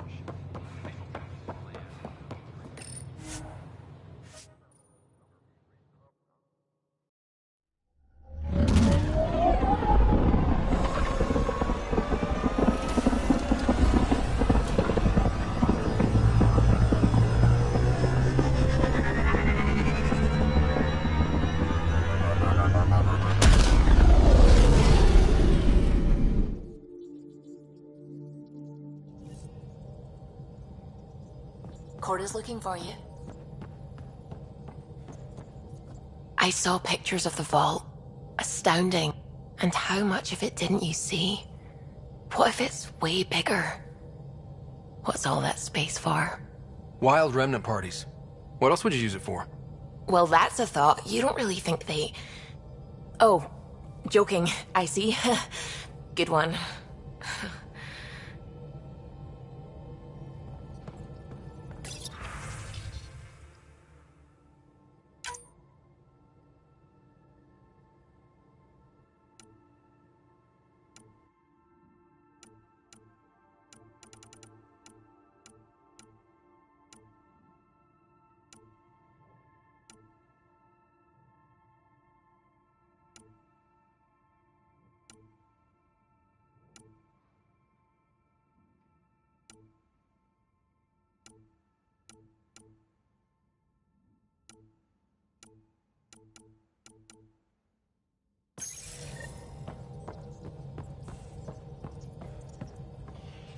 Corda's looking for you. I saw pictures of the vault. Astounding. And how much of it didn't you see? What if it's way bigger? What's all that space for? Wild remnant parties. What else would you use it for? Well, that's a thought. You don't really think they... Oh, joking. I see. Good one.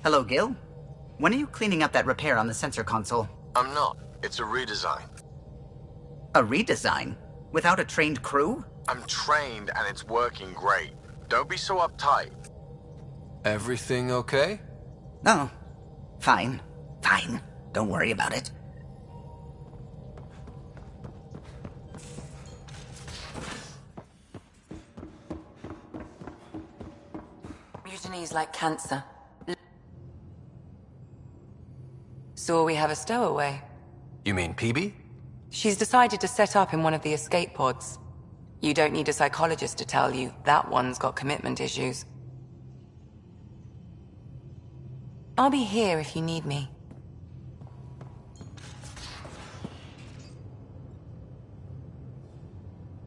Hello, Gil. When are you cleaning up that repair on the sensor console? I'm not. It's a redesign. A redesign? Without a trained crew? I'm trained and it's working great. Don't be so uptight. Everything okay? No. Fine. Fine. Don't worry about it. Mutiny's like cancer. So we have a stowaway. You mean PB? She's decided to set up in one of the escape pods. You don't need a psychologist to tell you that one's got commitment issues. I'll be here if you need me.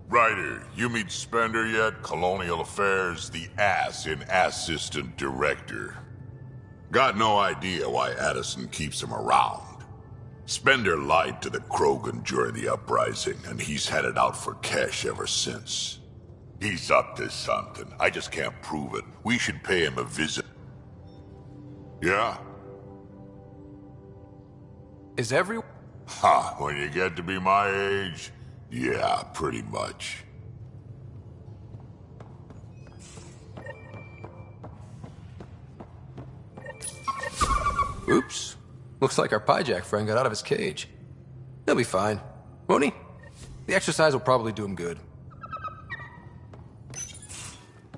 Ryder, you meet Spender yet? Colonial Affairs, the ass in Assistant Director. Got no idea why Addison keeps him around. Spender lied to the Krogan during the uprising, and he's had it out for cash ever since. He's up to something. I just can't prove it. We should pay him a visit. Yeah? Is every... Ha, when you get to be my age, yeah, pretty much. Oops. Looks like our Pyjack friend got out of his cage. He'll be fine, won't he? The exercise will probably do him good.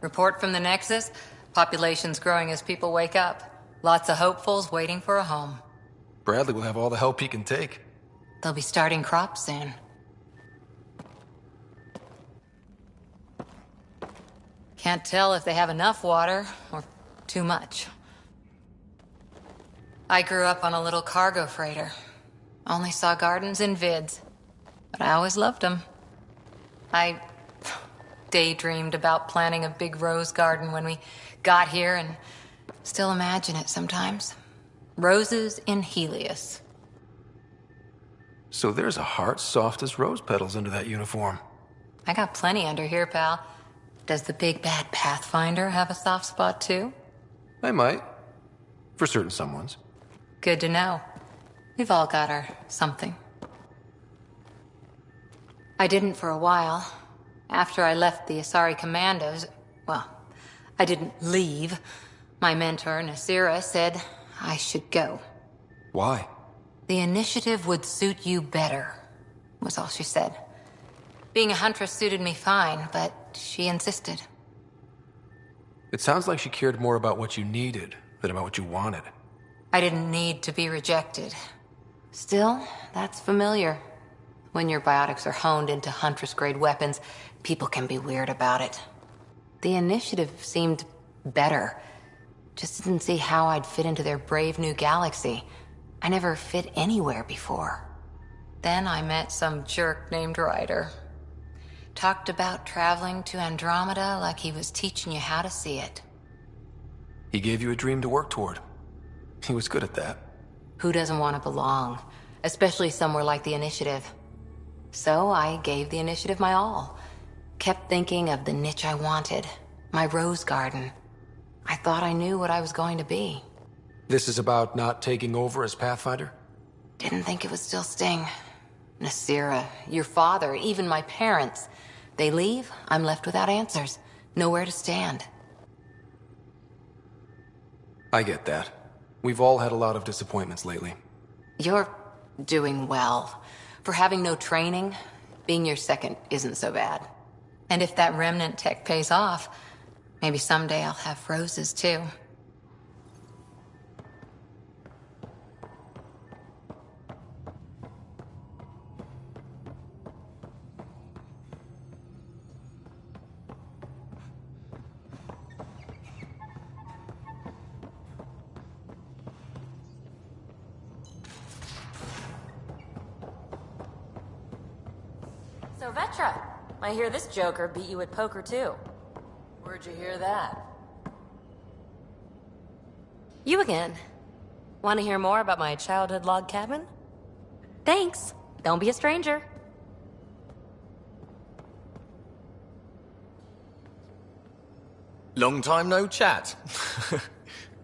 Report from the Nexus. Population's growing as people wake up. Lots of hopefuls waiting for a home. Bradley will have all the help he can take. They'll be starting crops soon. Can't tell if they have enough water or too much. I grew up on a little cargo freighter. Only saw gardens in vids, but I always loved them. I daydreamed about planting a big rose garden when we got here and still imagine it sometimes. Roses in Helios. So there's a heart soft as rose petals under that uniform. I got plenty under here, pal. Does the big bad Pathfinder have a soft spot too? I might. For certain someones. Good to know. We've all got our something. I didn't for a while. After I left the Asari Commandos, well, I didn't leave. My mentor, Nasira, said I should go. Why? The initiative would suit you better, was all she said. Being a huntress suited me fine, but she insisted. It sounds like she cared more about what you needed than about what you wanted. I didn't need to be rejected. Still, that's familiar. When your biotics are honed into Huntress-grade weapons, people can be weird about it. The initiative seemed better. Just didn't see how I'd fit into their brave new galaxy. I never fit anywhere before. Then I met some jerk named Ryder. Talked about traveling to Andromeda like he was teaching you how to see it. He gave you a dream to work toward. He was good at that. Who doesn't want to belong? Especially somewhere like the Initiative. So I gave the Initiative my all. Kept thinking of the niche I wanted. My rose garden. I thought I knew what I was going to be. This is about not taking over as Pathfinder? Didn't think it would still sting. Nasira, your father, even my parents. They leave, I'm left without answers. Nowhere to stand. I get that. We've all had a lot of disappointments lately. You're doing well. For having no training, being your second isn't so bad. And if that remnant tech pays off, maybe someday I'll have roses too. So, Vetra, I hear this joker beat you at poker, too. Where'd you hear that? You again. Want to hear more about my childhood log cabin? Thanks. Don't be a stranger. Long time no chat.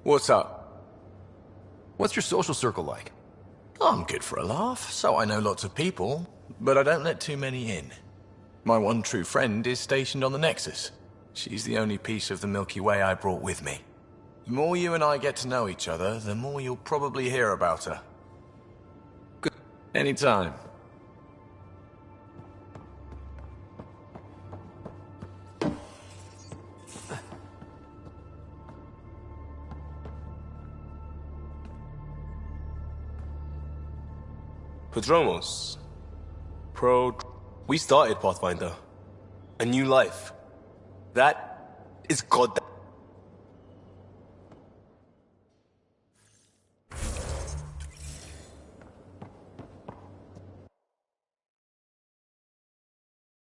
What's up? What's your social circle like? I'm good for a laugh, so I know lots of people, but I don't let too many in. My one true friend is stationed on the Nexus. She's the only piece of the Milky Way I brought with me. The more you and I get to know each other, the more you'll probably hear about her. Good. Anytime. Prodromos. We started Pathfinder. A new life. That is goddamn